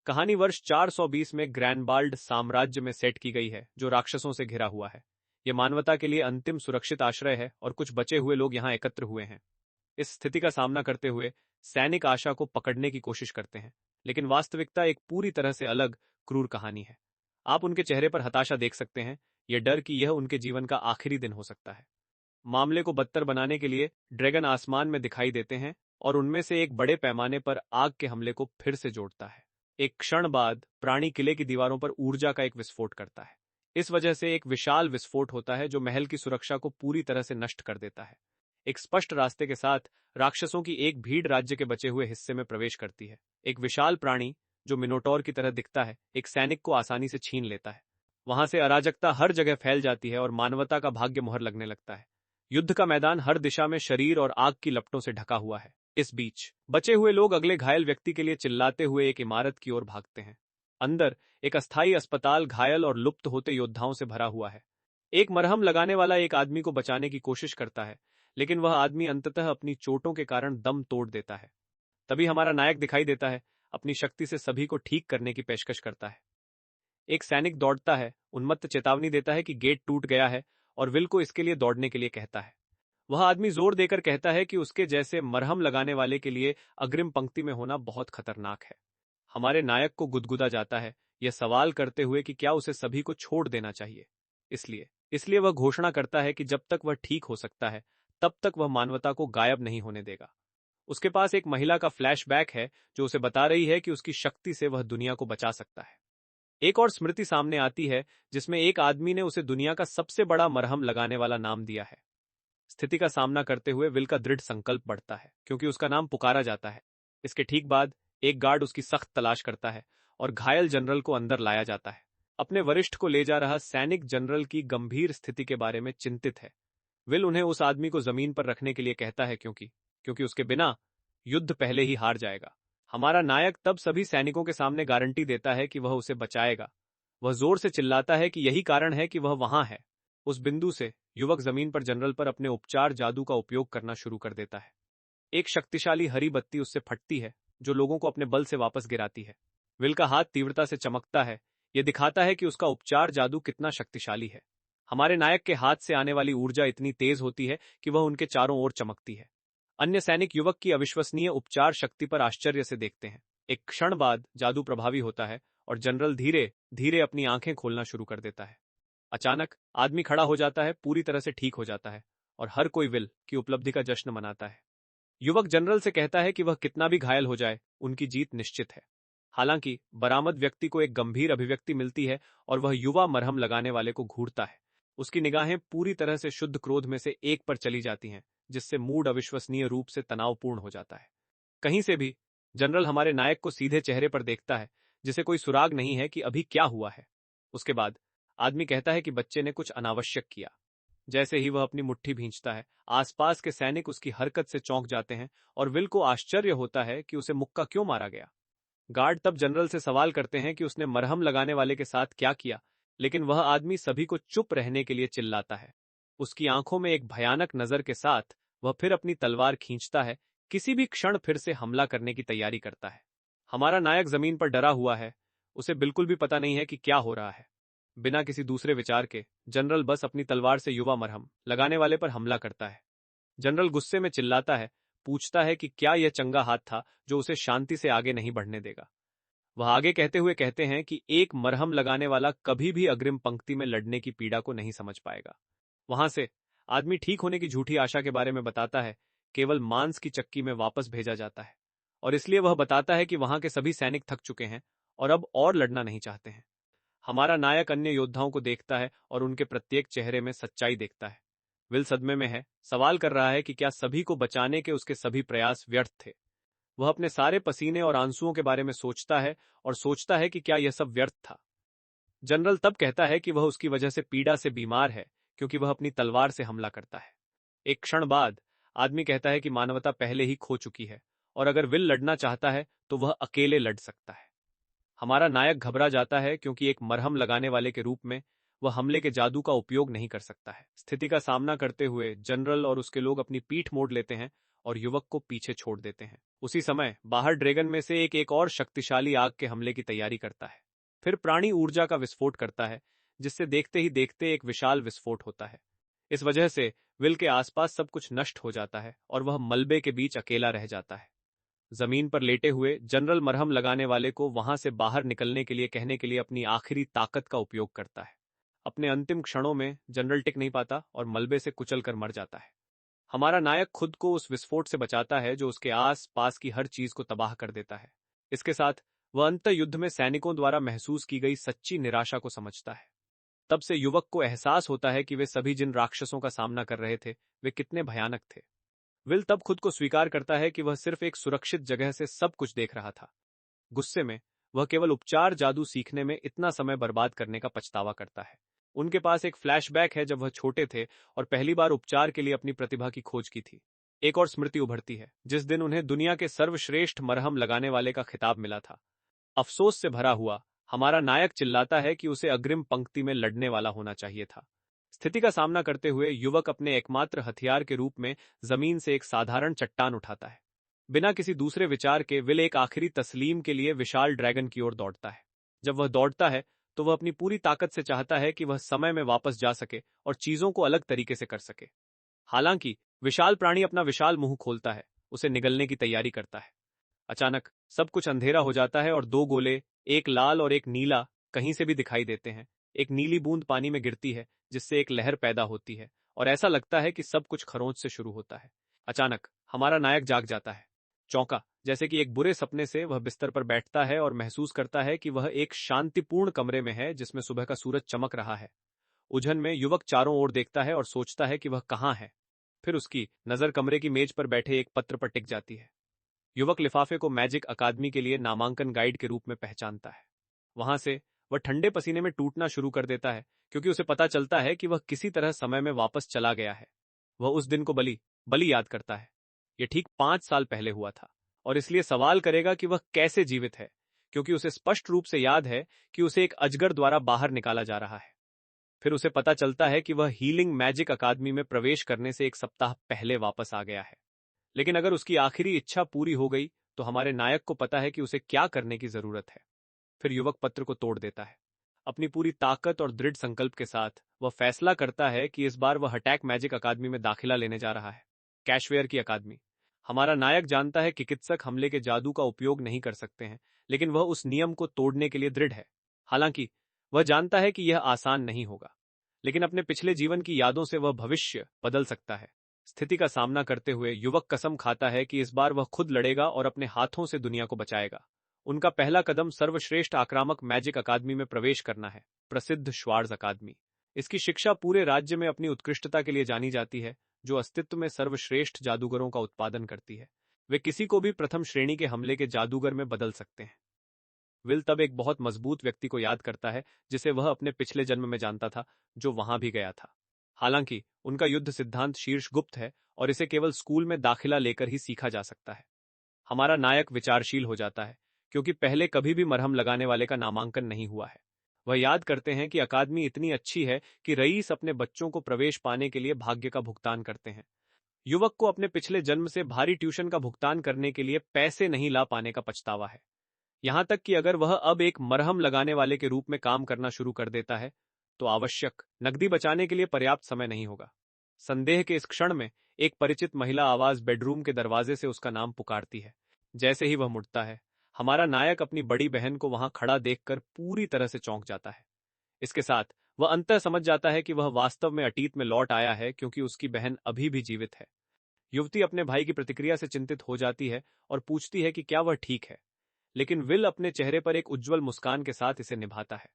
कहानी वर्ष 420 में ग्रैनबाल्ड साम्राज्य में सेट की गई है, जो राक्षसों से घिरा हुआ है। यह मानवता के लिए अंतिम सुरक्षित आश्रय है और कुछ बचे हुए लोग यहाँ एकत्र हुए हैं। इस स्थिति का सामना करते हुए सैनिक आशा को पकड़ने की कोशिश करते हैं, लेकिन वास्तविकता एक पूरी तरह से अलग, क्रूर कहानी है। आप उनके चेहरे पर हताशा देख सकते हैं, यह डर कि यह उनके जीवन का आखिरी दिन हो सकता है। मामले को बदतर बनाने के लिए ड्रैगन आसमान में दिखाई देते हैं और उनमें से एक बड़े पैमाने पर आग के हमले को फिर से जोड़ता है। एक क्षण बाद प्राणी किले की दीवारों पर ऊर्जा का एक विस्फोट करता है। इस वजह से एक विशाल विस्फोट होता है जो महल की सुरक्षा को पूरी तरह से नष्ट कर देता है। एक स्पष्ट रास्ते के साथ राक्षसों की एक भीड़ राज्य के बचे हुए हिस्से में प्रवेश करती है। एक विशाल प्राणी जो मिनोटॉर की तरह दिखता है, एक सैनिक को आसानी से छीन लेता है। वहां से अराजकता हर जगह फैल जाती है और मानवता का भाग्य मुहर लगने लगता है। युद्ध का मैदान हर दिशा में शरीर और आग की लपटों से ढका हुआ है। इस बीच बचे हुए लोग अगले घायल व्यक्ति के लिए चिल्लाते हुए एक इमारत की ओर भागते हैं। अंदर एक अस्थायी अस्पताल घायल और लुप्त होते योद्धाओं से भरा हुआ है। एक मरहम लगाने वाला एक आदमी को बचाने की कोशिश करता है, लेकिन वह आदमी अंततः अपनी चोटों के कारण दम तोड़ देता है। तभी हमारा नायक दिखाई देता है, अपनी शक्ति से सभी को ठीक करने की पेशकश करता है। एक सैनिक दौड़ता है, उन्मत्त चेतावनी देता है कि गेट टूट गया है और विल को इसके लिए दौड़ने के लिए कहता है। वह आदमी जोर देकर कहता है कि उसके जैसे मरहम लगाने वाले के लिए अग्रिम पंक्ति में होना बहुत खतरनाक है। हमारे नायक को गुदगुदा जाता है, यह सवाल करते हुए कि क्या उसे सभी को छोड़ देना चाहिए। इसलिए वह घोषणा करता है कि जब तक वह ठीक हो सकता है, तब तक वह मानवता को गायब नहीं होने देगा। उसके पास एक महिला का फ्लैशबैक है जो उसे बता रही है कि उसकी शक्ति से वह दुनिया को बचा सकता है। एक और स्मृति सामने आती है जिसमें एक आदमी ने उसे दुनिया का सबसे बड़ा मरहम लगाने वाला नाम दिया है। स्थिति का सामना करते हुए विल का दृढ़ संकल्प बढ़ता है, क्योंकि उसका नाम पुकारा जाता है। इसके ठीक बाद एक गार्ड उसकी सख्त तलाश करता है और घायल जनरल को अंदर लाया जाता है। अपने वरिष्ठ को ले जा रहा सैनिक जनरल की गंभीर स्थिति के बारे में चिंतित है। विल उन्हें उस आदमी को जमीन पर रखने के लिए कहता है, क्योंकि उसके बिना युद्ध पहले ही हार जाएगा। हमारा नायक तब सभी सैनिकों के सामने गारंटी देता है कि वह उसे बचाएगा। वह जोर से चिल्लाता है कि यही कारण है कि वह वहां है। उस बिंदु से युवक जमीन पर जनरल पर अपने उपचार जादू का उपयोग करना शुरू कर देता है। एक शक्तिशाली हरी बत्ती उससे फटती है जो लोगों को अपने बल से वापस गिराती है। विल का हाथ तीव्रता से चमकता है, यह दिखाता है कि उसका उपचार जादू कितना शक्तिशाली है। हमारे नायक के हाथ से आने वाली ऊर्जा इतनी तेज होती है कि वह उनके चारों ओर चमकती है। अन्य सैनिक युवक की अविश्वसनीय उपचार शक्ति पर आश्चर्य से देखते हैं। एक क्षण बाद जादू प्रभावी होता है और जनरल धीरे धीरे अपनी आंखें खोलना शुरू कर देता है। अचानक आदमी खड़ा हो जाता है, पूरी तरह से ठीक हो जाता है और हर कोई विल की उपलब्धि का जश्न मनाता है। युवक जनरल से कहता है कि वह कितना भी घायल हो जाए, उनकी जीत निश्चित है। हालांकि बरामद व्यक्ति को एक गंभीर अभिव्यक्ति मिलती है और वह युवा मरहम लगाने वाले को घूरता है। उसकी निगाहें पूरी तरह से शुद्ध क्रोध में से एक पर चली जाती हैं, जिससे मूड अविश्वसनीय रूप से तनावपूर्ण हो जाता है। कहीं से भी जनरल हमारे नायक को सीधे चेहरे पर देखता है, जिसे कोई सुराग नहीं है कि अभी क्या हुआ है। उसके बाद आदमी कहता है कि बच्चे ने कुछ अनावश्यक किया। जैसे ही वह अपनी मुट्ठी भींचता है, आसपास के सैनिक उसकी हरकत से चौंक जाते हैं और विल को आश्चर्य होता है कि उसे मुक्का क्यों मारा गया। गार्ड तब जनरल से सवाल करते हैं कि उसने मरहम लगाने वाले के साथ क्या किया, लेकिन वह आदमी सभी को चुप रहने के लिए चिल्लाता है। उसकी आंखों में एक भयानक नजर के साथ वह फिर अपनी तलवार खींचता है, किसी भी क्षण फिर से हमला करने की तैयारी करता है। हमारा नायक जमीन पर डरा हुआ है, उसे बिल्कुल भी पता नहीं है कि क्या हो रहा है। बिना किसी दूसरे विचार के जनरल बस अपनी तलवार से युवा मरहम लगाने वाले पर हमला करता है। जनरल गुस्से में चिल्लाता है, पूछता है कि क्या यह चंगा हाथ था जो उसे शांति से आगे नहीं बढ़ने देगा। वह आगे कहते हुए कहते हैं कि एक मरहम लगाने वाला कभी भी अग्रिम पंक्ति में लड़ने की पीड़ा को नहीं समझ पाएगा। वहां से आदमी ठीक होने की झूठी आशा के बारे में बताता है, केवल मांस की चक्की में वापस भेजा जाता है। और इसलिए वह बताता है कि वहां के सभी सैनिक थक चुके हैं और अब और लड़ना नहीं चाहते हैं। हमारा नायक अन्य योद्धाओं को देखता है और उनके प्रत्येक चेहरे में सच्चाई देखता है। विल सदमे में है, सवाल कर रहा है कि क्या सभी को बचाने के उसके सभी प्रयास व्यर्थ थे। वह अपने सारे पसीने और आंसुओं के बारे में सोचता है और सोचता है कि क्या यह सब व्यर्थ था। जनरल तब कहता है कि वह उसकी वजह से पीड़ा से बीमार है, क्योंकि वह अपनी तलवार से हमला करता है। एक क्षण बाद आदमी कहता है कि मानवता पहले ही खो चुकी है और अगर विल लड़ना चाहता है तो वह अकेले लड़ सकता है। हमारा नायक घबरा जाता है, क्योंकि एक मरहम लगाने वाले के रूप में वह हमले के जादू का उपयोग नहीं कर सकता है। स्थिति का सामना करते हुए जनरल और उसके लोग अपनी पीठ मोड़ लेते हैं और युवक को पीछे छोड़ देते हैं। उसी समय बाहर ड्रैगन में से एक और शक्तिशाली आग के हमले की तैयारी करता है। फिर प्राणी ऊर्जा का विस्फोट करता है, जिससे देखते ही देखते एक विशाल विस्फोट होता है। इस वजह से विल के आसपास सब कुछ नष्ट हो जाता है और वह मलबे के बीच अकेला रह जाता है। जमीन पर लेटे हुए जनरल मरहम लगाने वाले को वहां से बाहर निकलने के लिए कहने के लिए अपनी आखिरी ताकत का उपयोग करता है। अपने अंतिम क्षणों में जनरल टिक नहीं पाता और मलबे से कुचल कर मर जाता है। हमारा नायक खुद को उस विस्फोट से बचाता है जो उसके आस पास की हर चीज को तबाह कर देता है। इसके साथ वह अंत युद्ध में सैनिकों द्वारा महसूस की गई सच्ची निराशा को समझता है। तब से युवक को एहसास होता है कि वे सभी जिन राक्षसों का सामना कर रहे थे वे कितने भयानक थे। विल तब खुद को स्वीकार करता है कि वह सिर्फ एक सुरक्षित जगह से सब कुछ देख रहा था। गुस्से में वह केवल उपचार जादू सीखने में इतना समय बर्बाद करने का पछतावा करता है। उनके पास एक फ्लैशबैक है जब वह छोटे थे और पहली बार उपचार के लिए अपनी प्रतिभा की खोज की थी। एक और स्मृति उभरती है जिस दिन उन्हें दुनिया के सर्वश्रेष्ठ मरहम लगाने वाले का खिताब मिला था। अफसोस से भरा हुआ हमारा नायक चिल्लाता है कि उसे अग्रिम पंक्ति में लड़ने वाला होना चाहिए था। स्थिति का सामना करते हुए युवक अपने एकमात्र हथियार के रूप में जमीन से एक साधारण चट्टान उठाता है। बिना किसी दूसरे विचार के विल एक आखिरी तस्लीम के लिए विशाल ड्रैगन की ओर दौड़ता है। जब वह दौड़ता है तो वह अपनी पूरी ताकत से चाहता है कि वह समय में वापस जा सके और चीजों को अलग तरीके से कर सके। हालांकि विशाल प्राणी अपना विशाल मुंह खोलता है, उसे निगलने की तैयारी करता है। अचानक सब कुछ अंधेरा हो जाता है और दो गोले, एक लाल और एक नीला, कहीं से भी दिखाई देते हैं। एक नीली बूंद पानी में गिरती है जिससे एक लहर पैदा होती है और ऐसा लगता है कि सब कुछ खरोंच से शुरू होता है। अचानक हमारा नायक जाग जाता है। चौंका जैसे कि एक बुरे सपने से वह बिस्तर पर बैठता है और महसूस करता है कि वह एक शांतिपूर्ण कमरे में है जिसमें सुबह का सूरज चमक रहा है। उलझन में युवक चारों ओर देखता है और सोचता है कि वह कहाँ है। फिर उसकी नजर कमरे की मेज पर बैठे एक पत्र पर टिक जाती है। युवक लिफाफे को मैजिक अकादमी के लिए नामांकन गाइड के रूप में पहचानता है। वहां से वह ठंडे पसीने में टूटना शुरू कर देता है क्योंकि उसे पता चलता है कि वह किसी तरह समय में वापस चला गया है। वह उस दिन को बली बली याद करता है। यह ठीक 5 साल पहले हुआ था और इसलिए सवाल करेगा कि वह कैसे जीवित है, क्योंकि उसे स्पष्ट रूप से याद है कि उसे एक अजगर द्वारा बाहर निकाला जा रहा है। फिर उसे पता चलता है कि वह हीलिंग मैजिक अकादमी में प्रवेश करने से एक सप्ताह पहले वापस आ गया है। लेकिन अगर उसकी आखिरी इच्छा पूरी हो गई तो हमारे नायक को पता है कि उसे क्या करने की जरूरत है। फिर युवक पत्र को तोड़ देता है। अपनी पूरी ताकत और दृढ़ संकल्प के साथ वह फैसला करता है कि इस बार वह अटैक मैजिक अकादमी में दाखिला लेने जा रहा है, कैशवेयर की अकादमी। हमारा नायक जानता है कि चिकित्सक हमले के जादू का उपयोग नहीं कर सकते हैं, लेकिन वह उस नियम को तोड़ने के लिए दृढ़ है। हालांकि वह जानता है कि यह आसान नहीं होगा, लेकिन अपने पिछले जीवन की यादों से वह भविष्य बदल सकता है। स्थिति का सामना करते हुए युवक कसम खाता है कि इस बार वह खुद लड़ेगा और अपने हाथों से दुनिया को बचाएगा। उनका पहला कदम सर्वश्रेष्ठ आक्रामक मैजिक अकादमी में प्रवेश करना है, प्रसिद्ध श्वार्ज अकादमी। इसकी शिक्षा पूरे राज्य में अपनी उत्कृष्टता के लिए जानी जाती है, जो अस्तित्व में सर्वश्रेष्ठ जादूगरों का उत्पादन करती है। वे किसी को भी प्रथम श्रेणी के हमले के जादूगर में बदल सकते हैं। विल तब एक बहुत मजबूत व्यक्ति को याद करता है जिसे वह अपने पिछले जन्म में जानता था, जो वहां भी गया था। हालांकि उनका युद्ध सिद्धांत शीर्ष गुप्त है और इसे केवल स्कूल में दाखिला लेकर ही सीखा जा सकता है। हमारा नायक विचारशील हो जाता है क्योंकि पहले कभी भी मरहम लगाने वाले का नामांकन नहीं हुआ है। वह याद करते हैं कि अकादमी इतनी अच्छी है कि रईस अपने बच्चों को प्रवेश पाने के लिए भाग्य का भुगतान करते हैं। युवक को अपने पिछले जन्म से भारी ट्यूशन का भुगतान करने के लिए पैसे नहीं ला पाने का पछतावा है। यहां तक कि अगर वह अब एक मरहम लगाने वाले के रूप में काम करना शुरू कर देता है तो आवश्यक नकदी बचाने के लिए पर्याप्त समय नहीं होगा। संदेह के इस क्षण में एक परिचित महिला आवाज बेडरूम के दरवाजे से उसका नाम पुकारती है। जैसे ही वह मुड़ता है, हमारा नायक अपनी बड़ी बहन को वहां खड़ा देखकर पूरी तरह से चौंक जाता है। इसके साथ वह अंततः समझ जाता है कि वह वास्तव में अतीत में लौट आया है, क्योंकि उसकी बहन अभी भी जीवित है। युवती अपने भाई की प्रतिक्रिया से चिंतित हो जाती है और पूछती है कि क्या वह ठीक है, लेकिन विल अपने चेहरे पर एक उज्जवल मुस्कान के साथ इसे निभाता है।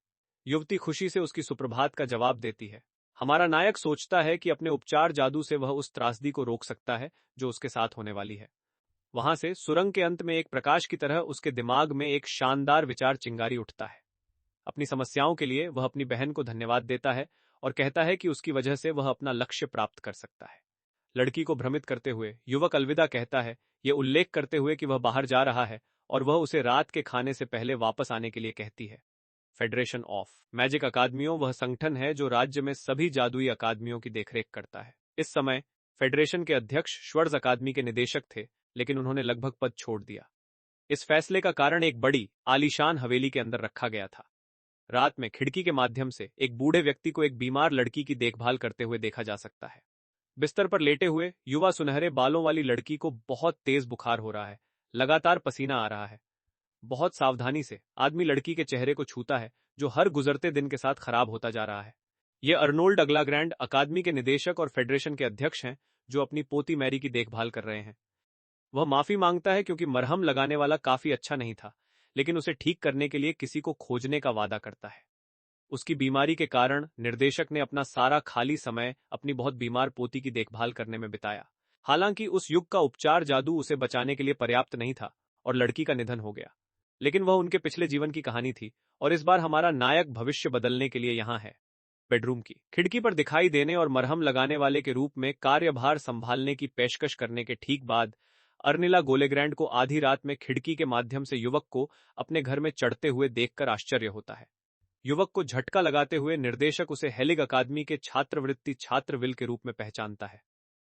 युवती खुशी से उसकी सुप्रभात का जवाब देती है। हमारा नायक सोचता है कि अपने उपचार जादू से वह उस त्रासदी को रोक सकता है जो उसके साथ होने वाली है। वहां से सुरंग के अंत में एक प्रकाश की तरह उसके दिमाग में एक शानदार विचार चिंगारी उठता है। अपनी समस्याओं के लिए वह अपनी बहन को धन्यवाद देता है और कहता है कि उसकी वजह से वह अपना लक्ष्य प्राप्त कर सकता है। लड़की को भ्रमित करते हुए युवक अलविदा कहता है, यह उल्लेख करते हुए कि वह बाहर जा रहा है और वह उसे रात के खाने से पहले वापस आने के लिए कहती है। फेडरेशन ऑफ मैजिक अकादमियों वह संगठन है जो राज्य में सभी जादुई अकादमियों की देखरेख करता है। इस समय फेडरेशन के अध्यक्ष श्वर्स अकादमी के निदेशक थे, लेकिन उन्होंने लगभग पद छोड़ दिया। इस फैसले का कारण एक बड़ी आलीशान हवेली के अंदर रखा गया था। रात में खिड़की के माध्यम से एक बूढ़े व्यक्ति को एक बीमार लड़की की देखभाल करते हुए देखा जा सकता है। बिस्तर पर लेटे हुए युवा सुनहरे बालों वाली लड़की को बहुत तेज बुखार हो रहा है, लगातार पसीना आ रहा है। बहुत सावधानी से आदमी लड़की के चेहरे को छूता है, जो हर गुजरते दिन के साथ खराब होता जा रहा है। ये अर्नोल्ड अग्लाग्रैंड अकादमी के निदेशक और फेडरेशन के अध्यक्ष हैं, जो अपनी पोती मैरी की देखभाल कर रहे हैं। वह माफी मांगता है क्योंकि मरहम लगाने वाला काफी अच्छा नहीं था, लेकिन उसे ठीक करने के लिए किसी को खोजने का वादा करता है। उसकी बीमारी के कारण निर्देशक ने अपना सारा खाली समय अपनी बहुत बीमार पोती की देखभाल करने में बिताया। हालांकि उस युग का उपचार जादू उसे बचाने के लिए पर्याप्त नहीं था और लड़की का निधन हो गया, लेकिन वह उनके पिछले जीवन की कहानी थी। और इस बार हमारा नायक भविष्य बदलने के लिए यहाँ है। बेडरूम की खिड़की पर दिखाई देने और मरहम लगाने वाले के रूप में कार्यभार संभालने की पेशकश करने के ठीक बाद अर्निला गोलेग्रैंड को आधी रात में खिड़की के माध्यम से युवक को अपने घर में चढ़ते हुए देखकर आश्चर्य होता है। युवक को झटका लगाते हुए निर्देशक उसे हेलिग अकादमी के छात्रवृत्ति छात्र विल के रूप में पहचानता है।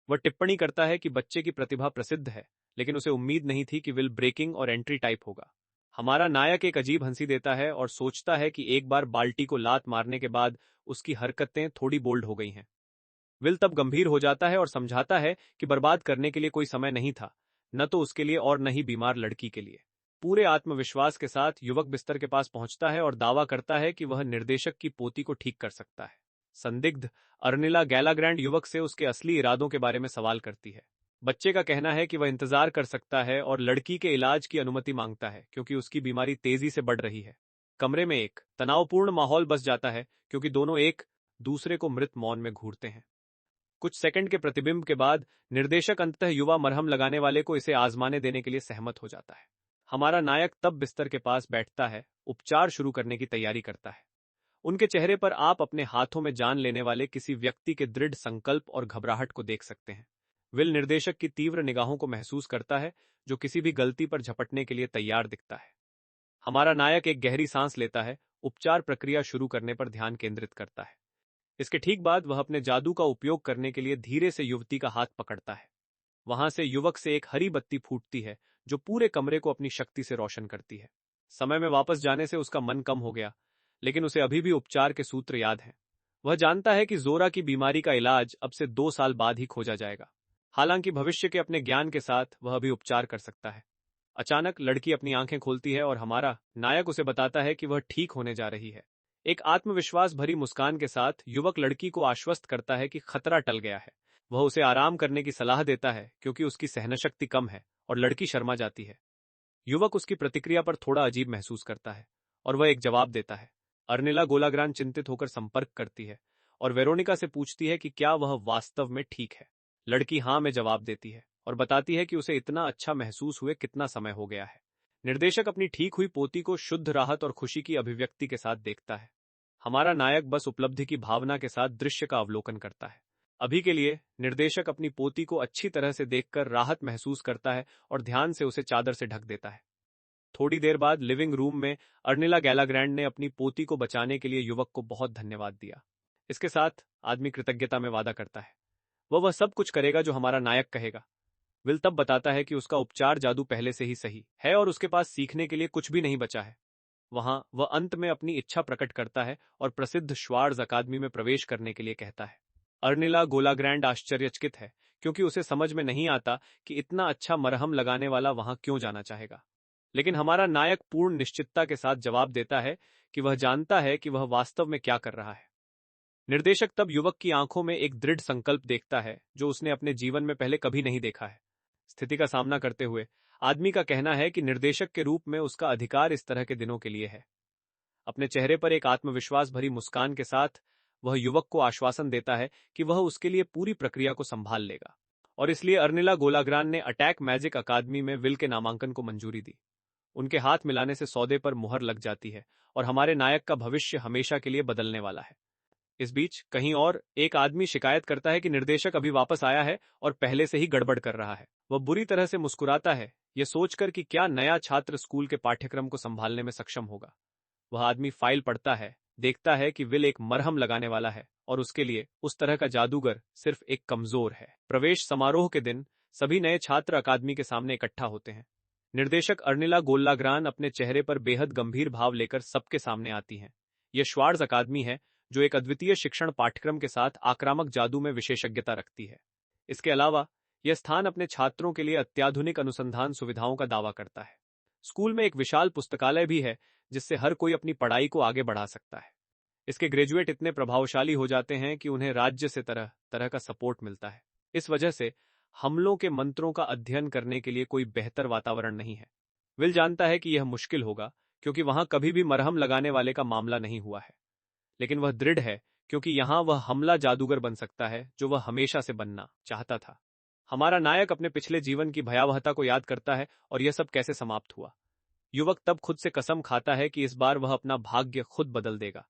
वह टिप्पणी करता है कि बच्चे की प्रतिभा प्रसिद्ध है, लेकिन उसे उम्मीद नहीं थी कि विल ब्रेकिंग और एंट्री टाइप होगा। हमारा नायक एक अजीब हंसी देता है और सोचता है कि एक बार बाल्टी को लात मारने के बाद उसकी हरकतें थोड़ी बोल्ड हो गई हैं। विल तब गंभीर हो जाता है और समझाता है कि बर्बाद करने के लिए कोई समय नहीं था, न तो उसके लिए और न ही बीमार लड़की के लिए। पूरे आत्मविश्वास के साथ युवक बिस्तर के पास पहुंचता है और दावा करता है कि वह निर्देशक की पोती को ठीक कर सकता है। संदिग्ध अर्निला गैलाग्रैंड युवक से उसके असली इरादों के बारे में सवाल करती है। बच्चे का कहना है कि वह इंतजार कर सकता है और लड़की के इलाज की अनुमति मांगता है, क्योंकि उसकी बीमारी तेजी से बढ़ रही है। कमरे में एक तनावपूर्ण माहौल बस जाता है, क्योंकि दोनों एक दूसरे को मृत मौन में घूरते हैं। कुछ सेकंड के प्रतिबिंब के बाद निर्देशक अंततः युवा मरहम लगाने वाले को इसे आजमाने देने के लिए सहमत हो जाता है। हमारा नायक तब बिस्तर के पास बैठता है, उपचार शुरू करने की तैयारी करता है। उनके चेहरे पर आप अपने हाथों में जान लेने वाले किसी व्यक्ति के दृढ़ संकल्प और घबराहट को देख सकते हैं। विल निर्देशक की तीव्र निगाहों को महसूस करता है, जो किसी भी गलती पर झपटने के लिए तैयार दिखता है। हमारा नायक एक गहरी सांस लेता है, उपचार प्रक्रिया शुरू करने पर ध्यान केंद्रित करता है। इसके ठीक बाद वह अपने जादू का उपयोग करने के लिए धीरे से युवती का हाथ पकड़ता है। वहां से युवक से एक हरी बत्ती फूटती है, जो पूरे कमरे को अपनी शक्ति से रोशन करती है। समय में वापस जाने से उसका मन कम हो गया, लेकिन उसे अभी भी उपचार के सूत्र याद हैं। वह जानता है कि जोरा की बीमारी का इलाज अब से 2 साल बाद ही खोजा जाएगा। हालांकि भविष्य के अपने ज्ञान के साथ वह अभी उपचार कर सकता है। अचानक लड़की अपनी आंखें खोलती है और हमारा नायक उसे बताता है कि वह ठीक होने जा रही है। एक आत्मविश्वास भरी मुस्कान के साथ युवक लड़की को आश्वस्त करता है कि खतरा टल गया है। वह उसे आराम करने की सलाह देता है, क्योंकि उसकी सहनशक्ति कम है, और लड़की शर्मा जाती है। युवक उसकी प्रतिक्रिया पर थोड़ा अजीब महसूस करता है और वह एक जवाब देता है। अर्निला गोलाग्रान चिंतित होकर संपर्क करती है और वेरोनिका से पूछती है कि क्या वह वास्तव में ठीक है। लड़की हाँ में जवाब देती है और बताती है कि उसे इतना अच्छा महसूस हुए कितना समय हो गया है। निर्देशक अपनी ठीक हुई पोती को शुद्ध राहत और खुशी की अभिव्यक्ति के साथ देखता है। हमारा नायक बस उपलब्धि की भावना के साथ दृश्य का अवलोकन करता है। अभी के लिए निर्देशक अपनी पोती को अच्छी तरह से देखकर राहत महसूस करता है और ध्यान से उसे चादर से ढक देता है। थोड़ी देर बाद लिविंग रूम में अर्निला गैलाग्रैंड ने अपनी पोती को बचाने के लिए युवक को बहुत धन्यवाद दिया। इसके साथ आदमी कृतज्ञता में वादा करता है। वह सब कुछ करेगा जो हमारा नायक कहेगा। विल तब बताता है कि उसका उपचार जादू पहले से ही सही है और उसके पास सीखने के लिए कुछ भी नहीं बचा है। वहां वह अंत में अपनी इच्छा प्रकट करता है और प्रसिद्ध श्वार्ज अकादमी में प्रवेश करने के लिए कहता है। अर्निला गोलाग्रैंड आश्चर्यचकित है, क्योंकि उसे समझ में नहीं आता कि इतना अच्छा मरहम लगाने वाला वहां क्यों जाना चाहेगा। लेकिन हमारा नायक पूर्ण निश्चितता के साथ जवाब देता है कि वह जानता है कि वह वास्तव में क्या कर रहा है। निर्देशक तब युवक की आंखों में एक दृढ़ संकल्प देखता है, जो उसने अपने जीवन में पहले कभी नहीं देखा है। स्थिति का सामना करते हुए आदमी का कहना है कि निर्देशक के रूप में उसका अधिकार इस तरह के दिनों के लिए है। अपने चेहरे पर एक आत्मविश्वास भरी मुस्कान के साथ वह युवक को आश्वासन देता है कि वह उसके लिए पूरी प्रक्रिया को संभाल लेगा, और इसलिए अर्निला गोलाग्रान ने अटैक मैजिक अकादमी में विल के नामांकन को मंजूरी दी। उनके हाथ मिलाने से सौदे पर मुहर लग जाती है और हमारे नायक का भविष्य हमेशा के लिए बदलने वाला है। इस बीच कहीं और एक आदमी शिकायत करता है कि निर्देशक अभी वापस आया है और पहले से ही गड़बड़ कर रहा है। वह बुरी तरह से मुस्कुराता है, यह सोचकर कि क्या नया छात्र स्कूल के पाठ्यक्रम को संभालने में सक्षम होगा। वह आदमी फाइल पढ़ता है, देखता है कि विल एक मरहम लगाने वाला है और उसके लिए उस तरह का जादूगर सिर्फ एक कमजोर है। प्रवेश समारोह के दिन सभी नए छात्र अकादमी के सामने इकट्ठा होते हैं। निर्देशक अर्निला गोल्लाग्रान अपने चेहरे पर बेहद गंभीर भाव लेकर सबके सामने आती हैं। यह श्वार्ट्ज अकादमी है, जो एक अद्वितीय शिक्षण पाठ्यक्रम के साथ आक्रामक जादू में विशेषज्ञता रखती है। इसके अलावा यह स्थान अपने छात्रों के लिए अत्याधुनिक अनुसंधान सुविधाओं का दावा करता है। स्कूल में एक विशाल पुस्तकालय भी है, जिससे हर कोई अपनी पढ़ाई को आगे बढ़ा सकता है। इसके ग्रेजुएट इतने प्रभावशाली हो जाते हैं कि उन्हें राज्य से तरह तरह का सपोर्ट मिलता है। इस वजह से हमलों के मंत्रों का अध्ययन करने के लिए कोई बेहतर वातावरण नहीं है। विल जानता है कि यह मुश्किल होगा, क्योंकि वहां कभी भी मरहम लगाने वाले का मामला नहीं हुआ है। लेकिन वह दृढ़ है, क्योंकि यहां वह हमला जादूगर बन सकता है, जो वह हमेशा से बनना चाहता था। हमारा नायक अपने पिछले जीवन की भयावहता को याद करता है और यह सब कैसे समाप्त हुआ। युवक तब खुद से कसम खाता है कि इस बार वह अपना भाग्य खुद बदल देगा।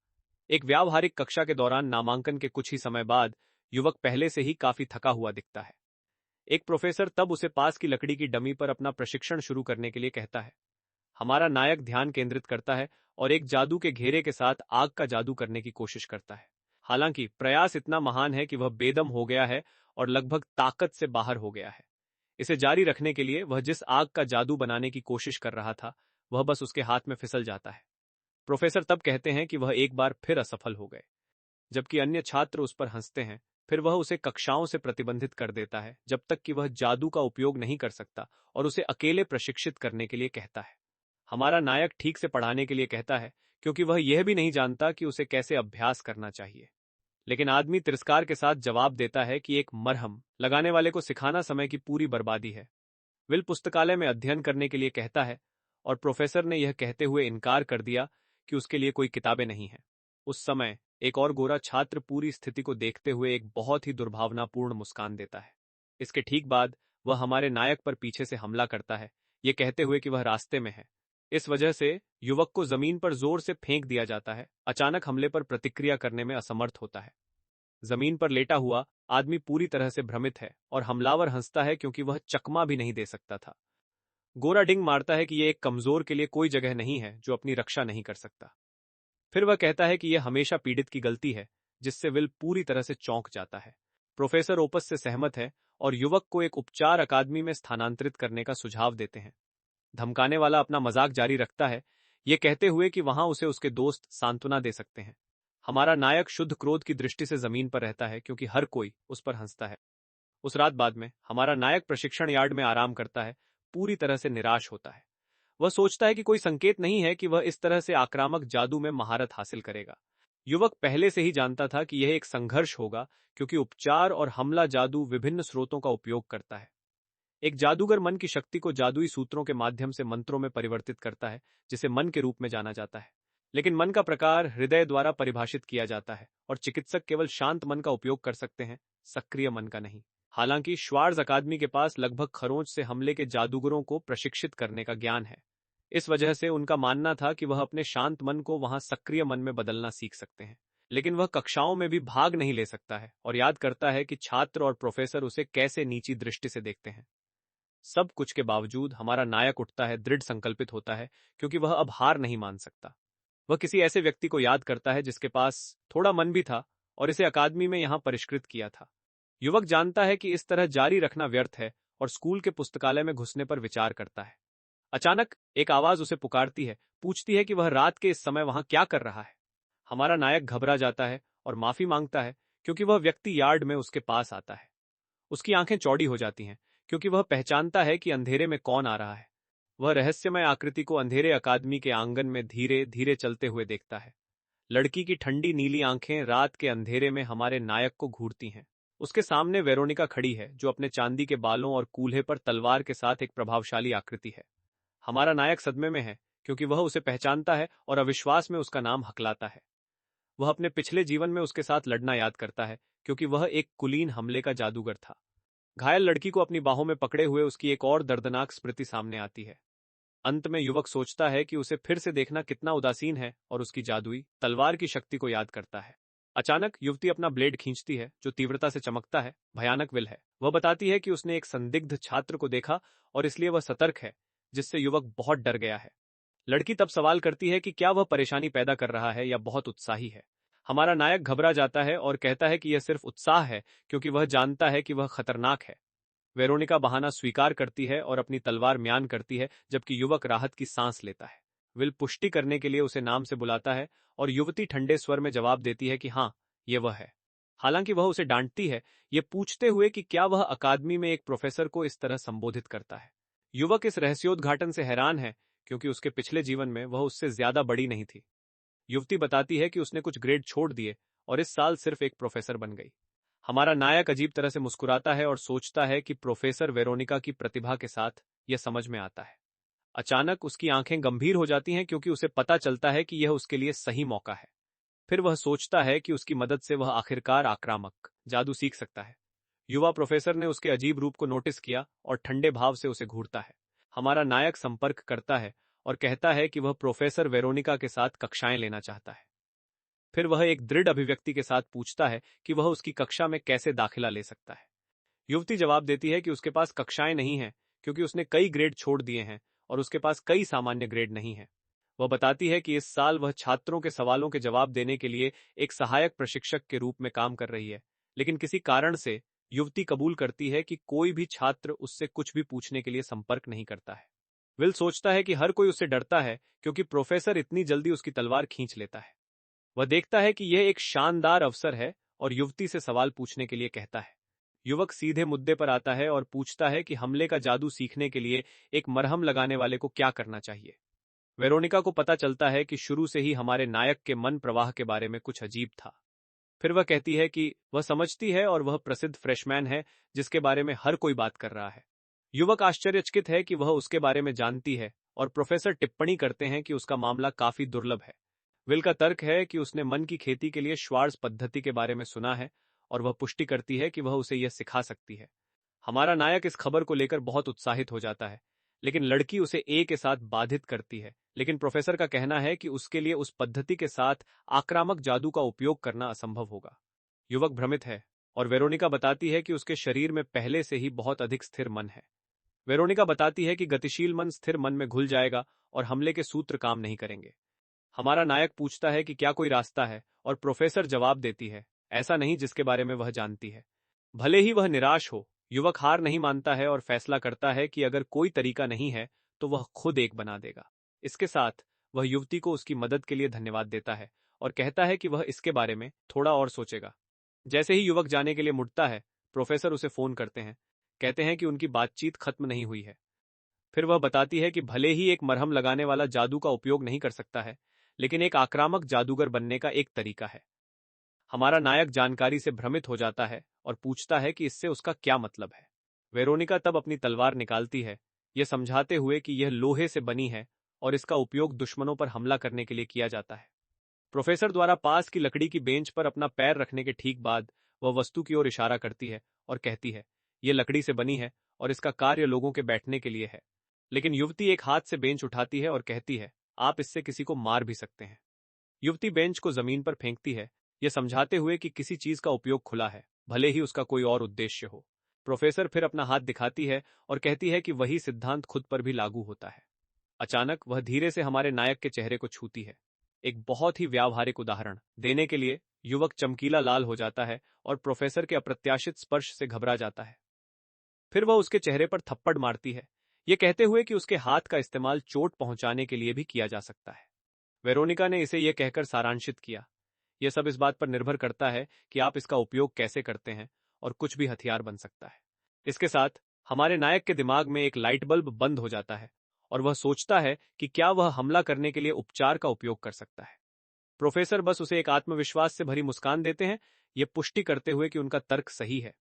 एक व्यावहारिक कक्षा के दौरान नामांकन के कुछ ही समय बाद युवक पहले से ही काफी थका हुआ दिखता है। एक प्रोफेसर तब उसे पास की लकड़ी की डमी पर अपना प्रशिक्षण शुरू करने के लिए कहता है। हमारा नायक ध्यान केंद्रित करता है और एक जादू के घेरे के साथ आग का जादू करने की कोशिश करता है। हालांकि प्रयास इतना महान है कि वह बेदम हो गया है और लगभग ताकत से बाहर हो गया है। इसे जारी रखने के लिए वह जिस आग का जादू बनाने की कोशिश कर रहा था, वह बस उसके हाथ में फिसल जाता है। प्रोफेसर तब कहते हैं कि वह एक बार फिर असफल हो गए, जबकि अन्य छात्र उस पर हंसते हैं। फिर वह उसे कक्षाओं से प्रतिबंधित कर देता है जब तक कि वह जादू का उपयोग नहीं कर सकता और उसे अकेले प्रशिक्षित करने के लिए कहता है। हमारा नायक ठीक से पढ़ाने के लिए कहता है, क्योंकि वह यह भी नहीं जानता कि उसे कैसे अभ्यास करना चाहिए। लेकिन आदमी तिरस्कार के साथ जवाब देता है कि एक मरहम लगाने वाले को सिखाना समय की पूरी बर्बादी है। विल पुस्तकालय में अध्ययन करने के लिए कहता है और प्रोफेसर ने यह कहते हुए इनकार कर दिया कि उसके लिए कोई किताबें नहीं हैं। उस समय एक और गोरा छात्र पूरी स्थिति को देखते हुए एक बहुत ही दुर्भावनापूर्ण मुस्कान देता है। इसके ठीक बाद वह हमारे नायक पर पीछे से हमला करता है, ये कहते हुए कि वह रास्ते में है। इस वजह से युवक को जमीन पर जोर से फेंक दिया जाता है। अचानक हमले पर प्रतिक्रिया करने में असमर्थ होता है। जमीन पर लेटा हुआ आदमी पूरी तरह से भ्रमित है और हमलावर हंसता है, क्योंकि वह चकमा भी नहीं दे सकता था। गोरा डिंग मारता है कि यह एक कमजोर के लिए कोई जगह नहीं है जो अपनी रक्षा नहीं कर सकता। फिर वह कहता है कि यह हमेशा पीड़ित की गलती है, जिससे विल पूरी तरह से चौंक जाता है। प्रोफेसर ओपस से सहमत है और युवक को एक उपचार अकादमी में स्थानांतरित करने का सुझाव देते हैं। धमकाने वाला अपना मजाक जारी रखता है, यह कहते हुए कि वहां उसे उसके दोस्त सांत्वना दे सकते हैं। हमारा नायक शुद्ध क्रोध की दृष्टि से जमीन पर रहता है, क्योंकि हर कोई उस पर हंसता है। उस रात बाद में हमारा नायक प्रशिक्षण यार्ड में आराम करता है, पूरी तरह से निराश होता है। वह सोचता है कि कोई संकेत नहीं है कि वह इस तरह से आक्रामक जादू में महारत हासिल करेगा। युवक पहले से ही जानता था कि यह एक संघर्ष होगा, क्योंकि उपचार और हमला जादू विभिन्न स्रोतों का उपयोग करता है। एक जादूगर मन की शक्ति को जादुई सूत्रों के माध्यम से मंत्रों में परिवर्तित करता है, जिसे मन के रूप में जाना जाता है। लेकिन मन का प्रकार हृदय द्वारा परिभाषित किया जाता है और चिकित्सक केवल शांत मन का उपयोग कर सकते हैं, सक्रिय मन का नहीं। हालांकि श्वार्ट्ज अकादमी के पास लगभग खरोंच से हमले के जादूगरों को प्रशिक्षित करने का ज्ञान है। इस वजह से उनका मानना था कि वह अपने शांत मन को वहां सक्रिय मन में बदलना सीख सकते हैं। लेकिन वह कक्षाओं में भी भाग नहीं ले सकता है और याद करता है कि छात्र और प्रोफेसर उसे कैसे नीची दृष्टि से देखते हैं। सब कुछ के बावजूद हमारा नायक उठता है, दृढ़ संकल्पित होता है, क्योंकि वह अब हार नहीं मान सकता। वह किसी ऐसे व्यक्ति को याद करता है जिसके पास थोड़ा मन भी था और इसे अकादमी में यहां परिष्कृत किया था। युवक जानता है कि इस तरह जारी रखना व्यर्थ है और स्कूल के पुस्तकालय में घुसने पर विचार करता है। अचानक एक आवाज उसे पुकारती है, पूछती है कि वह रात के इस समय वहां क्या कर रहा है। हमारा नायक घबरा जाता है और माफी मांगता है, क्योंकि वह व्यक्ति यार्ड में उसके पास आता है। उसकी आंखें चौड़ी हो जाती हैं, क्योंकि वह पहचानता है कि अंधेरे में कौन आ रहा है। वह रहस्यमय आकृति को अंधेरे अकादमी के आंगन में धीरे धीरे चलते हुए देखता है। लड़की की ठंडी नीली आंखें रात के अंधेरे में हमारे नायक को घूरती हैं। उसके सामने वेरोनिका खड़ी है, जो अपने चांदी के बालों और कूल्हे पर तलवार के साथ एक प्रभावशाली आकृति है। हमारा नायक सदमे में है, क्योंकि वह उसे पहचानता है और अविश्वास में उसका नाम हकलाता है। वह अपने पिछले जीवन में उसके साथ लड़ना याद करता है, क्योंकि वह एक कुलीन हमले का जादूगर था। घायल लड़की को अपनी बाहों में पकड़े हुए उसकी एक और दर्दनाक स्मृति सामने आती है। अंत में युवक सोचता है कि उसे फिर से देखना कितना उदासीन है और उसकी जादुई तलवार की शक्ति को याद करता है। अचानक युवती अपना ब्लेड खींचती है, जो तीव्रता से चमकता है। भयानक विल है। वह बताती है कि उसने एक संदिग्ध छात्र को देखा और इसलिए वह सतर्क है, जिससे युवक बहुत डर गया है। लड़की तब सवाल करती है कि क्या वह परेशानी पैदा कर रहा है या बहुत उत्साही है। हमारा नायक घबरा जाता है और कहता है कि यह सिर्फ उत्साह है, क्योंकि वह जानता है कि वह खतरनाक है। वेरोनिका बहाना स्वीकार करती है और अपनी तलवार म्यान करती है, जबकि युवक राहत की सांस लेता है। विल पुष्टि करने के लिए उसे नाम से बुलाता है और युवती ठंडे स्वर में जवाब देती है कि हाँ, ये वह है। हालांकि वह उसे डांटती है, ये पूछते हुए कि क्या वह अकादमी में एक प्रोफेसर को इस तरह संबोधित करता है। युवक इस रहस्योद्घाटन से हैरान है, क्योंकि उसके पिछले जीवन में वह उससे ज्यादा बड़ी नहीं थी। युवती बताती है कि उसने कुछ ग्रेड छोड़ दिए और इस साल सिर्फ एक प्रोफेसर बन गई। हमारा नायक अजीब तरह से मुस्कुराता है और सोचता है कि प्रोफेसर वेरोनिका की प्रतिभा के साथ यह समझ में आता है। अचानक उसकी आंखें गंभीर हो जाती हैं, क्योंकि उसे पता चलता है कि यह उसके लिए सही मौका है। फिर वह सोचता है कि उसकी मदद से वह आखिरकार आक्रामक जादू सीख सकता है। युवा प्रोफेसर ने उसके अजीब रूप को नोटिस किया और ठंडे भाव से उसे घूरता है। हमारा नायक संपर्क करता है और कहता है कि वह प्रोफेसर वेरोनिका के साथ कक्षाएं लेना चाहता है। फिर वह एक दृढ़ अभिव्यक्ति के साथ पूछता है कि वह उसकी कक्षा में कैसे दाखिला ले सकता है। युवती जवाब देती है कि उसके पास कक्षाएं नहीं हैं, क्योंकि उसने कई ग्रेड छोड़ दिए हैं और उसके पास कई सामान्य ग्रेड नहीं है। वह बताती है कि इस साल वह छात्रों के सवालों के जवाब देने के लिए एक सहायक प्रशिक्षक के रूप में काम कर रही है, लेकिन किसी कारण से युवती कबूल करती है कि कोई भी छात्र उससे कुछ भी पूछने के लिए संपर्क नहीं करता है। विल सोचता है कि हर कोई उससे डरता है, क्योंकि प्रोफेसर इतनी जल्दी उसकी तलवार खींच लेता है। वह देखता है कि यह एक शानदार अवसर है और युवती से सवाल पूछने के लिए कहता है। युवक सीधे मुद्दे पर आता है और पूछता है कि हमले का जादू सीखने के लिए एक मरहम लगाने वाले को क्या करना चाहिए। वेरोनिका को पता चलता है कि शुरू से ही हमारे नायक के मन प्रवाह के बारे में कुछ अजीब था। फिर वह कहती है कि वह समझती है और वह प्रसिद्ध फ्रेशमैन है जिसके बारे में हर कोई बात कर रहा है। युवक आश्चर्यचकित है कि वह उसके बारे में जानती है और प्रोफेसर टिप्पणी करते हैं कि उसका मामला काफी दुर्लभ है। विल का तर्क है कि उसने मन की खेती के लिए श्वार्ट्ज पद्धति के बारे में सुना है और वह पुष्टि करती है कि वह उसे यह सिखा सकती है। हमारा नायक इस खबर को लेकर बहुत उत्साहित हो जाता है, लेकिन लड़की उसे ए के साथ बाधित करती है। लेकिन प्रोफेसर का कहना है कि उसके लिए उस पद्धति के साथ आक्रामक जादू का उपयोग करना असंभव होगा। युवक भ्रमित है और वेरोनिका बताती है कि उसके शरीर में पहले से ही बहुत अधिक स्थिर मन है। वेरोनिका बताती है कि गतिशील मन स्थिर मन में घुल जाएगा और हमले के सूत्र काम नहीं करेंगे। हमारा नायक पूछता है कि क्या कोई रास्ता है, और प्रोफेसर जवाब देती है, ऐसा नहीं जिसके बारे में वह जानती है। भले ही वह निराश हो, युवक हार नहीं मानता है और फैसला करता है कि अगर कोई तरीका नहीं है तो वह खुद एक बना देगा। इसके साथ वह युवती को उसकी मदद के लिए धन्यवाद देता है और कहता है कि वह इसके बारे में थोड़ा और सोचेगा। जैसे ही युवक जाने के लिए मुड़ता है, प्रोफेसर उसे फोन करते हैं। कहते हैं कि उनकी बातचीत खत्म नहीं हुई है। फिर वह बताती है कि भले ही एक मरहम लगाने वाला जादू का उपयोग नहीं कर सकता है, लेकिन एक आक्रामक जादूगर बनने का एक तरीका है। हमारा नायक जानकारी से भ्रमित हो जाता है और पूछता है कि इससे उसका क्या मतलब है। वेरोनिका तब अपनी तलवार निकालती है, यह समझाते हुए कि यह लोहे से बनी है और इसका उपयोग दुश्मनों पर हमला करने के लिए किया जाता है। प्रोफेसर द्वारा पास की लकड़ी की बेंच पर अपना पैर रखने के ठीक बाद वह वस्तु की ओर इशारा करती है और कहती है, यह लकड़ी से बनी है और इसका कार्य लोगों के बैठने के लिए है। लेकिन युवती एक हाथ से बेंच उठाती है और कहती है, आप इससे किसी को मार भी सकते हैं। युवती बेंच को जमीन पर फेंकती है, यह समझाते हुए कि किसी चीज का उपयोग खुला है, भले ही उसका कोई और उद्देश्य हो। प्रोफेसर फिर अपना हाथ दिखाती है और कहती है कि वही सिद्धांत खुद पर भी लागू होता है। अचानक वह धीरे से हमारे नायक के चेहरे को छूती है। एक बहुत ही व्यावहारिक उदाहरण देने के लिए युवक चमकीला लाल हो जाता है और प्रोफेसर के अप्रत्याशित स्पर्श से घबरा जाता है। फिर वह उसके चेहरे पर थप्पड़ मारती है, यह कहते हुए कि उसके हाथ का इस्तेमाल चोट पहुंचाने के लिए भी किया जा सकता है। वेरोनिका ने इसे यह कहकर सारांशित किया, यह सब इस बात पर निर्भर करता है कि आप इसका उपयोग कैसे करते हैं और कुछ भी हथियार बन सकता है। इसके साथ हमारे नायक के दिमाग में एक लाइट बल्ब बंद हो जाता है और वह सोचता है कि क्या वह हमला करने के लिए उपचार का उपयोग कर सकता है। प्रोफेसर बस उसे एक आत्मविश्वास से भरी मुस्कान देते हैं, यह पुष्टि करते हुए कि उनका तर्क सही है।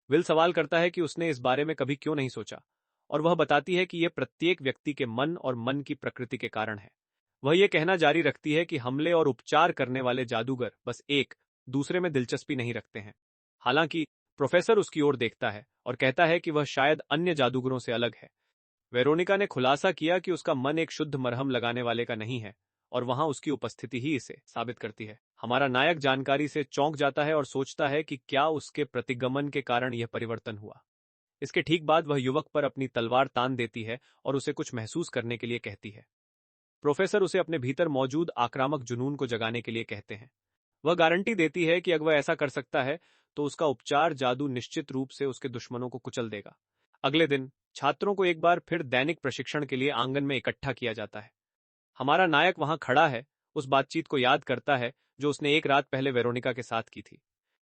विल सवाल करता है कि उसने इस बारे में कभी क्यों नहीं सोचा, और वह बताती है कि यह प्रत्येक व्यक्ति के मन और मन की प्रकृति के कारण है। वह यह कहना जारी रखती है कि हमले और उपचार करने वाले जादूगर बस एक दूसरे में दिलचस्पी नहीं रखते हैं। हालांकि प्रोफेसर उसकी ओर देखता है और कहता है कि वह शायद अन्य जादूगरों से अलग है। वेरोनिका ने खुलासा किया कि उसका मन एक शुद्ध मरहम लगाने वाले का नहीं है और वहां उसकी उपस्थिति ही इसे साबित करती है। हमारा नायक जानकारी से चौंक जाता है और सोचता है कि क्या उसके प्रतिगमन के कारण यह परिवर्तन हुआ। इसके ठीक बाद वह युवक पर अपनी तलवार तान देती है और उसे कुछ महसूस करने के लिए कहती है। प्रोफेसर उसे अपने भीतर मौजूद आक्रामक जुनून को जगाने के लिए कहते हैं। वह गारंटी देती है कि अगर वह ऐसा कर सकता है तो उसका उपचार जादू निश्चित रूप से उसके दुश्मनों को कुचल देगा। अगले दिन छात्रों को एक बार फिर दैनिक प्रशिक्षण के लिए आंगन में इकट्ठा किया जाता है। हमारा नायक वहां खड़ा है, उस बातचीत को याद करता है जो उसने एक रात पहले वेरोनिका के साथ की थी।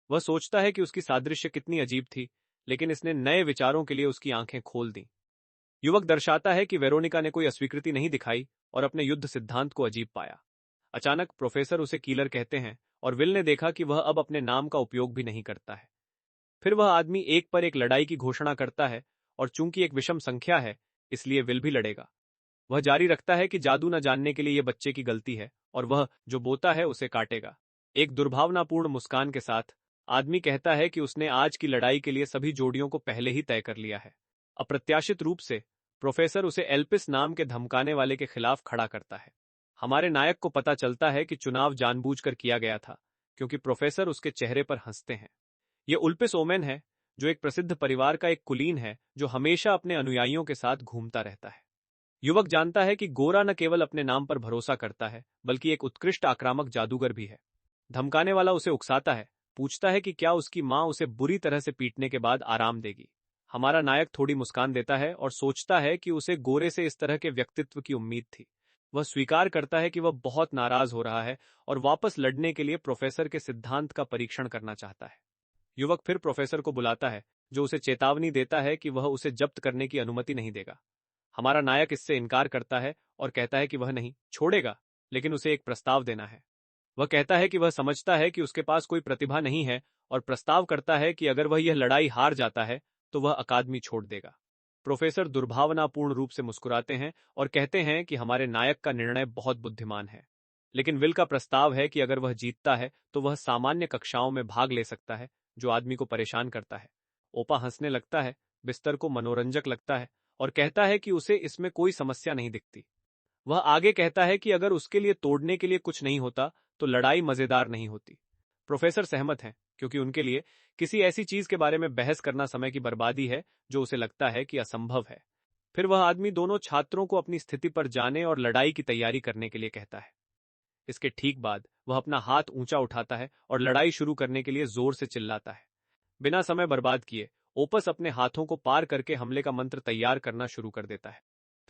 वह सोचता है कि उसकी सादृश्य कितनी अजीब थी, लेकिन इसने नए विचारों के लिए उसकी आंखें खोल दी। युवक दर्शाता है कि वेरोनिका ने कोई अस्वीकृति नहीं दिखाई और अपने युद्ध सिद्धांत को अजीब पाया। अचानक प्रोफेसर उसे कीलर कहते हैं और विल ने देखा कि वह अब अपने नाम का उपयोग भी नहीं करता है। फिर वह आदमी एक पर एक लड़ाई की घोषणा करता है और चूंकि एक विषम संख्या है, इसलिए विल भी लड़ेगा। वह जारी रखता है कि जादू न जानने के लिए यह बच्चे की गलती है और वह जो बोता है उसे काटेगा। एक दुर्भावनापूर्ण मुस्कान के साथ आदमी कहता है कि उसने आज की लड़ाई के लिए सभी जोड़ियों को पहले ही तय कर लिया है। अप्रत्याशित रूप से प्रोफेसर उसे एल्पिस नाम के धमकाने वाले के खिलाफ खड़ा करता है। हमारे नायक को पता चलता है कि चुनाव जानबूझकर किया गया था, क्योंकि प्रोफेसर उसके चेहरे पर हंसते हैं। यह उल्पिस ओमेन है, जो एक प्रसिद्ध परिवार का एक कुलीन है जो हमेशा अपने अनुयायियों के साथ घूमता रहता है। युवक जानता है कि गोरा न केवल अपने नाम पर भरोसा करता है, बल्कि एक उत्कृष्ट आक्रामक जादूगर भी है। धमकाने वाला उसे उकसाता है, पूछता है कि क्या उसकी मां उसे बुरी तरह से पीटने के बाद आराम देगी। हमारा नायक थोड़ी मुस्कान देता है और सोचता है कि उसे गोरे से इस तरह के व्यक्तित्व की उम्मीद थी। वह स्वीकार करता है कि वह बहुत नाराज हो रहा है और वापस लड़ने के लिए प्रोफेसर के सिद्धांत का परीक्षण करना चाहता है। युवक फिर प्रोफेसर को बुलाता है, जो उसे चेतावनी देता है कि वह उसे जब्त करने की अनुमति नहीं देगा। हमारा नायक इससे इनकार करता है और कहता है कि वह नहीं छोड़ेगा, लेकिन उसे एक प्रस्ताव देना है। वह कहता है कि वह समझता है कि उसके पास कोई प्रतिभा नहीं है और प्रस्ताव करता है कि अगर वह यह लड़ाई हार जाता है तो वह अकादमी छोड़ देगा। प्रोफेसर दुर्भावनापूर्ण रूप से मुस्कुराते हैं और कहते हैं कि हमारे नायक का निर्णय बहुत बुद्धिमान है। लेकिन विल का प्रस्ताव है कि अगर वह जीतता है तो वह सामान्य कक्षाओं में भाग ले सकता है, जो आदमी को परेशान करता है। ओपा हंसने लगता है, बिस्तर को मनोरंजक लगता है और कहता है कि उसे इसमें कोई समस्या नहीं दिखती। वह आगे कहता है कि अगर उसके लिए तोड़ने के लिए कुछ नहीं होता तो लड़ाई मजेदार नहीं होती। प्रोफेसर सहमत हैं, क्योंकि उनके लिए किसी ऐसी चीज के बारे में बहस करना समय की बर्बादी है जो उसे लगता है कि असंभव है। फिर वह आदमी दोनों छात्रों को अपनी स्थिति पर जाने और लड़ाई की तैयारी करने के लिए कहता है। इसके ठीक बाद वह अपना हाथ ऊंचा उठाता है और लड़ाई शुरू करने के लिए जोर से चिल्लाता है। बिना समय बर्बाद किए ओपस अपने हाथों को पार करके हमले का मंत्र तैयार करना शुरू कर देता है।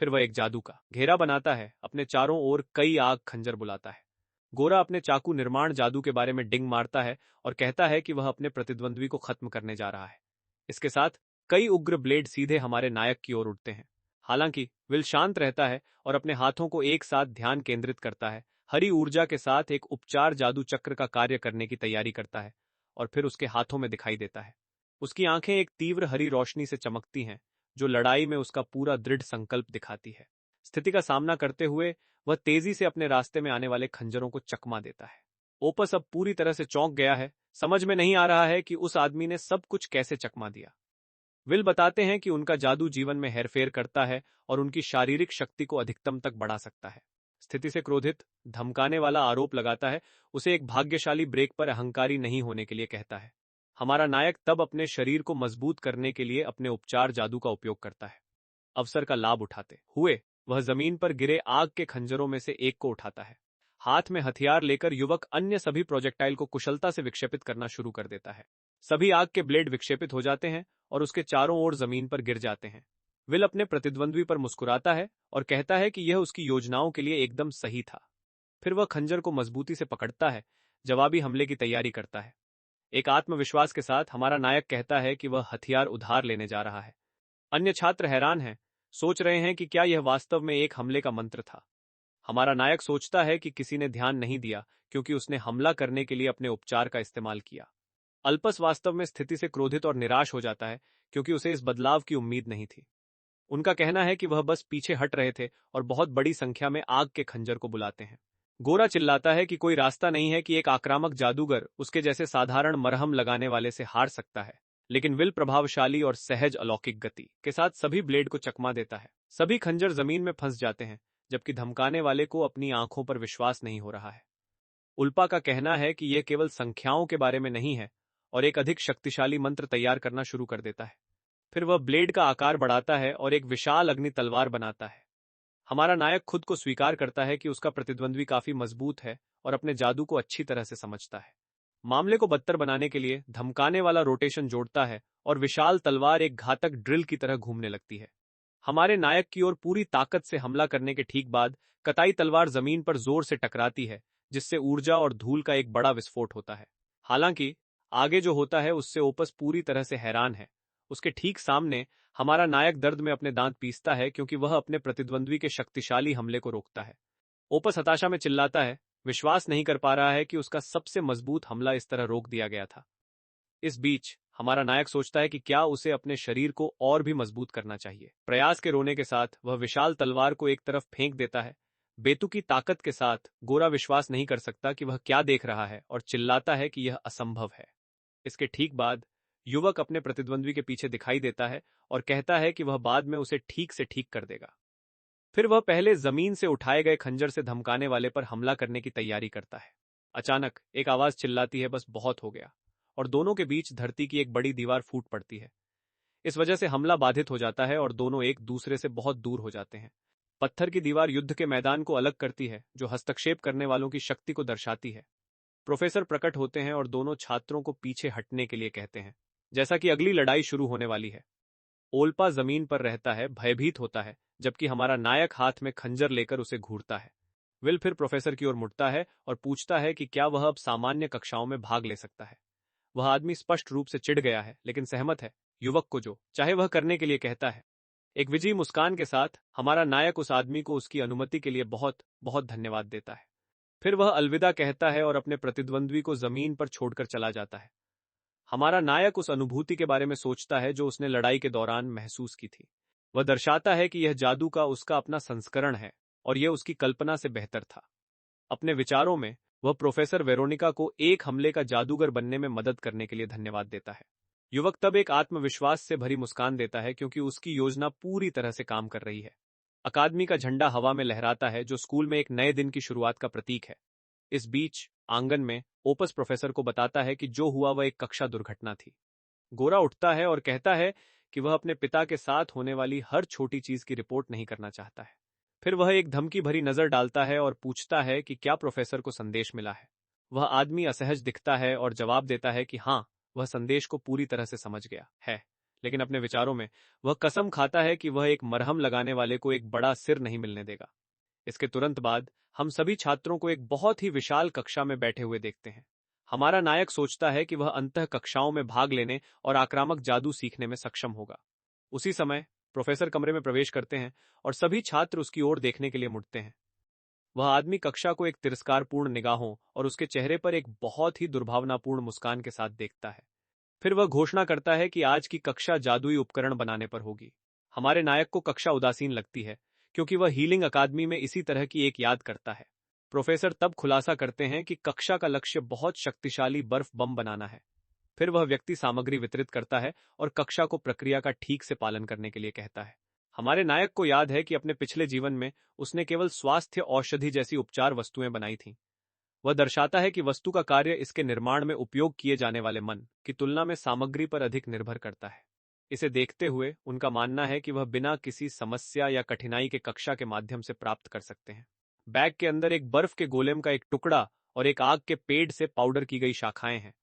फिर वह एक जादू का घेरा बनाता है, अपने चारों ओर कई आग खंजर बुलाता है। गोरा अपने चाकू निर्माण जादू के बारे में डिंग मारता है और कहता है कि वह अपने प्रतिद्वंद्वी को खत्म करने जा रहा है। इसके साथ कई उग्र ब्लेड सीधे हमारे नायक की ओर उठते हैं। हालांकि विल शांत रहता है और अपने हाथों को एक साथ ध्यान केंद्रित करता है, हरी ऊर्जा के साथ एक उपचार जादू चक्र का कार्य करने की तैयारी करता है और फिर उसके हाथों में दिखाई देता है। उसकी आंखें एक तीव्र हरी रोशनी से चमकती हैं, जो लड़ाई में उसका पूरा दृढ़ संकल्प दिखाती है। स्थिति का सामना करते हुए वह तेजी से अपने रास्ते में आने वाले खंजरों को चकमा देता है। ओपस अब पूरी तरह से चौंक गया है, समझ में नहीं आ रहा है कि उस आदमी ने सब कुछ कैसे चकमा दिया। विल बताते हैं कि उनका जादू जीवन में हेरफेर करता है और उनकी शारीरिक शक्ति को अधिकतम तक बढ़ा सकता है। स्थिति से क्रोधित धमकाने वाला आरोप लगाता है, उसे एक भाग्यशाली ब्रेक पर अहंकारी नहीं होने के लिए कहता है। हमारा नायक तब अपने शरीर को मजबूत करने के लिए अपने उपचार जादू का उपयोग करता है। अवसर का लाभ उठाते हुए वह जमीन पर गिरे आग के खंजरों में से एक को उठाता है। हाथ में हथियार लेकर युवक अन्य सभी प्रोजेक्टाइल को कुशलता से विक्षेपित करना शुरू कर देता है। सभी आग के ब्लेड विक्षेपित हो जाते हैं और उसके चारों ओर जमीन पर गिर जाते हैं। विल अपने प्रतिद्वंद्वी पर मुस्कुराता है और कहता है कि यह उसकी योजनाओं के लिए एकदम सही था। फिर वह खंजर को मजबूती से पकड़ता है, जवाबी हमले की तैयारी करता है। एक आत्मविश्वास के साथ हमारा नायक कहता है कि वह हथियार उधार लेने जा रहा है। अन्य छात्र हैरान हैं, सोच रहे हैं कि क्या यह वास्तव में एक हमले का मंत्र था। हमारा नायक सोचता है कि किसी ने ध्यान नहीं दिया, क्योंकि उसने हमला करने के लिए अपने उपचार का इस्तेमाल किया। अल्पस वास्तव में स्थिति से क्रोधित और निराश हो जाता है, क्योंकि उसे इस बदलाव की उम्मीद नहीं थी। उनका कहना है कि वह बस पीछे हट रहे थे और बहुत बड़ी संख्या में आग के खंजर को बुलाते हैं। गोरा चिल्लाता है कि कोई रास्ता नहीं है कि एक आक्रामक जादूगर उसके जैसे साधारण मरहम लगाने वाले से हार सकता है। लेकिन विल प्रभावशाली और सहज अलौकिक गति के साथ सभी ब्लेड को चकमा देता है। सभी खंजर जमीन में फंस जाते हैं, जबकि धमकाने वाले को अपनी आंखों पर विश्वास नहीं हो रहा है। उल्पा का कहना है कि यह केवल संख्याओं के बारे में नहीं है और एक अधिक शक्तिशाली मंत्र तैयार करना शुरू कर देता है। फिर वह ब्लेड का आकार बढ़ाता है और एक विशाल अग्नि तलवार बनाता है। हमारा नायक खुद को स्वीकार करता है कि उसका प्रतिद्वंद्वी काफी मजबूत है और अपने जादू को अच्छी तरह से समझता है। मामले को बदतर बनाने के लिए धमकाने वाला रोटेशन जोड़ता है और विशाल तलवार एक घातक ड्रिल की तरह घूमने लगती है। हमारे नायक की ओर पूरी ताकत से हमला करने के ठीक बाद कताई तलवार जमीन पर जोर से टकराती है, जिससे ऊर्जा और धूल का एक बड़ा विस्फोट होता है। हालांकि आगे जो होता है उससे ओपस पूरी तरह से हैरान है। उसके ठीक सामने हमारा नायक दर्द में अपने दांत पीसता है क्योंकि वह अपने प्रतिद्वंद्वी के शक्तिशाली हमले को रोकता है। ओपस हताशा में चिल्लाता है, विश्वास नहीं कर पा रहा है कि उसका सबसे मजबूत हमला इस तरह रोक दिया गया था। इस बीच हमारा नायक सोचता है कि क्या उसे अपने शरीर को और भी मजबूत करना चाहिए। प्रयास के रोने के साथ वह विशाल तलवार को एक तरफ फेंक देता है। बेतुकी ताकत के साथ गोरा विश्वास नहीं कर सकता कि वह क्या देख रहा है और चिल्लाता है कि यह असंभव है। इसके ठीक बाद युवक अपने प्रतिद्वंद्वी के पीछे दिखाई देता है और कहता है कि वह बाद में उसे ठीक से ठीक कर देगा। फिर वह पहले जमीन से उठाए गए खंजर से धमकाने वाले पर हमला करने की तैयारी करता है। अचानक एक आवाज चिल्लाती है, बस बहुत हो गया, और दोनों के बीच धरती की एक बड़ी दीवार फूट पड़ती है। इस वजह से हमला बाधित हो जाता है और दोनों एक दूसरे से बहुत दूर हो जाते हैं। पत्थर की दीवार युद्ध के मैदान को अलग करती है, जो हस्तक्षेप करने वालों की शक्ति को दर्शाती है। प्रोफेसर प्रकट होते हैं और दोनों छात्रों को पीछे हटने के लिए कहते हैं, जैसा कि अगली लड़ाई शुरू होने वाली है। ओल्पा जमीन पर रहता है, भयभीत होता है, जबकि हमारा नायक हाथ में खंजर लेकर उसे घूरता है। विल फिर प्रोफेसर की ओर मुड़ता है और पूछता है कि क्या वह अब सामान्य कक्षाओं में भाग ले सकता है। वह आदमी स्पष्ट रूप से चिढ़ गया है, लेकिन सहमत है युवक को जो चाहे वह करने के लिए कहता है। एक विजयी मुस्कान के साथ हमारा नायक उस आदमी को उसकी अनुमति के लिए बहुत बहुत धन्यवाद देता है। फिर वह अलविदा कहता है और अपने प्रतिद्वंद्वी को जमीन पर छोड़कर चला जाता है। हमारा नायक उस अनुभूति के बारे में सोचता है जो उसने लड़ाई के दौरान महसूस की थी। वह दर्शाता है कि यह जादू का उसका अपना संस्करण है और यह उसकी कल्पना से बेहतर था। अपने विचारों में वह प्रोफेसर वेरोनिका को एक हमले का जादूगर बनने में मदद करने के लिए धन्यवाद देता है। युवक तब एक आत्मविश्वास से भरी मुस्कान देता है क्योंकि उसकी योजना पूरी तरह से काम कर रही है। अकादमी का झंडा हवा में लहराता है, जो स्कूल में एक नए दिन की शुरुआत का प्रतीक है। इस बीच आंगन में ओपस प्रोफेसर को बताता है कि जो हुआ वह एक कक्षा दुर्घटना थी। गोरा उठता है और कहता है कि वह अपने पिता के साथ होने वाली हर छोटी चीज की रिपोर्ट नहीं करना चाहता है। फिर वह एक धमकी भरी नजर डालता है और पूछता है कि क्या प्रोफेसर को संदेश मिला है। वह आदमी असहज दिखता है और जवाब देता है कि हाँ, वह संदेश को पूरी तरह से समझ गया है, लेकिन अपने विचारों में वह कसम खाता है कि वह एक मरहम लगाने वाले को एक बड़ा सिर नहीं मिलने देगा। इसके तुरंत बाद हम सभी छात्रों को एक बहुत ही विशाल कक्षा में बैठे हुए देखते हैं। हमारा नायक सोचता है कि वह अंतः कक्षाओं में भाग लेने और आक्रामक जादू सीखने में सक्षम होगा। उसी समय प्रोफेसर कमरे में प्रवेश करते हैं और सभी छात्र उसकी ओर देखने के लिए मुड़ते हैं। वह आदमी कक्षा को एक तिरस्कारपूर्ण निगाहों और उसके चेहरे पर एक बहुत ही दुर्भावनापूर्ण मुस्कान के साथ देखता है। फिर वह घोषणा करता है कि आज की कक्षा जादुई उपकरण बनाने पर होगी। हमारे नायक को कक्षा उदासीन लगती है क्योंकि वह हीलिंग अकादमी में इसी तरह की एक याद करता है। प्रोफेसर तब खुलासा करते हैं कि कक्षा का लक्ष्य बहुत शक्तिशाली बर्फ बम बनाना है। फिर वह व्यक्ति सामग्री वितरित करता है और कक्षा को प्रक्रिया का ठीक से पालन करने के लिए कहता है। हमारे नायक को याद है कि अपने पिछले जीवन में उसने केवल स्वास्थ्य औषधि जैसी उपचार वस्तुएं बनाई थीं। वह दर्शाता है कि वस्तु का कार्य इसके निर्माण में उपयोग किए जाने वाले मन की तुलना में सामग्री पर अधिक निर्भर करता है। इसे देखते हुए उनका मानना है कि वह बिना किसी समस्या या कठिनाई के कक्षा के माध्यम से प्राप्त कर सकते हैं। बैग के अंदर एक बर्फ के गोलेम का एक टुकड़ा और एक आग के पेड़ से पाउडर की गई शाखाएं हैं।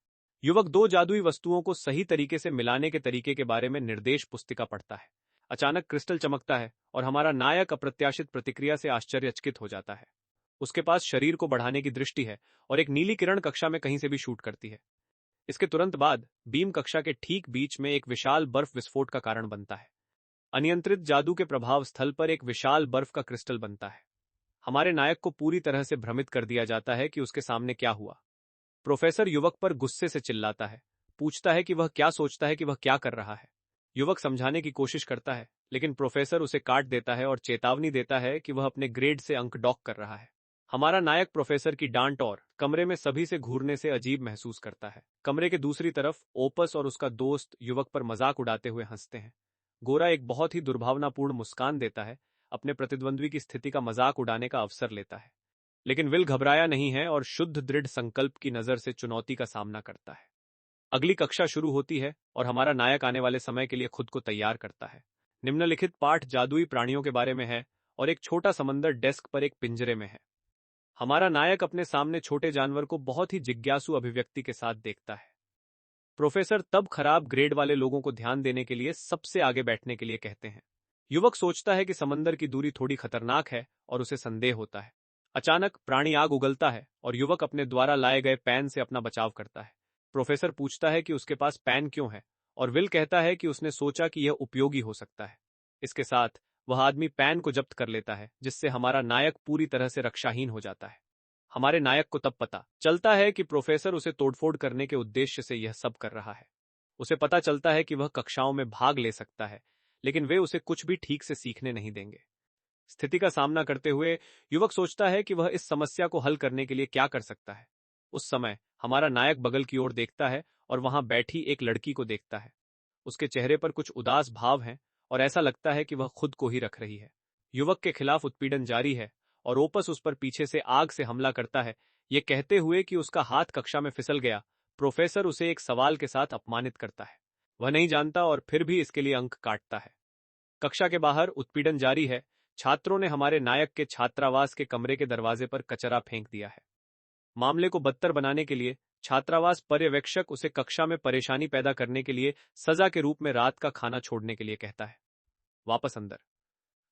युवक दो जादुई वस्तुओं को सही तरीके से मिलाने के तरीके के बारे में निर्देश पुस्तिका पढ़ता है। अचानक क्रिस्टल चमकता है और हमारा नायक अप्रत्याशित प्रतिक्रिया से आश्चर्यचकित हो जाता है। उसके पास शरीर को बढ़ाने की दृष्टि है और एक नीली किरण कक्षा में कहीं से भी शूट करती है। इसके तुरंत बाद बीम कक्षा के ठीक बीच में एक विशाल बर्फ विस्फोट का कारण बनता है। अनियंत्रित जादू के प्रभाव स्थल पर एक विशाल बर्फ का क्रिस्टल बनता है। हमारे नायक को पूरी तरह से भ्रमित कर दिया जाता है कि उसके सामने क्या हुआ। प्रोफेसर युवक पर गुस्से से चिल्लाता है, पूछता है कि वह क्या सोचता है कि वह क्या कर रहा है। युवक समझाने की कोशिश करता है, लेकिन प्रोफेसर उसे काट देता है और चेतावनी देता है कि वह अपने ग्रेड से अंक डॉक कर रहा है। हमारा नायक प्रोफेसर की डांट और कमरे में सभी से घूरने से अजीब महसूस करता है। कमरे के दूसरी तरफ ओपस और उसका दोस्त युवक पर मजाक उड़ाते हुए हंसते हैं। गोरा एक बहुत ही दुर्भावनापूर्ण मुस्कान देता है, अपने प्रतिद्वंद्वी की स्थिति का मजाक उड़ाने का अवसर लेता है। लेकिन विल घबराया नहीं है और शुद्ध दृढ़ संकल्प की नजर से चुनौती का सामना करता है। अगली कक्षा शुरू होती है और हमारा नायक आने वाले समय के लिए खुद को तैयार करता है। निम्नलिखित पाठ जादुई प्राणियों के बारे में है और एक छोटा समंदर डेस्क पर एक पिंजरे में है। हमारा नायक अपने सामने छोटे जानवर को बहुत ही जिज्ञासु अभिव्यक्ति के साथ देखता है। प्रोफेसर तब खराब ग्रेड वाले लोगों को ध्यान देने के लिए सबसे आगे बैठने के लिए कहते हैं। युवक सोचता है कि समंदर की दूरी थोड़ी खतरनाक है और उसे संदेह होता है। अचानक प्राणी आग उगलता है और युवक अपने द्वारा लाए गए पैन से अपना बचाव करता है। प्रोफेसर पूछता है कि उसके पास पैन क्यों है, और विल कहता है कि उसने सोचा कि यह उपयोगी हो सकता है। इसके साथ वह आदमी पैन को जब्त कर लेता है, जिससे हमारा नायक पूरी तरह से रक्षाहीन हो जाता है। हमारे नायक को तब पता चलता है कि प्रोफेसर उसे तोड़फोड़ करने के उद्देश्य से यह सब कर रहा है। उसे पता चलता है कि वह कक्षाओं में भाग ले सकता है, लेकिन वे उसे कुछ भी ठीक से सीखने नहीं देंगे। स्थिति का सामना करते हुए युवक सोचता है कि वह इस समस्या को हल करने के लिए क्या कर सकता है। उस समय हमारा नायक बगल की ओर देखता है और वहां बैठी एक लड़की को देखता है। उसके चेहरे पर कुछ उदास भाव हैं और ऐसा लगता है कि वह खुद को ही रख रही है। युवक के खिलाफ उत्पीड़न जारी है और ओपस उस पर पीछे से आग से हमला करता है, ये कहते हुए कि उसका हाथ कक्षा में फिसल गया। प्रोफेसर उसे एक सवाल के साथ अपमानित करता है। वह नहीं जानता और फिर भी इसके लिए अंक काटता है। कक्षा के बाहर उत्पीड़न जारी है। छात्रों ने हमारे नायक के छात्रावास के कमरे के दरवाजे पर कचरा फेंक दिया है। मामले को बदतर बनाने के लिए छात्रावास पर्यवेक्षक उसे कक्षा में परेशानी पैदा करने के लिए सजा के रूप में रात का खाना छोड़ने के लिए कहता है। वापस अंदर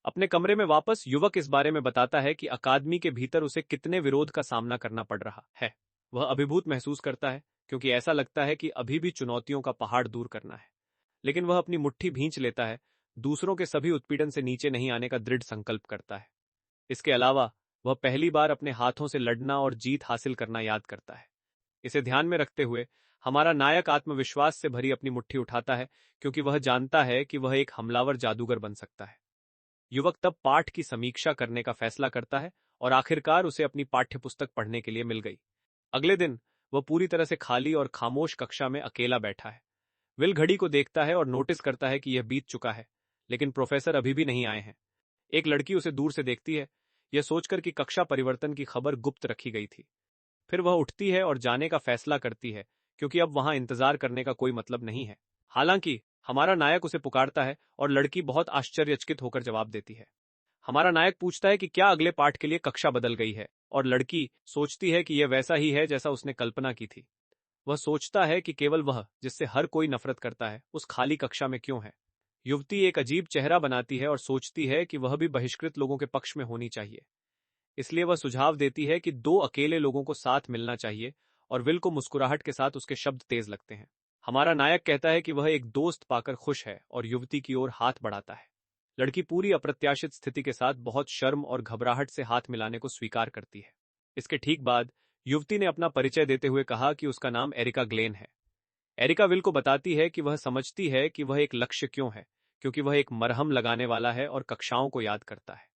अपने कमरे में वापस युवक इस बारे में बताता है कि अकादमी के भीतर उसे कितने विरोध का सामना करना पड़ रहा है। वह अभिभूत महसूस करता है, क्योंकि ऐसा लगता है कि अभी भी चुनौतियों का पहाड़ दूर करना है। लेकिन वह अपनी मुट्ठी भींच लेता है, दूसरों के सभी उत्पीड़न से नीचे नहीं आने का दृढ़ संकल्प करता है। इसके अलावा वह पहली बार अपने हाथों से लड़ना और जीत हासिल करना याद करता है। इसे ध्यान में रखते हुए हमारा नायक आत्मविश्वास से भरी अपनी मुट्ठी उठाता है, क्योंकि वह जानता है कि वह एक हमलावर जादूगर बन सकता है। युवक तब पाठ की समीक्षा करने का फैसला करता है और आखिरकार उसे अपनी पाठ्यपुस्तक पढ़ने के लिए मिल गई। अगले दिन वह पूरी तरह से खाली और खामोश कक्षा में अकेला बैठा है। विल घड़ी को देखता है और नोटिस करता है कि यह बीत चुका है, लेकिन प्रोफेसर अभी भी नहीं आए हैं। एक लड़की उसे दूर से देखती है, यह सोचकर कि कक्षा परिवर्तन की खबर गुप्त रखी गई थी। फिर वह उठती है और जाने का फैसला करती है, क्योंकि अब वहां इंतजार करने का कोई मतलब नहीं है। हालांकि हमारा नायक उसे पुकारता है और लड़की बहुत आश्चर्यचकित होकर जवाब देती है। हमारा नायक पूछता है कि क्या अगले पाठ के लिए कक्षा बदल गई है, और लड़की सोचती है कि यह वैसा ही है जैसा उसने कल्पना की थी। वह सोचता है कि केवल वह, जिससे हर कोई नफरत करता है, उस खाली कक्षा में क्यों है। युवती एक अजीब चेहरा बनाती है और सोचती है कि वह भी बहिष्कृत लोगों के पक्ष में होनी चाहिए। इसलिए वह सुझाव देती है कि दो अकेले लोगों को साथ मिलना चाहिए, और विल को मुस्कुराहट के साथ उसके शब्द तेज लगते हैं। हमारा नायक कहता है कि वह एक दोस्त पाकर खुश है और युवती की ओर हाथ बढ़ाता है। लड़की पूरी अप्रत्याशित स्थिति के साथ बहुत शर्म और घबराहट से हाथ मिलाने को स्वीकार करती है। इसके ठीक बाद युवती ने अपना परिचय देते हुए कहा कि उसका नाम एरिका ग्लेन है। एरिका विल को बताती है कि वह समझती है कि वह एक लक्ष्य क्यों है, क्योंकि वह एक मरहम लगाने वाला है और कक्षाओं को याद करता है।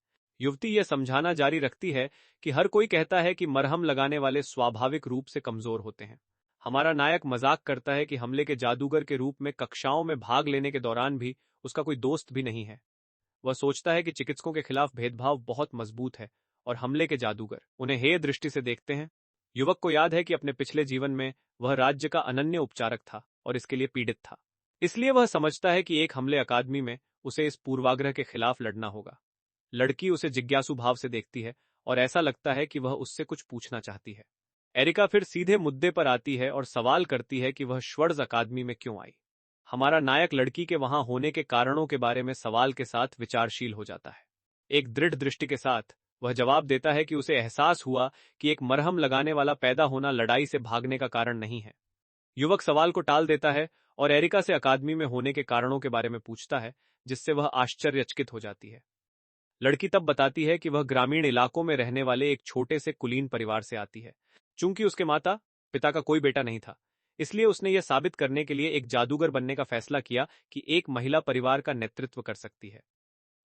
युवती यह समझाना जारी रखती है कि हर कोई कहता है कि मरहम लगाने वाले स्वाभाविक रूप से कमजोर होते हैं। हमारा नायक मजाक करता है कि हमले के जादूगर के रूप में कक्षाओं में भाग लेने के दौरान भी उसका कोई दोस्त भी नहीं है। वह सोचता है कि चिकित्सकों के खिलाफ भेदभाव बहुत मजबूत है और हमले के जादूगर उन्हें हेय दृष्टि से देखते हैं। युवक को याद है कि अपने पिछले जीवन में वह राज्य का अनन्य उपचारक था और इसके लिए पीड़ित था। इसलिए वह समझता है कि एक हमले अकादमी में उसे इस पूर्वाग्रह के खिलाफ लड़ना होगा। लड़की उसे जिज्ञासु भाव से देखती है और ऐसा लगता है कि वह उससे कुछ पूछना चाहती है। एरिका फिर सीधे मुद्दे पर आती है और सवाल करती है कि वह श्वर्ड्स अकादमी में क्यों आई। हमारा नायक लड़की के वहां होने के कारणों के बारे में सवाल के साथ विचारशील हो जाता है। एक दृढ़ दृष्टि के साथ वह जवाब देता है कि उसे एहसास हुआ कि एक मरहम लगाने वाला पैदा होना लड़ाई से भागने का कारण नहीं है। युवक सवाल को टाल देता है और एरिका से अकादमी में होने के कारणों के बारे में पूछता है, जिससे वह आश्चर्यचकित हो जाती है। लड़की तब बताती है कि वह ग्रामीण इलाकों में रहने वाले एक छोटे से कुलीन परिवार से आती है। चूंकि उसके माता पिता का कोई बेटा नहीं था, इसलिए उसने यह साबित करने के लिए एक जादूगर बनने का फैसला किया कि एक महिला परिवार का नेतृत्व कर सकती है।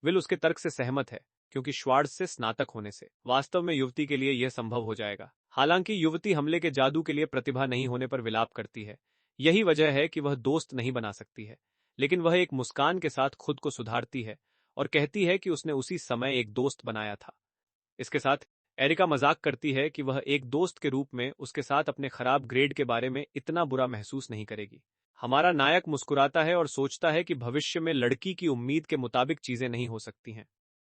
विल उसके तर्क से सहमत है, क्योंकि श्वार्ट्ज से स्नातक होने से वास्तव में युवती के लिए यह संभव हो जाएगा। हालांकि युवती हमले के जादू के लिए प्रतिभा नहीं होने पर विलाप करती है। यही वजह है कि वह दोस्त नहीं बना सकती है, लेकिन वह एक मुस्कान के साथ खुद को सुधारती है और कहती है कि उसने उसी समय एक दोस्त बनाया था। इसके साथ एरिका मजाक करती है कि वह एक दोस्त के रूप में उसके साथ अपने खराब ग्रेड के बारे में इतना बुरा महसूस नहीं करेगी। हमारा नायक मुस्कुराता है और सोचता है कि भविष्य में लड़की की उम्मीद के मुताबिक चीजें नहीं हो सकती हैं।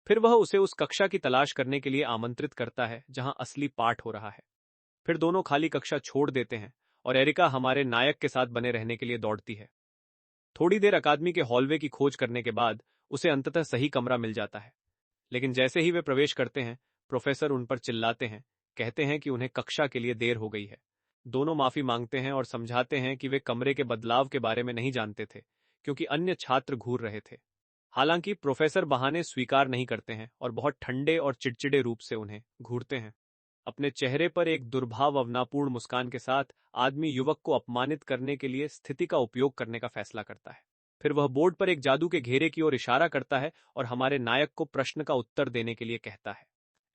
फिर वह उसे उस कक्षा की तलाश करने के लिए आमंत्रित करता है जहां असली पाठ हो रहा है। फिर दोनों खाली कक्षा छोड़ देते हैं और एरिका हमारे नायक के साथ बने रहने के लिए दौड़ती है। थोड़ी देर अकादमी के हॉलवे की खोज करने के बाद उसे अंततः सही कमरा मिल जाता है, लेकिन जैसे ही वे प्रवेश करते हैं, प्रोफेसर उन पर चिल्लाते हैं, कहते हैं कि उन्हें कक्षा के लिए देर हो गई है। दोनों माफी मांगते हैं और समझाते हैं कि वे कमरे के बदलाव के बारे में नहीं जानते थे, क्योंकि अन्य छात्र घूर रहे थे। हालांकि प्रोफेसर बहाने स्वीकार नहीं करते हैं और बहुत ठंडे और चिड़चिड़े रूप से उन्हें घूरते हैं। अपने चेहरे पर एक दुर्भावनापूर्ण मुस्कान के साथ आदमी युवक को अपमानित करने के लिए स्थिति का उपयोग करने का फैसला करता है। फिर वह बोर्ड पर एक जादू के घेरे की ओर इशारा करता है और हमारे नायक को प्रश्न का उत्तर देने के लिए कहता है।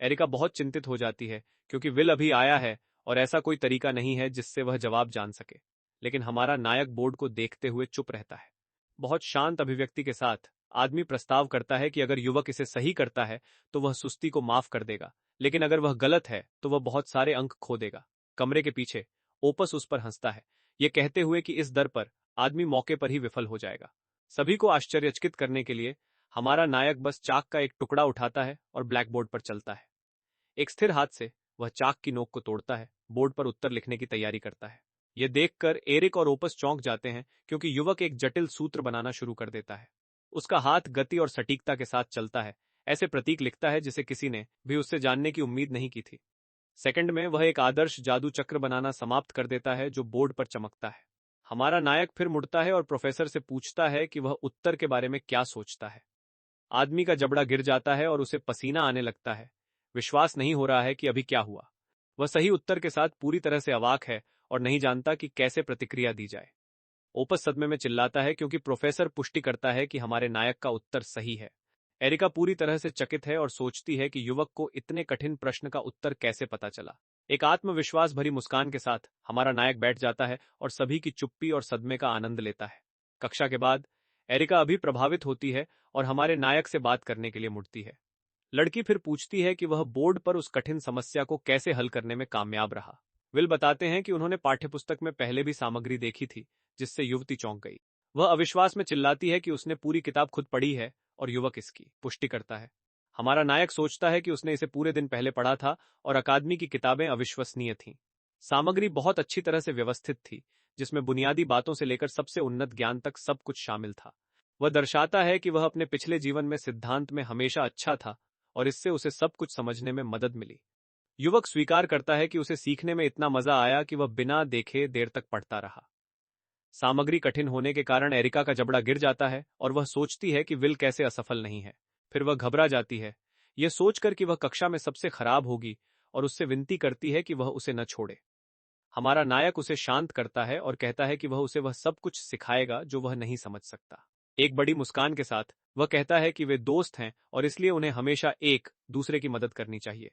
एरिका बहुत चिंतित हो जाती है, क्योंकि विल अभी आया है और ऐसा कोई तरीका नहीं है जिससे वह जवाब जान सके। लेकिन हमारा नायक बोर्ड को देखते हुए चुप रहता है। बहुत शांत अभिव्यक्ति के साथ आदमी प्रस्ताव करता है कि अगर युवक इसे सही करता है तो वह सुस्ती को माफ कर देगा, लेकिन अगर वह गलत है तो वह बहुत सारे अंक खो देगा। कमरे के पीछे ओपस उस पर हंसता है, यह कहते हुए कि इस दर पर आदमी मौके पर ही विफल हो जाएगा। सभी को आश्चर्यचकित करने के लिए हमारा नायक बस चाक का एक टुकड़ा उठाता है और ब्लैकबोर्ड पर चलता है। एक स्थिर हाथ से वह चाक की नोक को तोड़ता है, बोर्ड पर उत्तर लिखने की तैयारी करता है। यह देखकर एरिक और ओपस चौंक जाते हैं, क्योंकि युवक एक जटिल सूत्र बनाना शुरू कर देता है। उसका हाथ गति और सटीकता के साथ चलता है, ऐसे प्रतीक लिखता है जिसे किसी ने भी उससे जानने की उम्मीद नहीं की थी। सेकंड में वह एक आदर्श जादू चक्र बनाना समाप्त कर देता है जो बोर्ड पर चमकता है। हमारा नायक फिर मुड़ता है और प्रोफेसर से पूछता है कि वह उत्तर के बारे में क्या सोचता है। आदमी का जबड़ा गिर जाता है और उसे पसीना आने लगता है। विश्वास नहीं हो रहा है कि अभी क्या हुआ। वह सही उत्तर के साथ पूरी तरह से अवाक है और नहीं जानता कि कैसे प्रतिक्रिया दी जाए। ओपस सदमे में चिल्लाता है क्योंकि प्रोफेसर पुष्टि करता है कि हमारे नायक का उत्तर सही है। एरिका पूरी तरह से चकित है और सोचती है कि युवक को इतने कठिन प्रश्न का उत्तर कैसे पता चला। एक आत्मविश्वास भरी मुस्कान के साथ हमारा नायक बैठ जाता है और सभी की चुप्पी और सदमे का आनंद लेता है। कक्षा के बाद एरिका अभी प्रभावित होती है और हमारे नायक से बात करने के लिए मुड़ती है। लड़की फिर पूछती है कि वह बोर्ड पर उस कठिन समस्या को कैसे हल करने में कामयाब रहा। विल बताते हैं कि उन्होंने पाठ्यपुस्तक में पहले भी सामग्री देखी थी, जिससे युवती चौंक गई। वह अविश्वास में चिल्लाती है कि उसने पूरी किताब खुद पढ़ी है और युवक इसकी पुष्टि करता है। हमारा नायक सोचता है कि उसने इसे पूरे दिन पहले पढ़ा था और अकादमी की किताबें अविश्वसनीय थीं। सामग्री बहुत अच्छी तरह से व्यवस्थित थी, जिसमें बुनियादी बातों से लेकर सबसे उन्नत ज्ञान तक सब कुछ शामिल था। वह दर्शाता है कि वह अपने पिछले जीवन में सिद्धांत में हमेशा अच्छा था और इससे उसे सब कुछ समझने में मदद मिली। युवक स्वीकार करता है कि उसे सीखने में इतना मजा आया कि वह बिना देखे देर तक पढ़ता रहा। सामग्री कठिन होने के कारण एरिका का जबड़ा गिर जाता है और वह सोचती है कि विल कैसे असफल नहीं है। फिर वह घबरा जाती है, यह सोचकर कि वह कक्षा में सबसे खराब होगी, और उससे विनती करती है कि वह उसे न छोड़े। हमारा नायक उसे शांत करता है और कहता है कि वह उसे वह सब कुछ सिखाएगा जो वह नहीं समझ सकता। एक बड़ी मुस्कान के साथ वह कहता है कि वे दोस्त हैं और इसलिए उन्हें हमेशा एक दूसरे की मदद करनी चाहिए।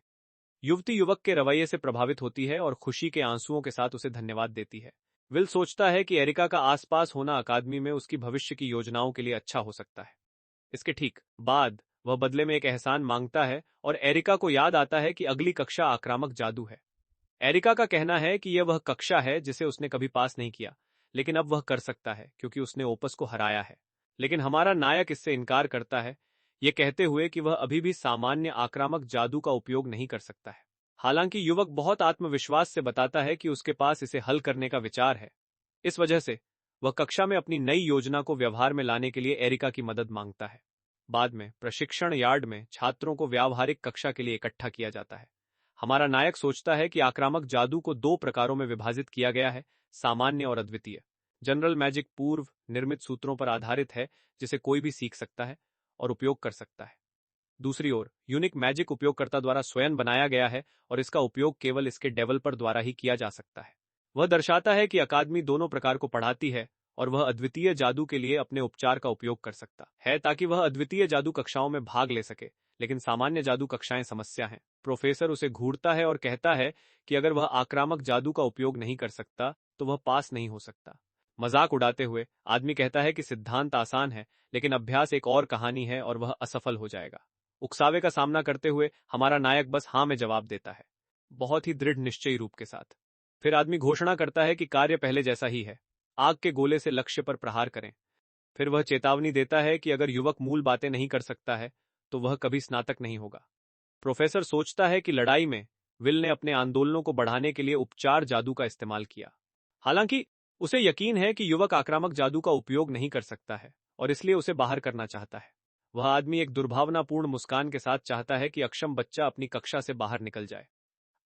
युवती युवक के रवैये से प्रभावित होती है और खुशी के आंसुओं के साथ उसे धन्यवाद देती है। विल सोचता है कि एरिका का आसपास होना अकादमी में उसकी भविष्य की योजनाओं के लिए अच्छा हो सकता है। इसके ठीक बाद वह बदले में एक एहसान मांगता है और एरिका को याद आता है कि अगली कक्षा आक्रामक जादू है। एरिका का कहना है कि यह वह कक्षा है जिसे उसने कभी पास नहीं किया, लेकिन अब वह कर सकता है क्योंकि उसने ओपस को हराया है। लेकिन हमारा नायक इससे इनकार करता है, यह कहते हुए कि वह अभी भी सामान्य आक्रामक जादू का उपयोग नहीं कर सकता है। हालांकि युवक बहुत आत्मविश्वास से बताता है कि उसके पास इसे हल करने का विचार है। इस वजह से वह कक्षा में अपनी नई योजना को व्यवहार में लाने के लिए एरिका की मदद मांगता है। बाद में प्रशिक्षण यार्ड में छात्रों को व्यावहारिक कक्षा के लिए इकट्ठा किया जाता है। हमारा नायक सोचता है कि आक्रामक जादू को दो प्रकारों में विभाजित किया गया है, सामान्य और अद्वितीय। जनरल मैजिक पूर्व निर्मित सूत्रों पर आधारित है, जिसे कोई भी सीख सकता है और उपयोग कर सकता है। दूसरी ओर यूनिक मैजिक उपयोगकर्ता द्वारा स्वयं बनाया गया है और इसका उपयोग केवल इसके डेवलपर द्वारा ही किया जा सकता है। वह दर्शाता है कि अकादमी दोनों प्रकार को पढ़ाती है और वह अद्वितीय जादू के लिए अपने उपचार का उपयोग कर सकता है ताकि वह अद्वितीय जादू कक्षाओं में भाग ले सके, लेकिन सामान्य जादू कक्षाएं समस्या हैं। प्रोफेसर उसे घूरता है और कहता है कि अगर वह आक्रामक जादू का उपयोग नहीं कर सकता तो वह पास नहीं हो सकता। मजाक उड़ाते हुए आदमी कहता है कि सिद्धांत आसान है, लेकिन अभ्यास एक और कहानी है और वह असफल हो जाएगा। उकसावे का सामना करते हुए हमारा नायक बस हाँ में जवाब देता है, बहुत ही दृढ़ निश्चयी रूप के साथ। फिर आदमी घोषणा करता है कि कार्य पहले जैसा ही है, आग के गोले से लक्ष्य पर प्रहार करें। फिर वह चेतावनी देता है कि अगर युवक मूल बातें नहीं कर सकता है तो वह कभी स्नातक नहीं होगा। प्रोफेसर सोचता है कि लड़ाई में विल ने अपने आंदोलनों को बढ़ाने के लिए उपचार जादू का इस्तेमाल किया। हालांकि उसे यकीन है कि युवक आक्रामक जादू का उपयोग नहीं कर सकता है और इसलिए उसे बाहर करना चाहता है। वह आदमी एक दुर्भावनापूर्ण मुस्कान के साथ चाहता है कि अक्षम बच्चा अपनी कक्षा से बाहर निकल जाए।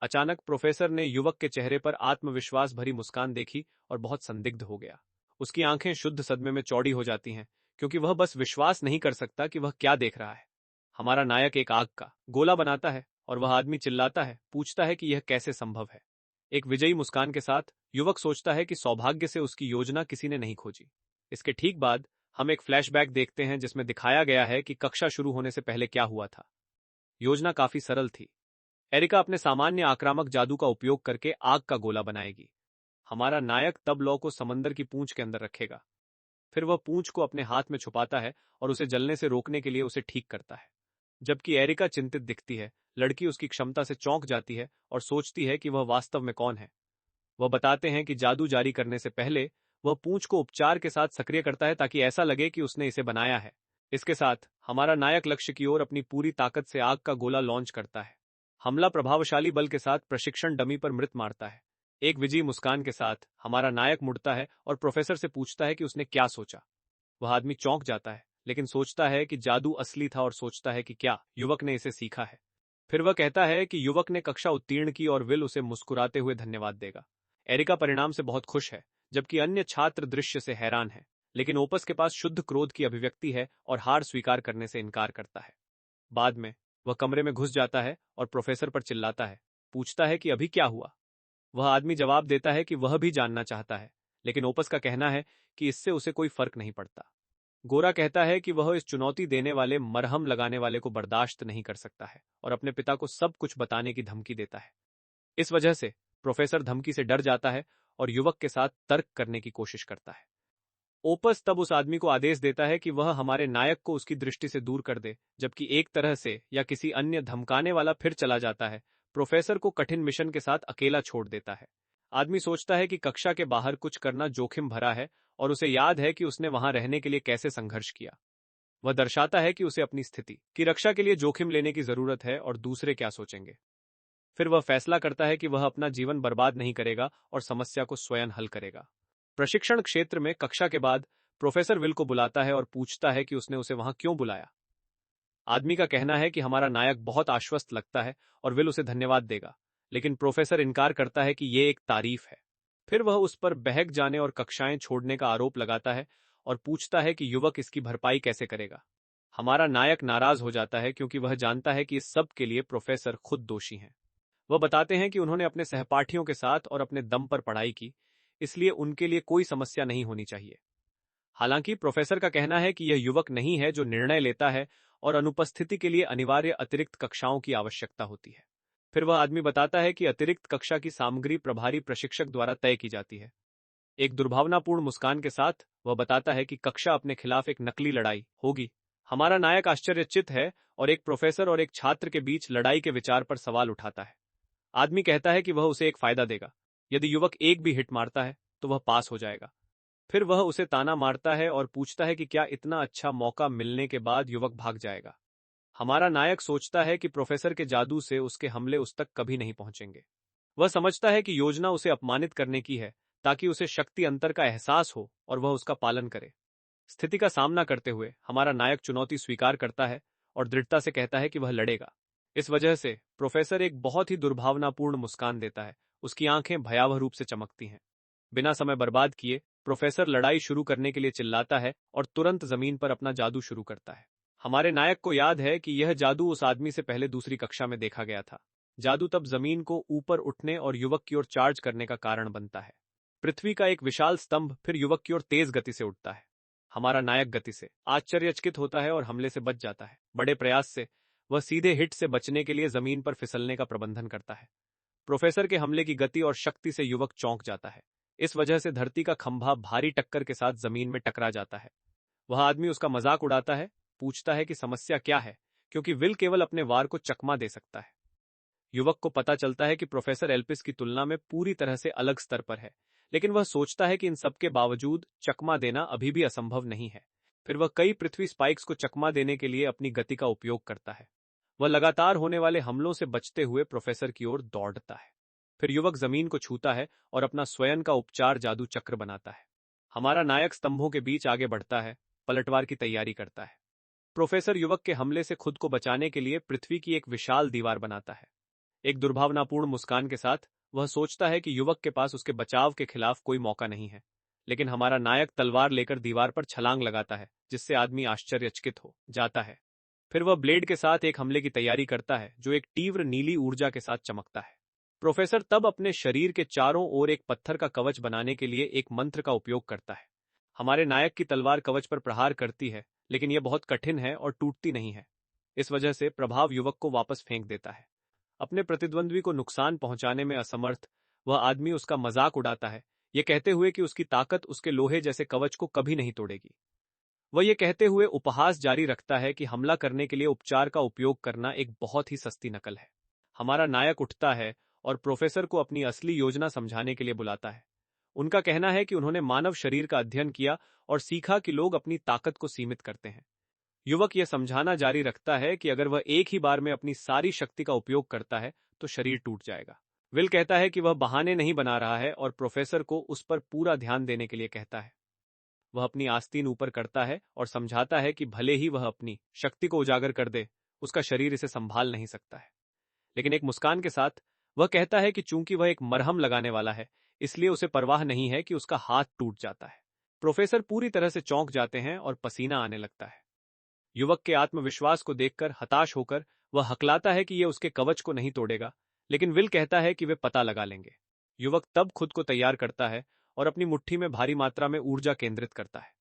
अचानक प्रोफेसर ने युवक के चेहरे पर आत्मविश्वास भरी मुस्कान देखी और बहुत संदिग्ध हो गया। उसकी आंखें शुद्ध सदमे में चौड़ी हो जाती हैं, क्योंकि वह बस विश्वास नहीं कर सकता कि वह क्या देख रहा है। हमारा नायक एक आग का गोला बनाता है और वह आदमी चिल्लाता है, पूछता है कि यह कैसे संभव है। एक विजयी मुस्कान के साथ युवक सोचता है कि सौभाग्य से उसकी योजना किसी ने नहीं खोजी। इसके ठीक बाद हम एक फ्लैशबैक देखते हैं जिसमें दिखाया गया है कि कक्षा शुरू होने से पहले क्या हुआ था। योजना काफी सरल थी। एरिका अपने सामान्य आक्रामक जादू का उपयोग करके आग का गोला बनाएगी। हमारा नायक तब लौ को समंदर की पूंछ के अंदर रखेगा। फिर वह पूंछ को अपने हाथ में छुपाता है और उसे जलने से रोकने के लिए उसे ठीक करता है। जबकि एरिका चिंतित दिखती है, लड़की उसकी क्षमता से चौंक जाती है और सोचती है कि वह वास्तव में कौन है। वह बताते हैं कि जादू जारी करने से पहले वह पूंछ को उपचार के साथ सक्रिय करता है ताकि ऐसा लगे कि उसने इसे बनाया है। इसके साथ हमारा नायक लक्ष्य की ओर अपनी पूरी ताकत से आग का गोला लॉन्च करता है। हमला प्रभावशाली बल के साथ प्रशिक्षण डमी पर मृत मारता है। एक विजयी मुस्कान के साथ हमारा नायक मुड़ता है और प्रोफेसर से पूछता है कि उसने क्या सोचा। वह आदमी चौंक जाता है, लेकिन सोचता है कि जादू असली था और सोचता है कि क्या युवक ने इसे सीखा है। फिर वह कहता है कि युवक ने कक्षा उत्तीर्ण की और विल उसे मुस्कुराते हुए धन्यवाद देगा। एरिका परिणाम से बहुत खुश है, जबकि अन्य छात्र दृश्य से हैरान है। लेकिन ओपस के पास शुद्ध क्रोध की अभिव्यक्ति है और हार स्वीकार करने से इनकार करता है। बाद में वह कमरे में घुस जाता है और प्रोफेसर पर चिल्लाता है, पूछता है कि अभी क्या हुआ। वह आदमी जवाब देता है कि वह भी जानना चाहता है, लेकिन ओपस का कहना है कि इससे उसे कोई फर्क नहीं पड़ता। गोरा कहता है कि वह इस चुनौती देने वाले मरहम लगाने वाले को बर्दाश्त नहीं कर सकता है और अपने पिता को सब कुछ बताने की धमकी देता है। इस वजह से प्रोफेसर धमकी से डर जाता है और युवक के साथ तर्क करने की कोशिश करता है। ओपस तब उस आदमी को आदेश देता है कि वह हमारे नायक को उसकी दृष्टि से दूर कर दे, जबकि एक तरह से या किसी अन्य धमकाने वाला फिर चला जाता है, प्रोफेसर को कठिन मिशन के साथ अकेला छोड़ देता है। आदमी सोचता है कि कक्षा के बाहर कुछ करना जोखिम भरा है और उसे याद है कि उसने वहां रहने के लिए कैसे संघर्ष किया। वह दर्शाता है कि उसे अपनी स्थिति की रक्षा के लिए जोखिम लेने की जरूरत है और दूसरे क्या सोचेंगे। फिर वह फैसला करता है कि वह अपना जीवन बर्बाद नहीं करेगा और समस्या को स्वयं हल करेगा। प्रशिक्षण क्षेत्र में कक्षा के बाद प्रोफेसर विल को बुलाता है और पूछता है कि उसने उसे वहां क्यों बुलाया। आदमी का कहना है कि हमारा नायक बहुत आश्वस्त लगता है और विल उसे धन्यवाद देगा, लेकिन प्रोफेसर इनकार करता है कि यह एक तारीफ है। फिर वह उस पर बहक जाने और कक्षाएं छोड़ने का आरोप लगाता है और पूछता है कि युवक इसकी भरपाई कैसे करेगा। हमारा नायक नाराज हो जाता है क्योंकि वह जानता है कि इस सब के लिए प्रोफेसर खुद दोषी हैं। वह बताते हैं कि उन्होंने अपने सहपाठियों के साथ और अपने दम पर पढ़ाई की, इसलिए उनके लिए कोई समस्या नहीं होनी चाहिए। हालांकि प्रोफेसर का कहना है कि यह युवक नहीं है जो निर्णय लेता है और अनुपस्थिति के लिए अनिवार्य अतिरिक्त कक्षाओं की आवश्यकता होती है। फिर वह आदमी बताता है कि अतिरिक्त कक्षा की सामग्री प्रभारी प्रशिक्षक द्वारा तय की जाती है। एक दुर्भावनापूर्ण मुस्कान के साथ वह बताता है कि कक्षा अपने खिलाफ एक नकली लड़ाई होगी। हमारा नायक आश्चर्यचकित है और एक प्रोफेसर और एक छात्र के बीच लड़ाई के विचार पर सवाल उठाता है। आदमी कहता है कि वह उसे एक फायदा देगा। यदि युवक एक भी हिट मारता है तो वह पास हो जाएगा। फिर वह उसे ताना मारता है और पूछता है कि क्या इतना अच्छा मौका मिलने के बाद युवक भाग जाएगा। हमारा नायक सोचता है कि प्रोफेसर के जादू से उसके हमले उस तक कभी नहीं पहुंचेंगे। वह समझता है कि योजना उसे अपमानित करने की है ताकि उसे शक्ति अंतर का एहसास हो और वह उसका पालन करे। स्थिति का सामना करते हुए हमारा नायक चुनौती स्वीकार करता है और दृढ़ता से कहता है कि वह लड़ेगा। इस वजह से प्रोफेसर एक बहुत ही दुर्भावनापूर्ण मुस्कान देता है। उसकी आंखें भयावह रूप से चमकती हैं। बिना समय बर्बाद किए प्रोफेसर लड़ाई शुरू करने के लिए चिल्लाता है और तुरंत जमीन पर अपना जादू शुरू करता है। हमारे नायक को याद है कि यह जादू उस आदमी से पहले दूसरी कक्षा में देखा गया था। जादू तब जमीन को ऊपर उठने और युवक की ओर चार्ज करने का कारण बनता है। पृथ्वी का एक विशाल स्तंभ फिर युवक की ओर तेज गति से उठता है। हमारा नायक गति से आश्चर्यचकित होता है और हमले से बच जाता है। बड़े प्रयास से वह सीधे हिट से बचने के लिए जमीन पर फिसलने का प्रबंधन करता है। प्रोफेसर के हमले की गति और शक्ति से युवक चौंक जाता है। इस वजह से धरती का खंभा भारी टक्कर के साथ जमीन में टकरा जाता है। वह आदमी उसका मजाक उड़ाता है, पूछता है कि समस्या क्या है, क्योंकि विल केवल अपने वार को चकमा दे सकता है। युवक को पता चलता है कि प्रोफेसर एल्पिस की तुलना में पूरी तरह से अलग स्तर पर है, लेकिन वह सोचता है कि इन सब के बावजूद चकमा देना अभी भी असंभव नहीं है। फिर वह कई पृथ्वी स्पाइक्स को चकमा देने के लिए अपनी गति का उपयोग करता है। वह लगातार होने वाले हमलों से बचते हुए प्रोफेसर की ओर दौड़ता है। फिर युवक जमीन को छूता है और अपना स्वयं का उपचार जादू चक्र बनाता है। हमारा नायक स्तंभों के बीच आगे बढ़ता है, पलटवार की तैयारी करता है। प्रोफेसर युवक के हमले से खुद को बचाने के लिए पृथ्वी की एक विशाल दीवार बनाता है। एक दुर्भावनापूर्ण मुस्कान के साथ वह सोचता है कि युवक के पास उसके बचाव के खिलाफ कोई मौका नहीं है, लेकिन हमारा नायक तलवार लेकर दीवार पर छलांग लगाता है, जिससे आदमी आश्चर्यचकित हो जाता है। फिर वह ब्लेड के साथ एक हमले की तैयारी करता है, जो एक तीव्र नीली ऊर्जा के साथ चमकता है। प्रोफेसर तब अपने शरीर के चारों ओर एक पत्थर का कवच बनाने के लिए एक मंत्र का उपयोग करता है। हमारे नायक की तलवार कवच पर प्रहार करती है, लेकिन यह बहुत कठिन है और टूटती नहीं है। इस वजह से प्रभाव युवक को वापस फेंक देता है। अपने प्रतिद्वंद्वी को नुकसान पहुंचाने में असमर्थ वह आदमी उसका मजाक उड़ाता है, यह कहते हुए कि उसकी ताकत उसके लोहे जैसे कवच को कभी नहीं तोड़ेगी। वह ये कहते हुए उपहास जारी रखता है कि हमला करने के लिए उपचार का उपयोग करना एक बहुत ही सस्ती नकल है। हमारा नायक उठता है और प्रोफेसर को अपनी असली योजना समझाने के लिए बुलाता है। उनका कहना है कि उन्होंने मानव शरीर का अध्ययन किया और सीखा कि लोग अपनी ताकत को सीमित करते हैं। युवक यह समझाना जारी रखता है कि अगर वह एक ही बार में अपनी सारी शक्ति का उपयोग करता है तो शरीर टूट जाएगा। विल कहता है कि वह बहाने नहीं बना रहा है और प्रोफेसर को उस पर पूरा ध्यान देने के लिए कहता है। वह अपनी आस्तीन ऊपर करता है और समझाता है कि भले ही वह अपनी शक्ति को उजागर कर दे, उसका शरीर इसे संभाल नहीं सकता है। लेकिन एक मुस्कान के साथ वह कहता है कि चूंकि वह एक मरहम लगाने वाला है, इसलिए उसे परवाह नहीं है कि उसका हाथ टूट जाता है। प्रोफेसर पूरी तरह से चौंक जाते हैं और पसीना आने लगता है। युवक के आत्मविश्वास को देखकर हताश होकर वह हकलाता है कि यह उसके कवच को नहीं तोड़ेगा, लेकिन विल कहता है कि वे पता लगा लेंगे। युवक तब खुद को तैयार करता है और अपनी मुट्ठी में भारी मात्रा में ऊर्जा केंद्रित करता है।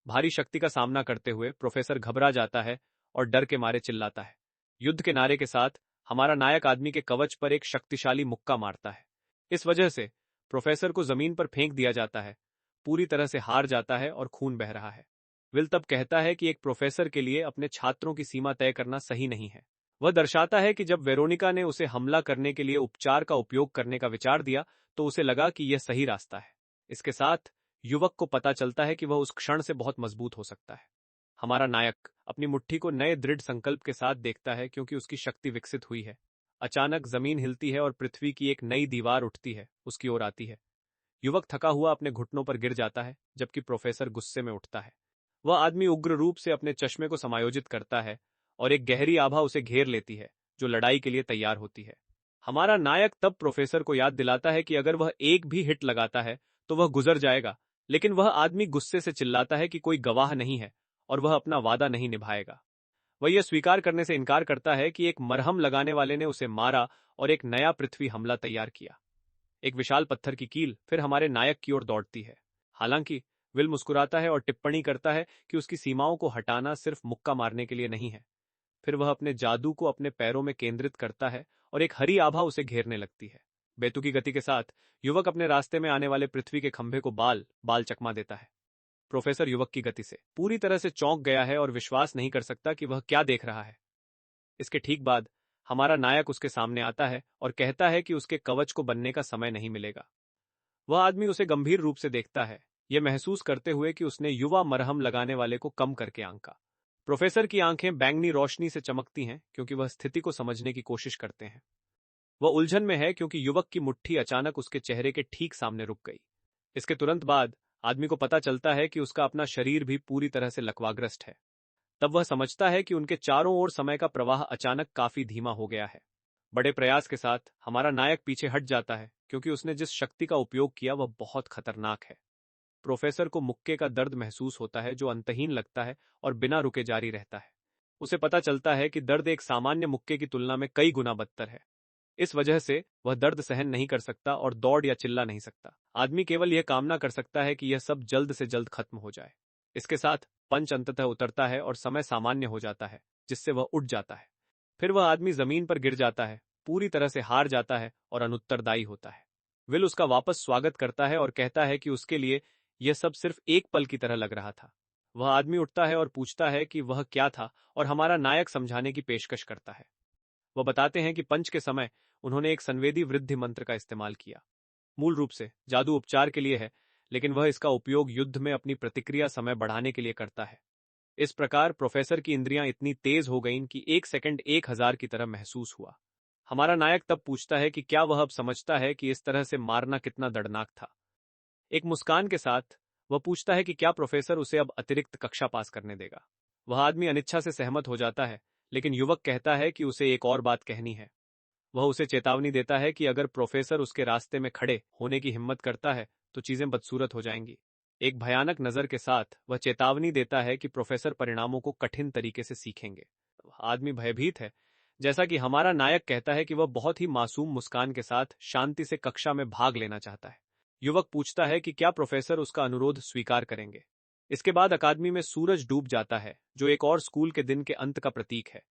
भारी शक्ति का सामना करते हुए प्रोफेसर घबरा जाता है और डर के मारे चिल्लाता है। युद्ध के नारे के साथ हमारा नायक आदमी के कवच पर एक शक्तिशाली मुक्का मारता है। इस वजह से प्रोफेसर को जमीन पर फेंक दिया जाता है, पूरी तरह से हार जाता है और खून बह रहा है। विल तब कहता है कि एक प्रोफेसर के लिए अपने छात्रों की सीमा तय करना सही नहीं है। वह दर्शाता है कि जब वेरोनिका ने उसे हमला करने के लिए उपचार का उपयोग करने का विचार दिया तो उसे लगा कि यह सही रास्ता है। इसके साथ युवक को पता चलता है कि वह उस क्षण से बहुत मजबूत हो सकता है। हमारा नायक अपनी मुट्ठी को नए दृढ़ संकल्प के साथ देखता है, क्योंकि उसकी शक्ति विकसित हुई है। अचानक जमीन हिलती है और पृथ्वी की एक नई दीवार उठती है, उसकी ओर आती है। युवक थका हुआ अपने घुटनों पर गिर जाता है, जबकि प्रोफेसर गुस्से में उठता है। वह आदमी उग्र रूप से अपने चश्मे को समायोजित करता है और एक गहरी आभा उसे घेर लेती है, जो लड़ाई के लिए तैयार होती है। हमारा नायक तब प्रोफेसर को याद दिलाता है कि अगर वह एक भी हिट लगाता है तो वह गुजर जाएगा, लेकिन वह आदमी गुस्से से चिल्लाता है कि कोई गवाह नहीं है और वह अपना वादा नहीं निभाएगा। वह यह स्वीकार करने से इनकार करता है कि एक मरहम लगाने वाले ने उसे मारा और एक नया पृथ्वी हमला तैयार किया। एक विशाल पत्थर की कील फिर हमारे नायक की ओर दौड़ती है। हालांकि विल मुस्कुराता है और टिप्पणी करता है कि उसकी सीमाओं को हटाना सिर्फ मुक्का मारने के लिए नहीं है। फिर वह अपने जादू को अपने पैरों में केंद्रित करता है और एक हरी आभा उसे घेरने लगती है। बेतुकी गति के साथ युवक अपने रास्ते में आने वाले पृथ्वी के खंभे को बाल बाल चकमा देता है। प्रोफेसर युवक की गति से पूरी तरह से चौंक गया है और विश्वास नहीं कर सकता कि वह क्या देख रहा है। इसके ठीक बाद हमारा नायक उसके सामने आता है और कहता है कि उसके कवच को बनने का समय नहीं मिलेगा। वह आदमी उसे गंभीर रूप से देखता है, यह महसूस करते हुए कि उसने युवा मरहम लगाने वाले को कम करके आंका। प्रोफेसर की आंखें बैंगनी रोशनी से चमकती हैं, क्योंकि वह स्थिति को समझने की कोशिश करते हैं। वह उलझन में है क्योंकि युवक की मुट्ठी अचानक उसके चेहरे के ठीक सामने रुक गई। इसके तुरंत बाद आदमी को पता चलता है कि उसका अपना शरीर भी पूरी तरह से लकवाग्रस्त है। तब वह समझता है कि उनके चारों ओर समय का प्रवाह अचानक काफी धीमा हो गया है। बड़े प्रयास के साथ हमारा नायक पीछे हट जाता है, क्योंकि उसने जिस शक्ति का उपयोग किया वह बहुत खतरनाक है। प्रोफेसर को मुक्के का दर्द महसूस होता है, जो अंतहीन लगता है और बिना रुके जारी रहता है। उसे पता चलता है कि दर्द एक सामान्य मुक्के की तुलना में कई गुना बदतर है। इस वजह से वह दर्द सहन नहीं कर सकता और दौड़ या चिल्ला नहीं सकता। आदमी केवल यह कामना कर सकता है कि यह सब जल्द से जल्द खत्म हो जाए। इसके साथ पंच अंततः उतरता है और समय सामान्य हो जाता है, जिससे वह उठ जाता है। फिर वह आदमी जमीन पर गिर जाता है, पूरी तरह से हार जाता है और अनुत्तरदायी होता है। विल उसका वापस स्वागत करता है और कहता है कि उसके लिए यह सब सिर्फ एक पल की तरह लग रहा था। वह आदमी उठता है और पूछता है कि वह क्या था, और हमारा नायक समझाने की पेशकश करता है। वह बताते हैं कि पंच के समय उन्होंने एक संवेदी वृद्धि मंत्र का इस्तेमाल किया। मूल रूप से जादू उपचार के लिए है, लेकिन वह इसका उपयोग युद्ध में अपनी प्रतिक्रिया समय बढ़ाने के लिए करता है। इस प्रकार प्रोफेसर की इंद्रियां इतनी तेज हो गईं कि 1 सेकंड 1000 की तरह महसूस हुआ। हमारा नायक तब पूछता है कि क्या वह अब समझता है कि इस तरह से मारना कितना दर्दनाक था। एक मुस्कान के साथ वह पूछता है कि क्या प्रोफेसर उसे अब अतिरिक्त कक्षा पास करने देगा। वह आदमी अनिच्छा से सहमत हो जाता है, लेकिन युवक कहता है कि उसे एक और बात कहनी है। वह उसे चेतावनी देता है कि अगर प्रोफेसर उसके रास्ते में खड़े होने की हिम्मत करता है तो चीजें बदसूरत हो जाएंगी। एक भयानक नजर के साथ वह चेतावनी देता है कि प्रोफेसर परिणामों को कठिन तरीके से सीखेंगे। आदमी भयभीत है, जैसा कि हमारा नायक कहता है कि वह बहुत ही मासूम मुस्कान के साथ शांति से कक्षा में भाग लेना चाहता है। युवक पूछता है कि क्या प्रोफेसर उसका अनुरोध स्वीकार करेंगे। इसके बाद अकादमी में सूरज डूब जाता है, जो एक और स्कूल के दिन के अंत का प्रतीक है।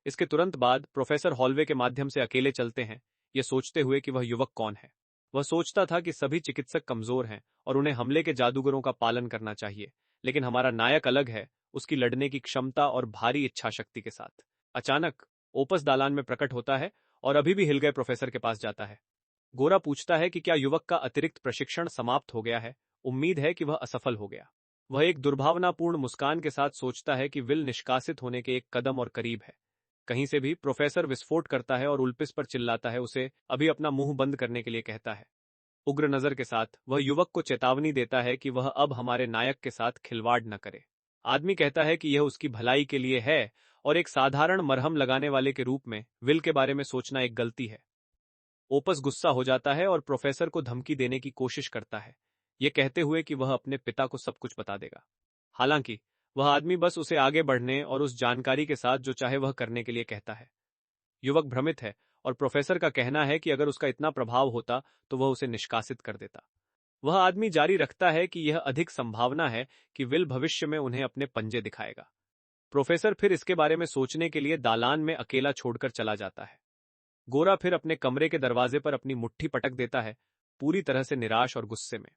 इसके तुरंत बाद प्रोफेसर हॉलवे के माध्यम से अकेले चलते हैं, ये सोचते हुए कि वह युवक कौन है। वह सोचता था कि सभी चिकित्सक कमजोर हैं और उन्हें हमले के जादूगरों का पालन करना चाहिए, लेकिन हमारा नायक अलग है, उसकी लड़ने की क्षमता और भारी इच्छा शक्ति के साथ। अचानक ओपस दालान में प्रकट होता है और अभी भी हिल गए प्रोफेसर के पास जाता है। गोरा पूछता है कि क्या युवक का अतिरिक्त प्रशिक्षण समाप्त हो गया है। उम्मीद है कि वह असफल हो गया। वह एक दुर्भावनापूर्ण मुस्कान के साथ सोचता है कि विल निष्कासित होने के एक कदम और करीब है। कहीं से भी प्रोफेसर विस्फोट करता है और उल्पिस पर चिल्लाता है, उसे अभी अपना मुंह बंद करने के लिए कहता है। उग्र नजर के साथ वह युवक को चेतावनी देता है कि वह अब हमारे नायक के साथ खिलवाड़ न करे। आदमी कहता है कि यह उसकी भलाई के लिए है और एक साधारण मरहम लगाने वाले के रूप में विल के बारे में सोचना एक गलती है। ओपस गुस्सा हो जाता है और प्रोफेसर को धमकी देने की कोशिश करता है, यह कहते हुए कि वह अपने पिता को सब कुछ बता देगा। हालांकि वह आदमी बस उसे आगे बढ़ने और उस जानकारी के साथ जो चाहे वह करने के लिए कहता है। युवक भ्रमित है और प्रोफेसर का कहना है कि अगर उसका इतना प्रभाव होता तो वह उसे निष्कासित कर देता। वह आदमी जारी रखता है कि यह अधिक संभावना है कि विल भविष्य में उन्हें अपने पंजे दिखाएगा। प्रोफेसर फिर इसके बारे में सोचने के लिए दालान में अकेला छोड़कर चला जाता है। गोरा फिर अपने कमरे के दरवाजे पर अपनी मुट्ठी पटक देता है, पूरी तरह से निराश और गुस्से में।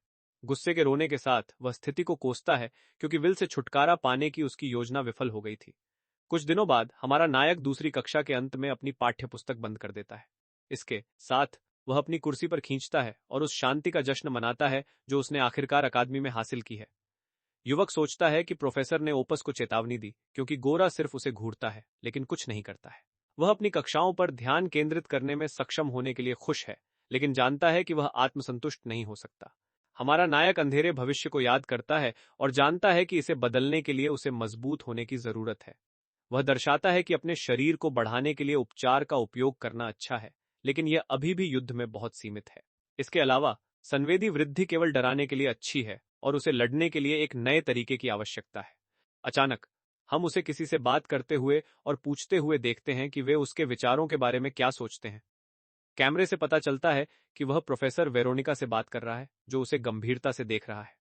गुस्से के रोने के साथ वह स्थिति को कोसता है, क्योंकि विल से छुटकारा पाने की उसकी योजना विफल हो गई थी। कुछ दिनों बाद हमारा नायक दूसरी कक्षा के अंत में अपनी पाठ्य पुस्तक बंद कर देता है। इसके साथ वह अपनी कुर्सी पर खींचता है और उस शांति का जश्न मनाता है जो उसने आखिरकार अकादमी में हासिल की है। युवक सोचता है कि प्रोफेसर ने ओपस को चेतावनी दी, क्योंकि गोरा सिर्फ उसे घूरता है लेकिन कुछ नहीं करता है। वह अपनी कक्षाओं पर ध्यान केंद्रित करने में सक्षम होने के लिए खुश है, लेकिन जानता है कि वह आत्मसंतुष्ट नहीं हो सकता। हमारा नायक अंधेरे भविष्य को याद करता है और जानता है कि इसे बदलने के लिए उसे मजबूत होने की जरूरत है। वह दर्शाता है कि अपने शरीर को बढ़ाने के लिए उपचार का उपयोग करना अच्छा है, लेकिन यह अभी भी युद्ध में बहुत सीमित है। इसके अलावा संवेदी वृद्धि केवल डराने के लिए अच्छी है और उसे लड़ने के लिए एक नए तरीके की आवश्यकता है। अचानक हम उसे किसी से बात करते हुए और पूछते हुए देखते हैं कि वे उसके विचारों के बारे में क्या सोचते हैं। कैमरे से पता चलता है कि वह प्रोफेसर वेरोनिका से बात कर रहा है, जो उसे गंभीरता से देख रहा है।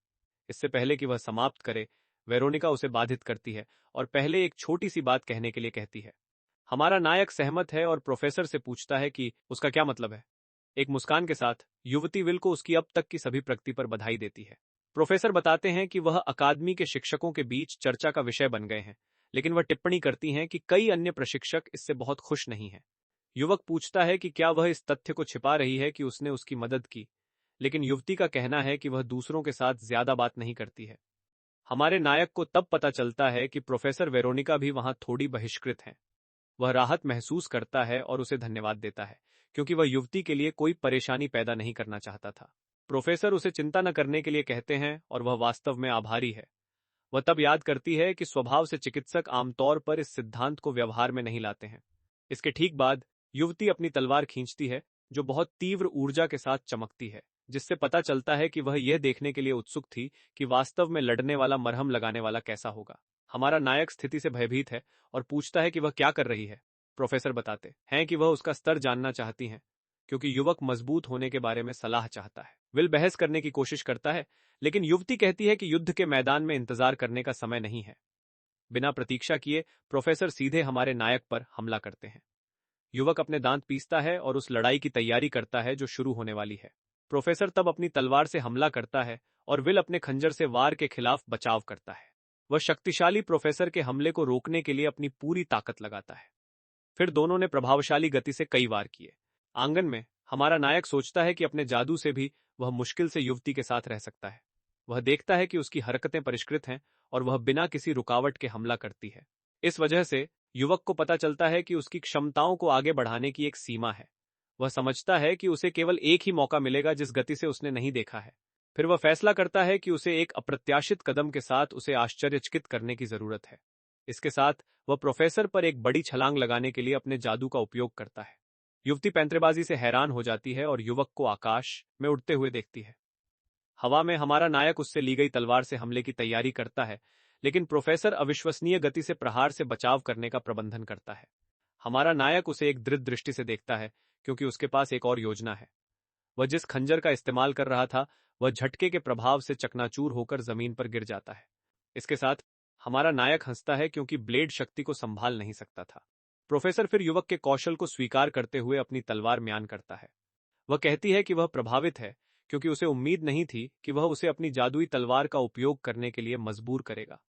इससे पहले कि वह समाप्त करे, वेरोनिका उसे बाधित करती है और पहले एक छोटी सी बात कहने के लिए कहती है। हमारा नायक सहमत है और प्रोफेसर से पूछता है कि उसका क्या मतलब है। एक मुस्कान के साथ युवती विल को उसकी अब तक की सभी प्रगति पर बधाई देती है। प्रोफेसर बताते हैं कि वह अकादमी के शिक्षकों के बीच चर्चा का विषय बन गए हैं, लेकिन वह टिप्पणी करती हैं कि कई अन्य प्रशिक्षक इससे बहुत खुश नहीं हैं। युवक पूछता है कि क्या वह इस तथ्य को छिपा रही है कि उसने उसकी मदद की, लेकिन युवती का कहना है कि वह दूसरों के साथ ज्यादा बात नहीं करती है। हमारे नायक को तब पता चलता है कि प्रोफेसर वेरोनिका भी वहां थोड़ी बहिष्कृत हैं। वह राहत महसूस करता है और उसे धन्यवाद देता है, क्योंकि वह युवती के लिए कोई परेशानी पैदा नहीं करना चाहता था। प्रोफेसर उसे चिंता न करने के लिए कहते हैं और वह वास्तव में आभारी है। वह तब याद करती है कि स्वभाव से चिकित्सक आमतौर पर इस सिद्धांत को व्यवहार में नहीं लाते हैं। इसके ठीक बाद युवती अपनी तलवार खींचती है, जो बहुत तीव्र ऊर्जा के साथ चमकती है, जिससे पता चलता है कि वह यह देखने के लिए उत्सुक थी कि वास्तव में लड़ने वाला मरहम लगाने वाला कैसा होगा। हमारा नायक स्थिति से भयभीत है और पूछता है कि वह क्या कर रही है। प्रोफेसर बताते हैं कि वह उसका स्तर जानना चाहती हैं, क्योंकि युवक मजबूत होने के बारे में सलाह चाहता है। विल बहस करने की कोशिश करता है, लेकिन युवती कहती है कि युद्ध के मैदान में इंतजार करने का समय नहीं है। बिना प्रतीक्षा किए प्रोफेसर सीधे हमारे नायक पर हमला करते हैं। युवक अपने दांत पीसता है और उस लड़ाई की तैयारी करता है जो शुरू होने वाली है। प्रोफेसर तब अपनी तलवार से हमला करता है और विल अपने खंजर से वार के खिलाफ बचाव करता है। वह शक्तिशाली प्रोफेसर के हमले को रोकने के लिए अपनी पूरी ताकत लगाता है। फिर दोनों ने प्रभावशाली गति से कई वार किए। आंगन में हमारा नायक सोचता है कि अपने जादू से भी वह मुश्किल से युवती के साथ रह सकता है। वह देखता है कि उसकी हरकतें परिष्कृत हैं और वह बिना किसी रुकावट के हमला करती है। इस वजह से युवक को पता चलता है कि उसकी क्षमताओं को आगे बढ़ाने की एक सीमा है। वह समझता है कि उसे केवल एक ही मौका मिलेगा जिस गति से उसने नहीं देखा है। फिर वह फैसला करता है कि उसे एक अप्रत्याशित कदम के साथ उसे आश्चर्यचकित करने की जरूरत है। इसके साथ वह प्रोफेसर पर एक बड़ी छलांग लगाने के लिए अपने जादू का उपयोग करता है। युवती पैंतरेबाजी से हैरान हो जाती है और युवक को आकाश में उड़ते हुए देखती है। हवा में हमारा नायक उससे ली गई तलवार से हमले की तैयारी करता है, लेकिन प्रोफेसर अविश्वसनीय गति से प्रहार से बचाव करने का प्रबंधन करता है। हमारा नायक उसे एक दृढ़ दृष्टि से देखता है, क्योंकि उसके पास एक और योजना है। वह जिस खंजर का इस्तेमाल कर रहा था, वह झटके के प्रभाव से चकनाचूर होकर जमीन पर गिर जाता है। इसके साथ हमारा नायक हंसता है, क्योंकि ब्लेड शक्ति को संभाल नहीं सकता था। प्रोफेसर फिर युवक के कौशल को स्वीकार करते हुए अपनी तलवार म्यान करता है। वह कहती है कि वह प्रभावित है, क्योंकि उसे उम्मीद नहीं थी कि वह उसे अपनी जादुई तलवार का उपयोग करने के लिए मजबूर करेगा।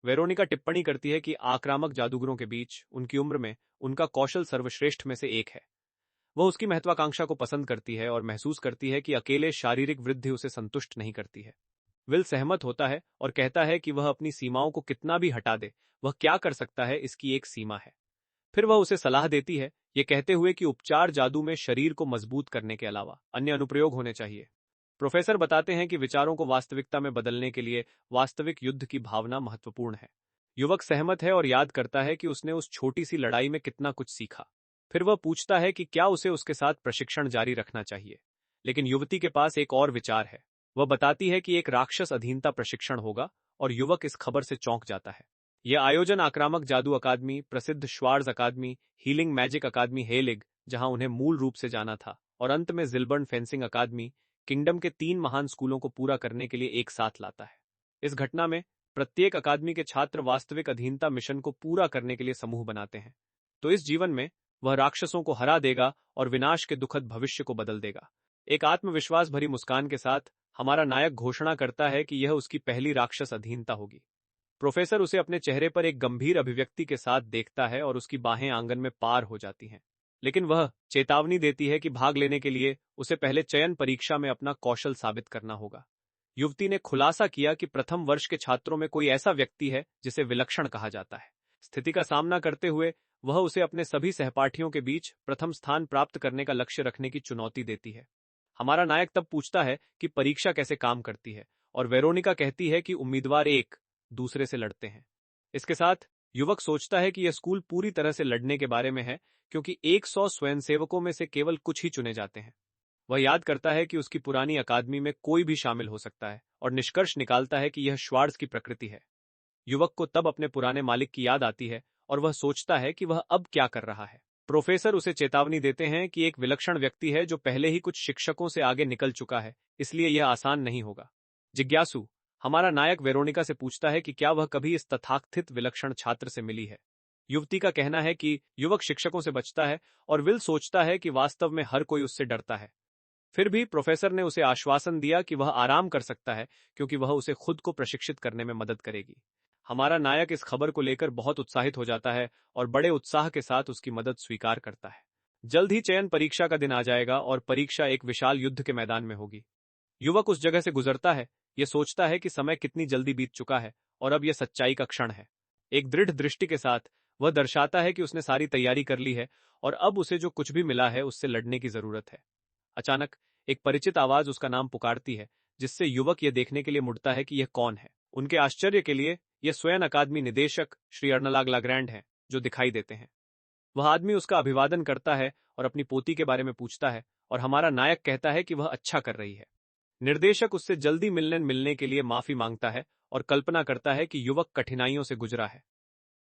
वेरोनिका टिप्पणी करती है कि आक्रामक जादूगरों के बीच उनकी उम्र में उनका कौशल सर्वश्रेष्ठ में से एक है। वह उसकी महत्वाकांक्षा को पसंद करती है और महसूस करती है कि अकेले शारीरिक वृद्धि उसे संतुष्ट नहीं करती है। विल सहमत होता है और कहता है कि वह अपनी सीमाओं को कितना भी हटा दे, वह क्या कर सकता है इसकी एक सीमा है। फिर वह उसे सलाह देती है, ये कहते हुए कि उपचार जादू में शरीर को मजबूत करने के अलावा अन्य अनुप्रयोग होने चाहिए। प्रोफेसर बताते हैं कि विचारों को वास्तविकता में बदलने के लिए वास्तविक युद्ध की भावना महत्वपूर्ण है। युवक सहमत है और याद करता है कि उसने उस छोटी सी लड़ाई में कितना कुछ सीखा। फिर वह पूछता है कि क्या उसे उसके साथ प्रशिक्षण जारी रखना चाहिए, लेकिन युवती के पास एक और विचार है। वह बताती है कि एक राक्षस अधीनता प्रशिक्षण होगा और युवक इस खबर से चौंक जाता है। यह आयोजन आक्रामक जादू अकादमी, प्रसिद्ध श्वार्ज अकादमी, हीलिंग मैजिक अकादमी हेलिग, जहां उन्हें मूल रूप से जाना था, और अंत में जिलबर्न फेंसिंग अकादमी, किंगडम के 3 महान स्कूलों को पूरा करने के लिए एक साथ लाता है। इस घटना में प्रत्येक अकादमी के छात्र वास्तविक अधीनता मिशन को पूरा करने के लिए समूह बनाते हैं। तो इस जीवन में वह राक्षसों को हरा देगा और विनाश के दुखद भविष्य को बदल देगा। एक आत्मविश्वास भरी मुस्कान के साथ हमारा नायक घोषणा करता है कि यह उसकी पहली राक्षस अधीनता होगी। प्रोफेसर उसे अपने चेहरे पर एक गंभीर अभिव्यक्ति के साथ देखता है और उसकी बाहें आंगन में पार हो जाती हैं। लेकिन वह चेतावनी देती है कि भाग लेने के लिए उसे पहले चयन परीक्षा में अपना कौशल साबित करना होगा। युवती ने खुलासा किया कि प्रथम वर्ष के छात्रों में कोई ऐसा व्यक्ति है जिसे विलक्षण कहा जाता है। स्थिति का सामना करते हुए वह उसे अपने सभी सहपाठियों के बीच प्रथम स्थान प्राप्त करने का लक्ष्य रखने की चुनौती देती है। हमारा नायक तब पूछता है कि परीक्षा कैसे काम करती है, और वेरोनिका कहती है कि उम्मीदवार एक दूसरे से लड़ते हैं। इसके साथ युवक सोचता है कि यह स्कूल पूरी तरह से लड़ने के बारे में है, क्योंकि 100 स्वयंसेवकों में से केवल कुछ ही चुने जाते हैं। वह याद करता है कि उसकी पुरानी अकादमी में कोई भी शामिल हो सकता है और निष्कर्ष निकालता है कि यह श्वार्ट्ज की प्रकृति है। युवक को तब अपने पुराने मालिक की याद आती है और वह सोचता है कि वह अब क्या कर रहा है। प्रोफेसर उसे चेतावनी देते हैं कि एक विलक्षण व्यक्ति है जो पहले ही कुछ शिक्षकों से आगे निकल चुका है, इसलिए यह आसान नहीं होगा। जिज्ञासु हमारा नायक वेरोनिका से पूछता है कि क्या वह कभी इस तथाकथित विलक्षण छात्र से मिली है। युवती का कहना है कि युवक शिक्षकों से बचता है और विल सोचता है कि वास्तव में हर कोई उससे डरता है। फिर भी प्रोफेसर ने उसे आश्वासन दिया कि वह आराम कर सकता है, क्योंकि वह उसे खुद को प्रशिक्षित करने में मदद करेगी। हमारा नायक इस खबर को लेकर बहुत उत्साहित हो जाता है और बड़े उत्साह के साथ उसकी मदद स्वीकार करता है। जल्द ही चयन परीक्षा का दिन आ जाएगा और परीक्षा एक विशाल युद्ध के मैदान में होगी। युवक उस जगह से गुजरता है, यह सोचता है कि समय कितनी जल्दी बीत चुका है और अब यह सच्चाई का क्षण है। एक दृढ़ दृष्टि के साथ वह दर्शाता है कि उसने सारी तैयारी कर ली है और अब उसे जो कुछ भी मिला है उससे लड़ने की जरूरत है। अचानक एक परिचित आवाज उसका नाम पुकारती है, जिससे युवक यह देखने के लिए मुड़ता है कि यह कौन है। उनके आश्चर्य के लिए यह स्वयं अकादमी निदेशक श्री अर्नलाग लाग्रैंड हैं, जो दिखाई देते हैं। वह आदमी उसका अभिवादन करता है और अपनी पोती के बारे में पूछता है, और हमारा नायक कहता है कि वह अच्छा कर रही है। निर्देशक उससे जल्दी मिलने के लिए माफी मांगता है और कल्पना करता है कि युवक कठिनाइयों से गुजरा है।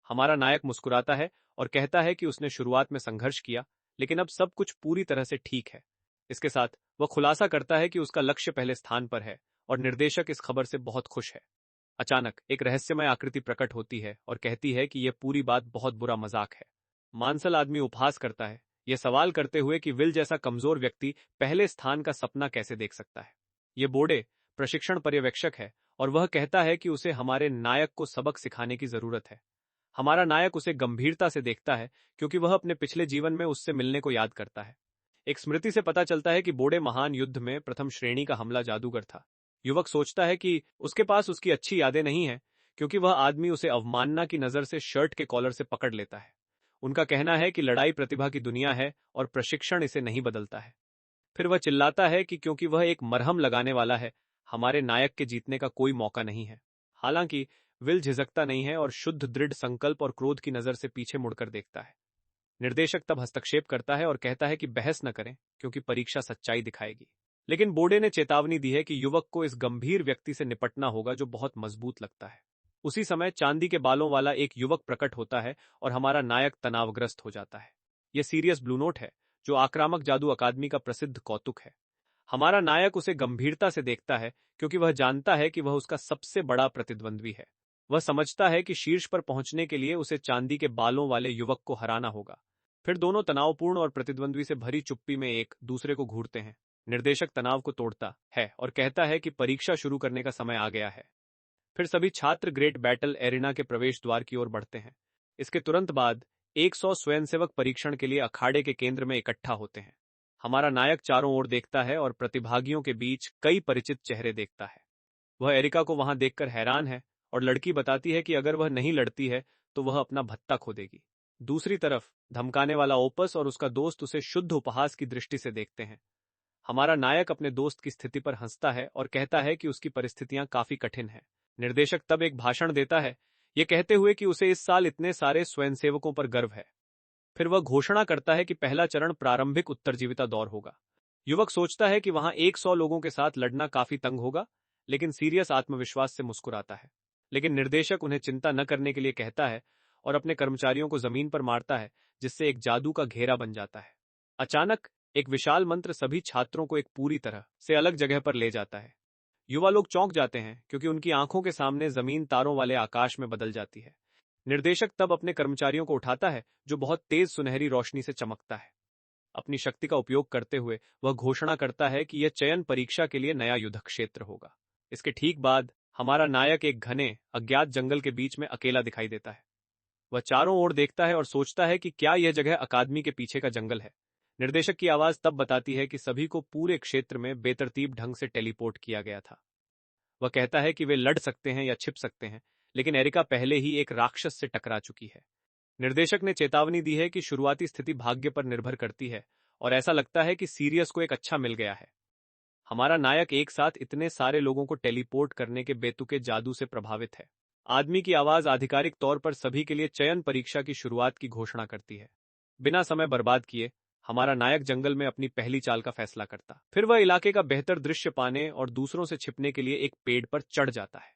हमारा नायक मुस्कुराता है और कहता है कि उसने शुरुआत में संघर्ष किया, लेकिन अब सब कुछ पूरी तरह से ठीक है। इसके साथ वह खुलासा करता है कि उसका लक्ष्य पहले स्थान पर है और निर्देशक इस खबर से बहुत खुश है। अचानक एक रहस्यमय आकृति प्रकट होती है और कहती है कि यह पूरी बात बहुत बुरा मजाक है। मांसल आदमी उपहास करता है, यह सवाल करते हुए कि विल जैसा कमजोर व्यक्ति पहले स्थान का सपना कैसे देख सकता है। यह बोडे प्रशिक्षण पर्यवेक्षक है और वह कहता है कि उसे हमारे नायक को सबक सिखाने की जरूरत है। हमारा नायक उसे गंभीरता से देखता है, क्योंकि वह अपने पिछले जीवन में उससे मिलने को याद करता है। एक स्मृति से पता चलता है कि बोडे महान युद्ध में प्रथम श्रेणी का हमला जादूगर था। युवक सोचता है कि उसके पास उसकी अच्छी यादें नहीं हैं, क्योंकि वह आदमी उसे अवमानना की नजर से शर्ट के कॉलर से पकड़ लेता है। उनका कहना है कि लड़ाई प्रतिभा की दुनिया है और प्रशिक्षण इसे नहीं बदलता है। फिर वह चिल्लाता है कि क्योंकि वह एक मरहम लगाने वाला है, हमारे नायक के जीतने का कोई मौका नहीं है। हालांकि विल झिझकता नहीं है और शुद्ध दृढ़ संकल्प और क्रोध की नजर से पीछे मुड़कर देखता है। निर्देशक तब हस्तक्षेप करता है और कहता है कि बहस न करें, क्योंकि परीक्षा सच्चाई दिखाएगी। लेकिन बोर्डे ने चेतावनी दी है कि युवक को इस गंभीर व्यक्ति से निपटना होगा जो बहुत मजबूत लगता है। उसी समय चांदी के बालों वाला एक युवक प्रकट होता है और हमारा नायक तनावग्रस्त हो जाता है। यह सीरियस ब्लू नोट है, जो आक्रामक जादू अकादमी का प्रसिद्ध कौतुक है। हमारा नायक उसे गंभीरता से देखता है, क्योंकि वह जानता है कि वह उसका सबसे बड़ा प्रतिद्वंद्वी है। वह समझता है कि शीर्ष पर पहुंचने के लिए उसे चांदी के बालों वाले युवक को हराना होगा। फिर दोनों तनावपूर्ण और प्रतिद्वंद्वी से भरी चुप्पी में एक दूसरे को घूरते हैं। निर्देशक तनाव को तोड़ता है और कहता है कि परीक्षा शुरू करने का समय आ गया है। फिर सभी छात्र ग्रेट बैटल एरिना के प्रवेश द्वार की ओर बढ़ते हैं। इसके तुरंत बाद 100 स्वयंसेवक परीक्षण के लिए अखाड़े के केंद्र में इकट्ठा होते हैं। हमारा नायक चारों ओर देखता है और प्रतिभागियों के बीच कई परिचित चेहरे देखता है। वह एरिका को वहां देखकर हैरान है और लड़की बताती है कि अगर वह नहीं लड़ती है तो वह अपना भत्ता खो देगी। दूसरी तरफ धमकाने वाला ओपस और उसका दोस्त उसे शुद्ध उपहास की दृष्टि से देखते हैं। हमारा नायक अपने दोस्त की स्थिति पर हंसता है और कहता है कि उसकी परिस्थितियां काफी कठिन हैं। निर्देशक तब एक भाषण देता है, ये कहते हुए कि उसे इस साल इतने सारे स्वयंसेवकों पर गर्व है। फिर वह घोषणा करता है कि पहला चरण प्रारंभिक उत्तरजीविता दौर होगा। युवक सोचता है कि वहां 100 लोगों के साथ लड़ना काफी तंग होगा, लेकिन सीरियस आत्मविश्वास से मुस्कुराता है। लेकिन निर्देशक उन्हें चिंता न करने के लिए कहता है और अपने कर्मचारियों को जमीन पर मारता है, जिससे एक जादू का घेरा बन जाता है। अचानक एक विशाल मंत्र सभी छात्रों को एक पूरी तरह से अलग जगह पर ले जाता है। युवा लोग चौंक जाते हैं, क्योंकि उनकी आंखों के सामने जमीन तारों वाले आकाश में बदल जाती है। निर्देशक तब अपने कर्मचारियों को उठाता है, जो बहुत तेज सुनहरी रोशनी से चमकता है। अपनी शक्ति का उपयोग करते हुए वह घोषणा करता है कि यह चयन परीक्षा के लिए नया युद्ध क्षेत्र होगा। इसके ठीक बाद हमारा नायक एक घने अज्ञात जंगल के बीच में अकेला दिखाई देता है। वह चारों ओर देखता है और सोचता है कि क्या यह जगह अकादमी के पीछे का जंगल है। निर्देशक की आवाज तब बताती है कि सभी को पूरे क्षेत्र में बेतरतीब ढंग से टेलीपोर्ट किया गया था। वह कहता है कि वे लड़ सकते हैं या छिप सकते हैं, लेकिन एरिका पहले ही एक राक्षस से टकरा चुकी है। निर्देशक ने चेतावनी दी है कि शुरुआती स्थिति भाग्य पर निर्भर करती है और ऐसा लगता है कि सीरियस को एक अच्छा मिल गया है। हमारा नायक एक साथ इतने सारे लोगों को टेलीपोर्ट करने के बेतुके जादू से प्रभावित है। आदमी की आवाज आधिकारिक तौर पर सभी के लिए चयन परीक्षा की शुरुआत की घोषणा करती है। बिना समय बर्बाद किए हमारा नायक जंगल में अपनी पहली चाल का फैसला करता। फिर वह इलाके का बेहतर दृश्य पाने और दूसरों से छिपने के लिए एक पेड़ पर चढ़ जाता है।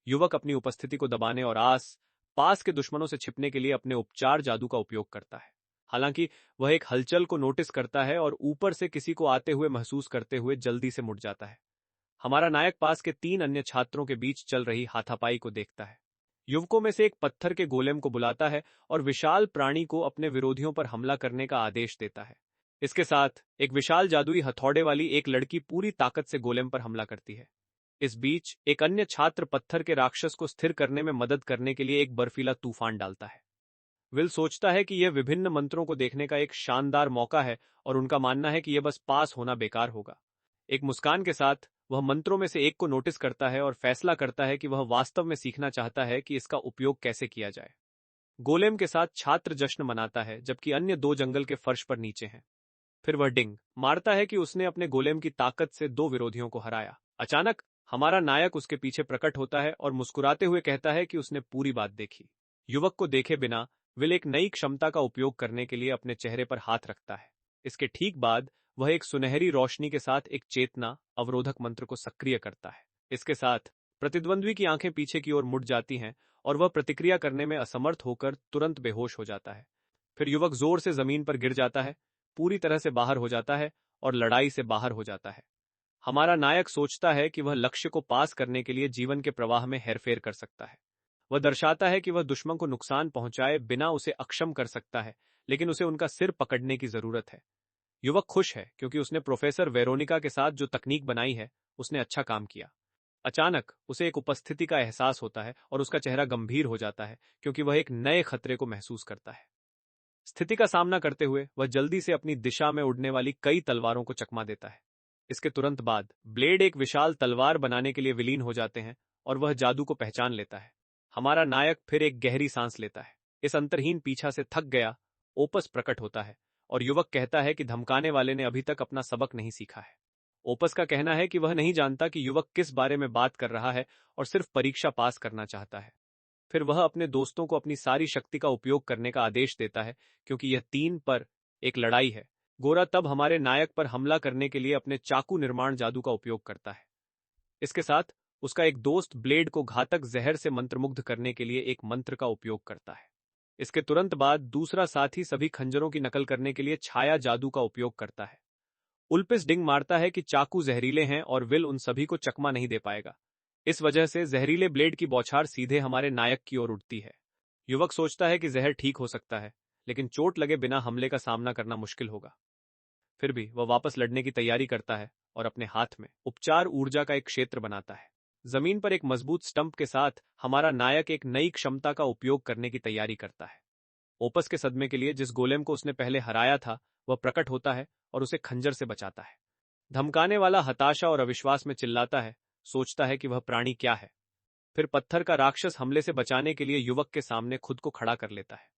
युवक अपनी उपस्थिति को दबाने और आस पास के दुश्मनों से छिपने के लिए अपने उपचार जादू का उपयोग करता है। हालांकि वह एक हलचल को नोटिस करता है और ऊपर से किसी को आते हुए महसूस करते हुए जल्दी से मुड़ जाता है। हमारा नायक पास के 3 अन्य छात्रों के बीच चल रही हाथापाई को देखता है। युवकों में से एक पत्थर के गोलेम को बुलाता है और विशाल प्राणी को अपने विरोधियों पर हमला करने का आदेश देता है। इसके साथ एक विशाल जादुई हथौड़े वाली एक लड़की पूरी ताकत से गोलेम पर हमला करती है। इस बीच एक अन्य छात्र पत्थर के राक्षस को स्थिर करने में मदद करने के लिए एक बर्फीला तूफान डालता है। विल सोचता है कि यह विभिन्न मंत्रों को देखने का एक शानदार मौका है और उनका मानना है कि यह बस पास होना बेकार होगा। एक मुस्कान के साथ वह मंत्रों में से एक को नोटिस करता है और फैसला करता है कि वह वास्तव में सीखना चाहता है कि इसका उपयोग कैसे किया जाए। गोलेम के साथ छात्र जश्न मनाता है, जबकि अन्य 2 जंगल के फर्श पर नीचे हैं। फिर वह डिंग मारता है कि उसने अपने गोलेम की ताकत से 2 विरोधियों को हराया। अचानक हमारा नायक उसके पीछे प्रकट होता है और मुस्कुराते हुए कहता है कि उसने पूरी बात देखी। युवक को देखे बिना विल एक नई क्षमता का उपयोग करने के लिए अपने चेहरे पर हाथ रखता है। इसके ठीक बाद वह एक सुनहरी रोशनी के साथ एक चेतना अवरोधक मंत्र को सक्रिय करता है। इसके साथ प्रतिद्वंद्वी की आंखें पीछे की ओर मुड़ जाती हैं और वह प्रतिक्रिया करने में असमर्थ होकर तुरंत बेहोश हो जाता है। फिर युवक जोर से जमीन पर गिर जाता है, पूरी तरह से बाहर हो जाता है और लड़ाई से बाहर हो जाता है। हमारा नायक सोचता है कि वह लक्ष्य को पास करने के लिए जीवन के प्रवाह में हेरफेर कर सकता है। वह दर्शाता है कि वह दुश्मन को नुकसान पहुंचाए बिना उसे अक्षम कर सकता है, लेकिन उसे उनका सिर पकड़ने की जरूरत है। युवक खुश है क्योंकि उसने प्रोफेसर वेरोनिका के साथ जो तकनीक बनाई है, उसने अच्छा काम किया। अचानक उसे एक उपस्थिति का एहसास होता है और उसका चेहरा गंभीर हो जाता है, क्योंकि वह एक नए खतरे को महसूस करता है। स्थिति का सामना करते हुए वह जल्दी से अपनी दिशा में उड़ने वाली कई तलवारों को चकमा देता है। इसके तुरंत बाद ब्लेड एक विशाल तलवार बनाने के लिए विलीन हो जाते हैं और वह जादू को पहचान लेता है। हमारा नायक फिर एक गहरी सांस लेता है। इस अंतरहीन पीछा से थक गया ओपस प्रकट होता है और युवक कहता है कि धमकाने वाले ने अभी तक अपना सबक नहीं सीखा है। ओपस का कहना है कि वह नहीं जानता कि युवक किस बारे में बात कर रहा है और सिर्फ परीक्षा पास करना चाहता है। फिर वह अपने दोस्तों को अपनी सारी शक्ति का उपयोग करने का आदेश देता है क्योंकि यह 3 पर एक लड़ाई है। गोरा तब हमारे नायक पर हमला करने के लिए अपने चाकू निर्माण जादू का उपयोग करता है। इसके साथ उसका एक दोस्त ब्लेड को घातक जहर से मंत्रमुग्ध करने के लिए एक मंत्र का उपयोग करता है। इसके तुरंत बाद दूसरा साथी सभी खंजरों की नकल करने के लिए छाया जादू का उपयोग करता है। उल्पिस डिंग मारता है कि चाकू जहरीले हैं और विल उन सभी को चकमा नहीं दे पाएगा। इस वजह से जहरीले ब्लेड की बौछार सीधे हमारे नायक की ओर उठती है। युवक सोचता है कि जहर ठीक हो सकता है, लेकिन चोट लगे बिना हमले का सामना करना मुश्किल होगा। फिर भी वह वापस लड़ने की तैयारी करता है और अपने हाथ में उपचार ऊर्जा का एक क्षेत्र बनाता है। जमीन पर एक मजबूत स्टंप के साथ हमारा नायक एक नई क्षमता का उपयोग करने की तैयारी करता है। ओपस के सदमे के लिए जिस गोलेम को उसने पहले हराया था वह प्रकट होता है और उसे खंजर से बचाता है। धमकाने वाला हताशा और अविश्वास में चिल्लाता है, सोचता है कि वह प्राणी क्या है। फिर पत्थर का राक्षस हमले से बचाने के लिए युवक के सामने खुद को खड़ा कर लेता है।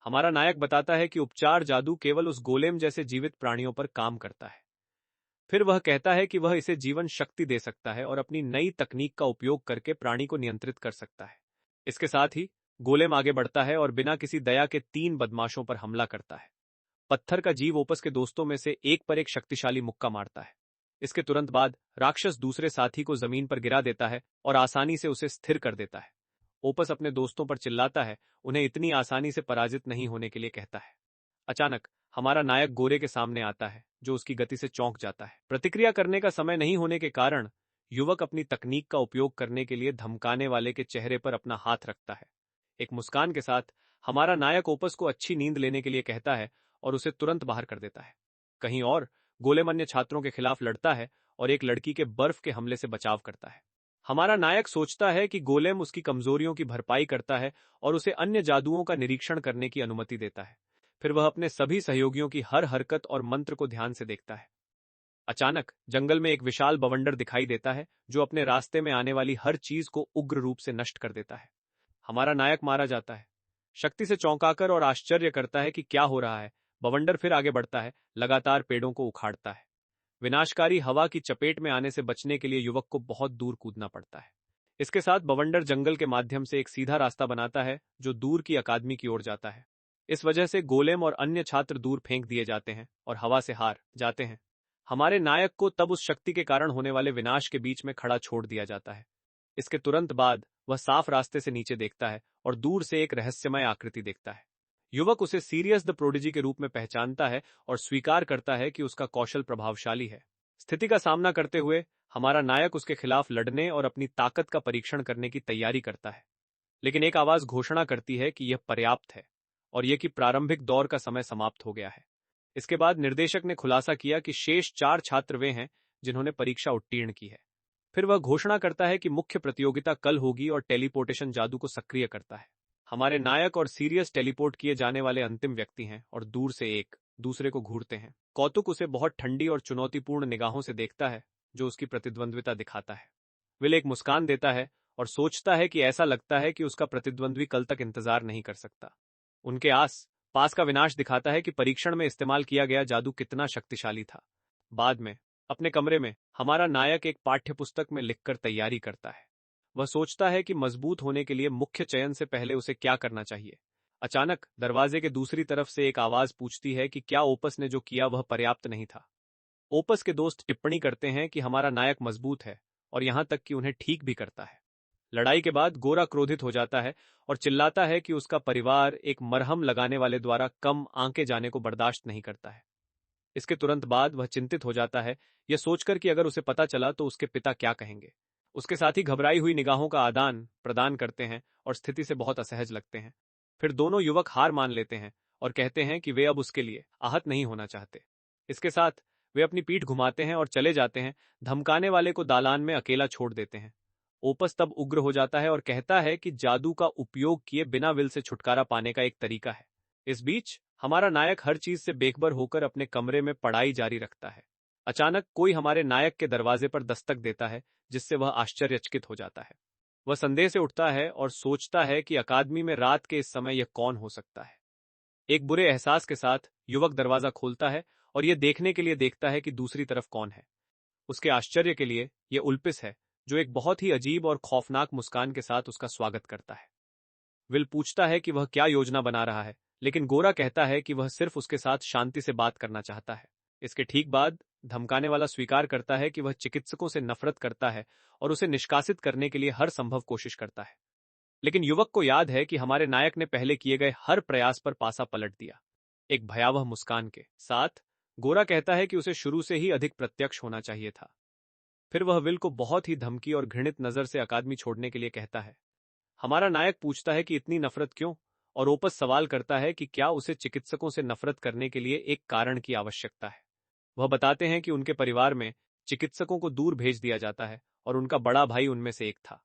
हमारा नायक बताता है कि उपचार जादू केवल उस गोलेम जैसे जीवित प्राणियों पर काम करता है। फिर वह कहता है कि वह इसे जीवन शक्ति दे सकता है और अपनी नई तकनीक का उपयोग करके प्राणी को नियंत्रित कर सकता है। इसके साथ ही गोलेम आगे बढ़ता है और बिना किसी दया के 3 बदमाशों पर हमला करता है। पत्थर का जीव ओपस के दोस्तों में से एक पर एक शक्तिशाली मुक्का मारता है। इसके तुरंत बाद राक्षस दूसरे साथी को जमीन पर गिरा देता है और आसानी से उसे स्थिर कर देता है। ओपस अपने दोस्तों पर चिल्लाता है, उन्हें इतनी आसानी से पराजित नहीं होने के लिए कहता है। अचानक हमारा नायक गोरे के सामने आता है, जो उसकी गति से चौंक जाता है। प्रतिक्रिया करने का समय नहीं होने के कारण युवक अपनी तकनीक का उपयोग करने के लिए धमकाने वाले के चेहरे पर अपना हाथ रखता है। एक मुस्कान के साथ हमारा नायक ओपस को अच्छी नींद लेने के लिए कहता है और उसे तुरंत बाहर कर देता है। कहीं और गोलेम अन्य छात्रों के खिलाफ लड़ता है और एक लड़की के बर्फ के हमले से बचाव करता है। हमारा नायक सोचता है कि गोलेम उसकी कमजोरियों की भरपाई करता है और उसे अन्य जादुओं का निरीक्षण करने की अनुमति देता है। फिर वह अपने सभी सहयोगियों की हर हरकत और मंत्र को ध्यान से देखता है। अचानक जंगल में एक विशाल बवंडर दिखाई देता है, जो अपने रास्ते में आने वाली हर चीज को उग्र रूप से नष्ट कर देता है। हमारा नायक मारा जाता है। शक्ति से चौंकाकर और आश्चर्य करता है कि क्या हो रहा है, बवंडर फिर आगे बढ़ता है, लगातार पेड़ों को उखाड़ता है। विनाशकारी हवा की चपेट में आने से बचने के लिए युवक को बहुत दूर कूदना पड़ता है। इसके साथ बवंडर जंगल के माध्यम से एक सीधा रास्ता बनाता है, जो दूर की अकादमी की ओर जाता है। इस वजह से गोलेम और अन्य छात्र दूर फेंक दिए जाते हैं और हवा से हार जाते हैं। हमारे नायक को तब उस शक्ति के कारण होने वाले विनाश के बीच में खड़ा छोड़ दिया जाता है। इसके तुरंत बाद वह साफ रास्ते से नीचे देखता है और दूर से एक रहस्यमय आकृति देखता है। युवक उसे सीरियस द प्रोडिजी के रूप में पहचानता है और स्वीकार करता है कि उसका कौशल प्रभावशाली है। स्थिति का सामना करते हुए हमारा नायक उसके खिलाफ लड़ने और अपनी ताकत का परीक्षण करने की तैयारी करता है, लेकिन एक आवाज घोषणा करती है कि यह पर्याप्त है और यह कि प्रारंभिक दौर का समय समाप्त हो गया है। इसके बाद निर्देशक ने खुलासा किया कि शेष 4 छात्र वे हैं जिन्होंने परीक्षा उत्तीर्ण की है। फिर वह घोषणा करता है कि मुख्य प्रतियोगिता कल होगी और टेलीपोर्टेशन जादू को सक्रिय करता है। हमारे नायक और सीरियस टेलीपोर्ट किए जाने वाले अंतिम व्यक्ति हैं और दूर से एक दूसरे को घूरते हैं। कौतुक उसे बहुत ठंडी और चुनौतीपूर्ण निगाहों से देखता है, जो उसकी प्रतिद्वंद्विता दिखाता है। विल एक मुस्कान देता है और सोचता है कि ऐसा लगता है कि उसका प्रतिद्वंद्वी कल तक इंतजार नहीं कर सकता। उनके पास का विनाश दिखाता है कि परीक्षण में इस्तेमाल किया गया जादू कितना शक्तिशाली था। बाद में अपने कमरे में हमारा नायक एक पाठ्यपुस्तक में लिखकर तैयारी करता है। वह सोचता है कि मजबूत होने के लिए मुख्य चयन से पहले उसे क्या करना चाहिए। अचानक दरवाजे के दूसरी तरफ से एक आवाज पूछती है कि क्या ओपस ने जो किया वह पर्याप्त नहीं था। ओपस के दोस्त टिप्पणी करते हैं कि हमारा नायक मजबूत है और यहां तक कि उन्हें ठीक भी करता है। लड़ाई के बाद गोरा क्रोधित हो जाता है और चिल्लाता है कि उसका परिवार एक मरहम लगाने वाले द्वारा कम आंके जाने को बर्दाश्त नहीं करता है। इसके तुरंत बाद वह चिंतित हो जाता है, यह सोचकर कि अगर उसे पता चला तो उसके पिता क्या कहेंगे। उसके साथ ही घबराई हुई निगाहों का आदान प्रदान करते हैं और स्थिति से बहुत असहज लगते हैं। फिर दोनों युवक हार मान लेते हैं और कहते हैं कि वे अब उसके लिए आहत नहीं होना चाहते। इसके साथ वे अपनी पीठ घुमाते हैं और चले जाते हैं, धमकाने वाले को दालान में अकेला छोड़ देते हैं। ओपस तब उग्र हो जाता है और कहता है कि जादू का उपयोग किए बिना विल से छुटकारा पाने का एक तरीका है। इस बीच हमारा नायक हर चीज से बेखबर होकर अपने कमरे में पढ़ाई जारी रखता है। अचानक कोई हमारे नायक के दरवाजे पर दस्तक देता है, जिससे वह आश्चर्यचकित हो जाता है। वह संदेह से उठता है और सोचता है कि अकादमी में रात के इस समय यह कौन हो सकता है। एक बुरे एहसास के साथ युवक दरवाजा खोलता है और यह देखने के लिए देखता है कि दूसरी तरफ कौन है। उसके आश्चर्य के लिए यह उल्पिस है, जो एक बहुत ही अजीब और खौफनाक मुस्कान के साथ उसका स्वागत करता है। विल पूछता है कि वह क्या योजना बना रहा है, लेकिन गोरा कहता है कि वह सिर्फ उसके साथ शांति से बात करना चाहता है। इसके ठीक बाद धमकाने वाला स्वीकार करता है कि वह चिकित्सकों से नफरत करता है और उसे निष्कासित करने के लिए हर संभव कोशिश करता है। लेकिन युवक को याद है कि हमारे नायक ने पहले किए गए हर प्रयास पर पासा पलट दिया। एक भयावह मुस्कान के साथ गोरा कहता है कि उसे शुरू से ही अधिक प्रत्यक्ष होना चाहिए था। फिर वह विल को बहुत ही धमकी और घृणित नजर से अकादमी छोड़ने के लिए कहता है। हमारा नायक पूछता है कि इतनी नफरत क्यों, और ओपस सवाल करता है कि क्या उसे चिकित्सकों से नफरत करने के लिए एक कारण की आवश्यकता है। वह बताते हैं कि उनके परिवार में चिकित्सकों को दूर भेज दिया जाता है और उनका बड़ा भाई उनमें से एक था।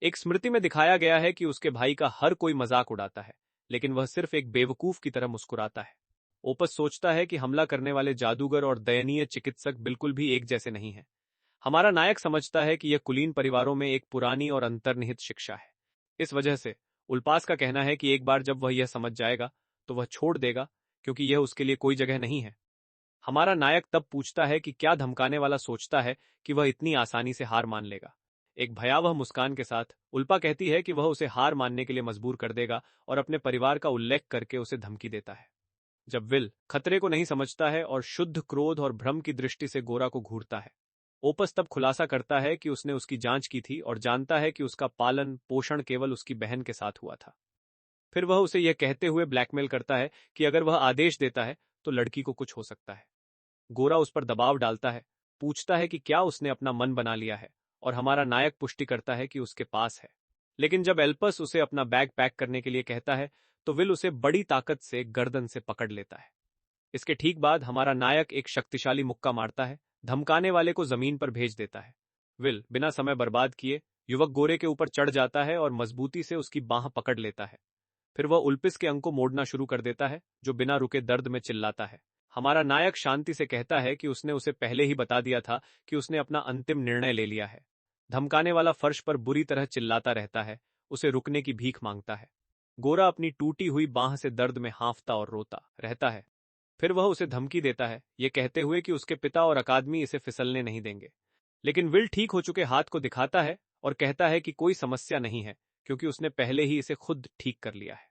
एक स्मृति में दिखाया गया है कि उसके भाई का हर कोई मजाक उड़ाता है, लेकिन वह सिर्फ एक बेवकूफ की तरह मुस्कुराता है। ओपस सोचता है कि हमला करने वाले जादूगर और दयनीय चिकित्सक बिल्कुल भी एक जैसे नहीं हैं। हमारा नायक समझता है कि यह कुलीन परिवारों में एक पुरानी और अंतर्निहित शिक्षा है। इस वजह से उल्पास का कहना है कि एक बार जब वह यह समझ जाएगा तो वह छोड़ देगा, क्योंकि यह उसके लिए कोई जगह नहीं है। हमारा नायक तब पूछता है कि क्या धमकाने वाला सोचता है कि वह इतनी आसानी से हार मान लेगा। एक भयावह मुस्कान के साथ उल्पा कहती है कि वह उसे हार मानने के लिए मजबूर कर देगा और अपने परिवार का उल्लेख करके उसे धमकी देता है। जब विल खतरे को नहीं समझता है और शुद्ध क्रोध और भ्रम की दृष्टि से गोरा को घूरता है, ओपस तब खुलासा करता है कि उसने उसकी जांच की थी और जानता है कि उसका पालन पोषण केवल उसकी बहन के साथ हुआ था। फिर वह उसे यह कहते हुए ब्लैकमेल करता है कि अगर वह आदेश देता है तो लड़की को कुछ हो सकता है। गोरा उस पर दबाव डालता है, पूछता है कि क्या उसने अपना मन बना लिया है, और हमारा नायक पुष्टि करता है कि उसके पास है। लेकिन जब एल्पस उसे अपना बैग पैक करने के लिए कहता है तो विल उसे बड़ी ताकत से गर्दन से पकड़ लेता है। इसके ठीक बाद हमारा नायक एक शक्तिशाली मुक्का मारता है, धमकाने वाले को जमीन पर भेज देता है। विल बिना समय बर्बाद किए युवक गोरे के ऊपर चढ़ जाता है और मजबूती से उसकी बांह पकड़ लेता है। फिर वह उल्पिस के अंग को मोड़ना शुरू कर देता है, जो बिना रुके दर्द में चिल्लाता है। हमारा नायक शांति से कहता है कि उसने उसे पहले ही बता दिया था कि उसने अपना अंतिम निर्णय ले लिया है। धमकाने वाला फर्श पर बुरी तरह चिल्लाता रहता है, उसे रुकने की भीख मांगता है। गोरा अपनी टूटी हुई बांह से दर्द में हांफता और रोता रहता है। फिर वह उसे धमकी देता है, ये कहते हुए कि उसके पिता और अकादमी इसे फिसलने नहीं देंगे। लेकिन विल ठीक हो चुके हाथ को दिखाता है और कहता है कि कोई समस्या नहीं है, क्योंकि उसने पहले ही इसे खुद ठीक कर लिया है।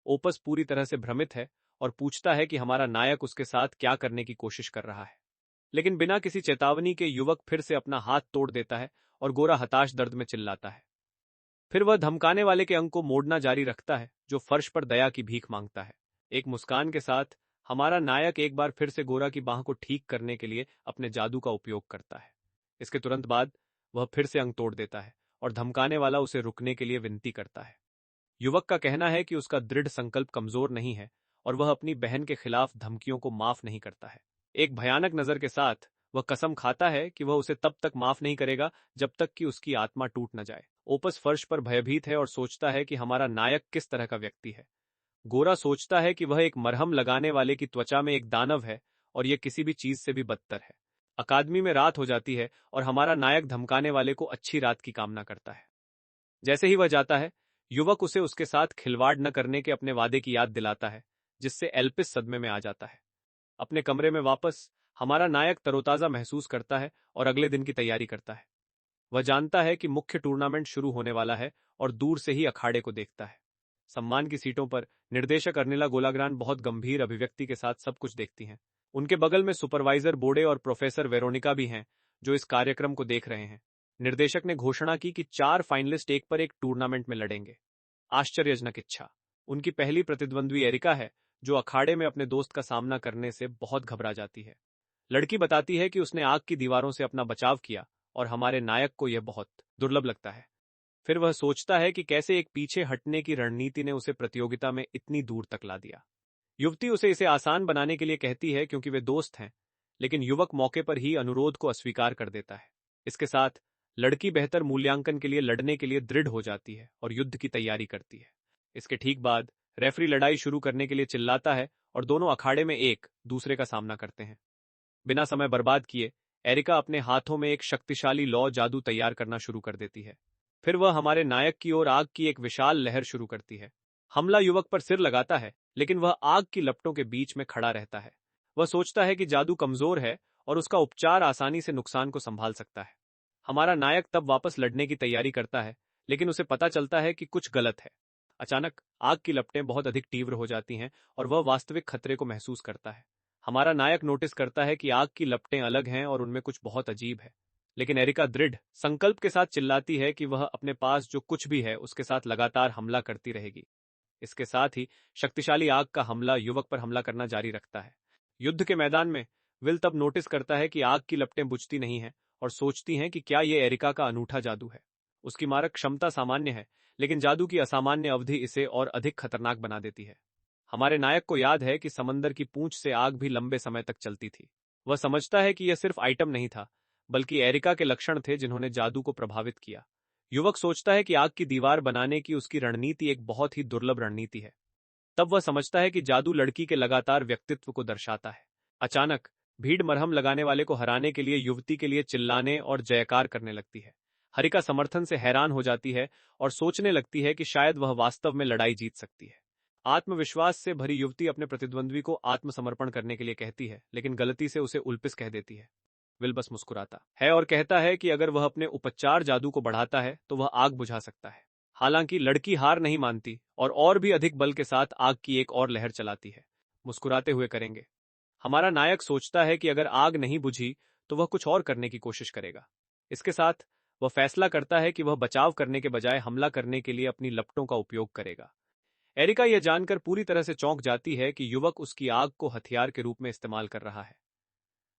ओपस पूरी तरह से भ्रमित है और पूछता है कि हमारा नायक उसके साथ क्या करने की कोशिश कर रहा है। लेकिन बिना किसी चेतावनी के युवक फिर से अपना हाथ तोड़ देता है और गोरा हताश दर्द में चिल्लाता है। फिर वह धमकाने वाले के अंग को मोड़ना जारी रखता है, जो फर्श पर दया की भीख मांगता है। एक मुस्कान के साथ हमारा नायक एक बार फिर से गोरा की बांह को ठीक करने के लिए अपने जादू का उपयोग करता है। इसके तुरंत बाद वह फिर से अंग तोड़ देता है और धमकाने वाला उसे रुकने के लिए विनती करता है। युवक का कहना है कि उसका दृढ़ संकल्प कमजोर नहीं है और वह अपनी बहन के खिलाफ धमकियों को माफ नहीं करता है। एक भयानक नजर के साथ वह कसम खाता है कि वह उसे तब तक माफ नहीं करेगा जब तक कि उसकी आत्मा टूट न जाए। ओपस फर्श पर भयभीत है और सोचता है कि हमारा नायक किस तरह का व्यक्ति है। गोरा सोचता है कि वह एक मरहम लगाने वाले की त्वचा में एक दानव है और यह किसी भी चीज से भी बदतर है। अकादमी में रात हो जाती है और हमारा नायक धमकाने वाले को अच्छी रात की कामना करता है। जैसे ही वह जाता है, युवक उसे उसके साथ खिलवाड़ न करने के अपने वादे की याद दिलाता है, जिससे एल्पिस सदमे में आ जाता है। अपने कमरे में वापस हमारा नायक तरोताजा महसूस करता है और अगले दिन की तैयारी करता है। वह जानता है कि मुख्य टूर्नामेंट शुरू होने वाला है और दूर से ही अखाड़े को देखता है। सम्मान की सीटों पर निर्देशक अर्निला गोलाग्रान बहुत गंभीर अभिव्यक्ति के साथ सब कुछ देखती हैं। उनके बगल में सुपरवाइजर बोडे और प्रोफेसर वेरोनिका भी हैं, जो इस कार्यक्रम को देख रहे हैं। निर्देशक ने घोषणा की कि 4 फाइनलिस्ट एक पर एक टूर्नामेंट में लड़ेंगे। आश्चर्यजनक इच्छा। उनकी पहली प्रतिद्वंद्वी एरिका है, जो अखाड़े में अपने दोस्त का सामना करने से बहुत घबरा जाती है। लड़की बताती है कि उसने आग की दीवारों से अपना बचाव किया और हमारे नायक को यह बहुत दुर्लभ लगता है। फिर वह सोचता है कि कैसे एक पीछे हटने की रणनीति ने उसे प्रतियोगिता में इतनी दूर तक ला दिया। युवती उसे इसे आसान बनाने के लिए कहती है क्योंकि वे दोस्त हैं, लेकिन युवक मौके पर ही अनुरोध को अस्वीकार कर देता है। इसके साथ लड़की बेहतर मूल्यांकन के लिए लड़ने के लिए दृढ़ हो जाती है और युद्ध की तैयारी करती है। इसके ठीक बाद रेफरी लड़ाई शुरू करने के लिए चिल्लाता है और दोनों अखाड़े में एक दूसरे का सामना करते हैं। बिना समय बर्बाद किए एरिका अपने हाथों में एक शक्तिशाली लौ जादू तैयार करना शुरू कर देती है। फिर वह हमारे नायक की ओर आग की एक विशाल लहर शुरू करती है। हमला युवक पर सिर लगाता है, लेकिन वह आग की लपटों के बीच में खड़ा रहता है। वह सोचता है कि जादू कमजोर है और उसका उपचार आसानी से नुकसान को संभाल सकता है। हमारा नायक तब वापस लड़ने की तैयारी करता है, लेकिन उसे पता चलता है कि कुछ गलत है। अचानक आग की लपटें बहुत अधिक तीव्र हो जाती हैं और वह वास्तविक खतरे को महसूस करता है। हमारा नायक नोटिस करता है कि आग की लपटें अलग हैं और उनमें कुछ बहुत अजीब है। लेकिन एरिका दृढ़ संकल्प के साथ चिल्लाती है कि वह अपने पास जो कुछ भी है उसके साथ लगातार हमला करती रहेगी। इसके साथ ही शक्तिशाली आग का हमला युवक पर हमला करना जारी रखता है। युद्ध के मैदान में विल तब नोटिस करता है कि आग की लपटें बुझती नहीं हैं और सोचती हैं कि क्या यह एरिका का अनूठा जादू है। उसकी मारक क्षमता सामान्य है, लेकिन जादू की असामान्य अवधि इसे और अधिक खतरनाक बना देती है। हमारे नायक को याद है कि समंदर की पूंछ से आग भी लंबे समय तक चलती थी। वह समझता है कि यह सिर्फ आइटम नहीं था, बल्कि एरिका के लक्षण थे जिन्होंने जादू को प्रभावित किया। युवक सोचता है कि आग की दीवार बनाने की उसकी रणनीति एक बहुत ही दुर्लभ रणनीति है। तब वह समझता है कि जादू लड़की के लगातार व्यक्तित्व को दर्शाता है। अचानक भीड़ मरहम लगाने वाले को हराने के लिए युवती के लिए चिल्लाने और जयकार करने लगती है। हरिका समर्थन से हैरान हो जाती है और सोचने लगती है कि शायद वह वास्तव में लड़ाई जीत सकती है। आत्मविश्वास से भरी युवती अपने प्रतिद्वंद्वी को आत्मसमर्पण करने के लिए कहती है, लेकिन गलती से उसे उल्पिस कह देती है। विल बस मुस्कुराता है और कहता है कि अगर वह अपने उपचार जादू को बढ़ाता है तो वह आग बुझा सकता है। हालांकि लड़की हार नहीं मानती और भी अधिक बल के साथ आग की एक और लहर चलाती है। मुस्कुराते हुए करेंगे। हमारा नायक सोचता है कि अगर आग नहीं बुझी तो वह कुछ और करने की कोशिश करेगा। इसके साथ वह फैसला करता है कि वह बचाव करने के बजाय हमला करने के लिए अपनी लपटों का उपयोग करेगा। एरिका यह जानकर पूरी तरह से चौंक जाती है कि युवक उसकी आग को हथियार के रूप में इस्तेमाल कर रहा है।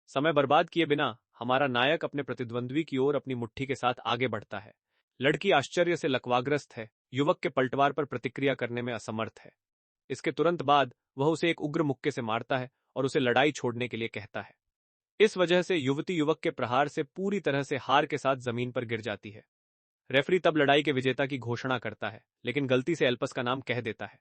समय बर्बाद किए बिना हमारा नायक अपने प्रतिद्वंद्वी की ओर अपनी मुट्ठी के साथ आगे बढ़ता है। लड़की आश्चर्य से लकवाग्रस्त है, युवक के पलटवार पर प्रतिक्रिया करने में असमर्थ है। इसके तुरंत बाद वह उसे एक उग्र मुक्के से मारता है और उसे लड़ाई छोड़ने के लिए कहता है। इस वजह से युवती युवक के प्रहार से पूरी तरह से हार के साथ जमीन पर गिर जाती है। रेफरी तब लड़ाई के विजेता की घोषणा करता है, लेकिन गलती से एल्पस का नाम कह देता है।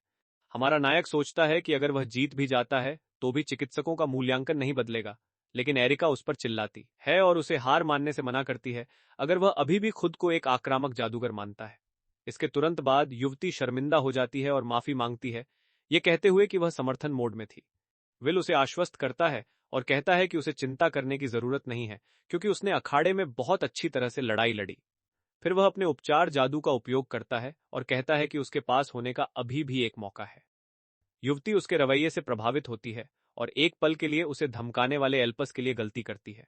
हमारा नायक सोचता है कि अगर वह जीत भी जाता है तो भी चिकित्सकों का मूल्यांकन नहीं बदलेगा, लेकिन एरिका उस पर चिल्लाती है और उसे हार मानने से मना करती है अगर वह अभी भी खुद को एक आक्रामक जादूगर मानता है। इसके तुरंत बाद युवती शर्मिंदा हो जाती है और माफी मांगती है, ये कहते हुए कि वह समर्थन मोड में थी। विल उसे आश्वस्त करता है और कहता है कि उसे चिंता करने की जरूरत नहीं है, क्योंकि उसने अखाड़े में बहुत अच्छी तरह से लड़ाई लड़ी। फिर वह अपने उपचार जादू का उपयोग करता है और कहता है कि उसके पास होने का अभी भी एक मौका है। युवती उसके रवैये से प्रभावित होती है और एक पल के लिए उसे धमकाने वाले एल्पस के लिए गलती करती है।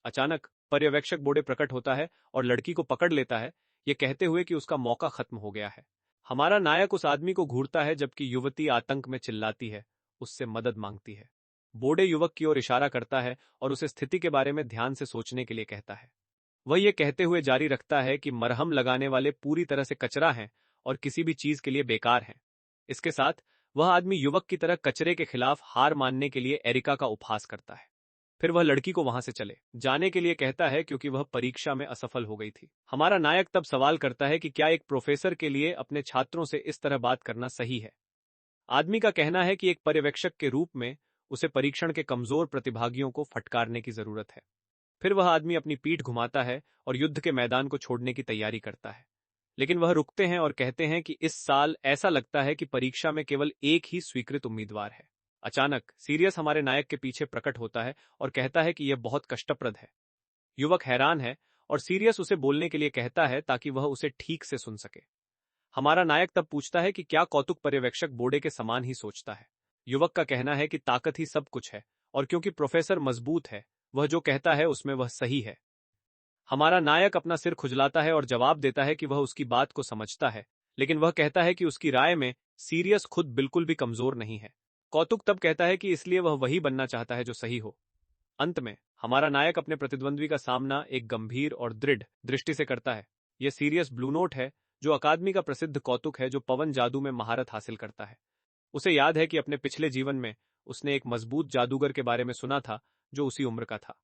अचानक पर्यवेक्षक बोर्डे प्रकट होता है और लड़की को पकड़ लेता है, ये कहते हुए कि उसका मौका खत्म हो गया है। हमारा नायक उस आदमी को घूरता है जबकि युवती आतंक में चिल्लाती है, उससे मदद मांगती है। बोर्डे युवक की ओर इशारा करता है और उसे स्थिति के बारे में ध्यान से सोचने के लिए कहता है। वह ये कहते हुए जारी रखता है कि मरहम लगाने वाले पूरी तरह से कचरा हैं और किसी भी चीज के लिए बेकार हैं। इसके साथ वह आदमी युवक की तरह कचरे के खिलाफ हार मानने के लिए एरिका का उपहास करता है। फिर वह लड़की को वहां से चले जाने के लिए कहता है क्योंकि वह परीक्षा में असफल हो गई थी। हमारा नायक तब सवाल करता है कि क्या एक प्रोफेसर के लिए अपने छात्रों से इस तरह बात करना सही है। आदमी का कहना है कि एक पर्यवेक्षक के रूप में उसे परीक्षण के कमजोर प्रतिभागियों को फटकारने की जरूरत है। फिर वह आदमी अपनी पीठ घुमाता है और युद्ध के मैदान को छोड़ने की तैयारी करता है, लेकिन वह रुकते हैं और कहते हैं कि इस साल ऐसा लगता है कि परीक्षा में केवल एक ही स्वीकृत उम्मीदवार है। अचानक सीरियस हमारे नायक के पीछे प्रकट होता है और कहता है कि यह बहुत कष्टप्रद है। युवक हैरान है और सीरियस उसे बोलने के लिए कहता है ताकि वह उसे ठीक से सुन सके। हमारा नायक तब पूछता है कि क्या कौतुक पर्यवेक्षक बोर्डे के समान ही सोचता है। युवक का कहना है कि ताकत ही सब कुछ है और क्योंकि प्रोफेसर मजबूत है, वह जो कहता है उसमें वह सही है। हमारा नायक अपना सिर खुजलाता है और जवाब देता है कि वह उसकी बात को समझता है, लेकिन वह कहता है कि उसकी राय में सीरियस खुद बिल्कुल भी कमजोर नहीं है। कौतुक तब कहता है कि इसलिए वह वही बनना चाहता है जो सही हो। अंत में हमारा नायक अपने प्रतिद्वंद्वी का सामना एक गंभीर और दृढ़ दृष्टि से करता है। यह सीरियस ब्लू नोट है, जो अकादमी का प्रसिद्ध कौतुक है जो पवन जादू में महारत हासिल करता है। उसे याद है कि अपने पिछले जीवन में उसने एक मजबूत जादूगर के बारे में सुना था जो उसी उम्र का था।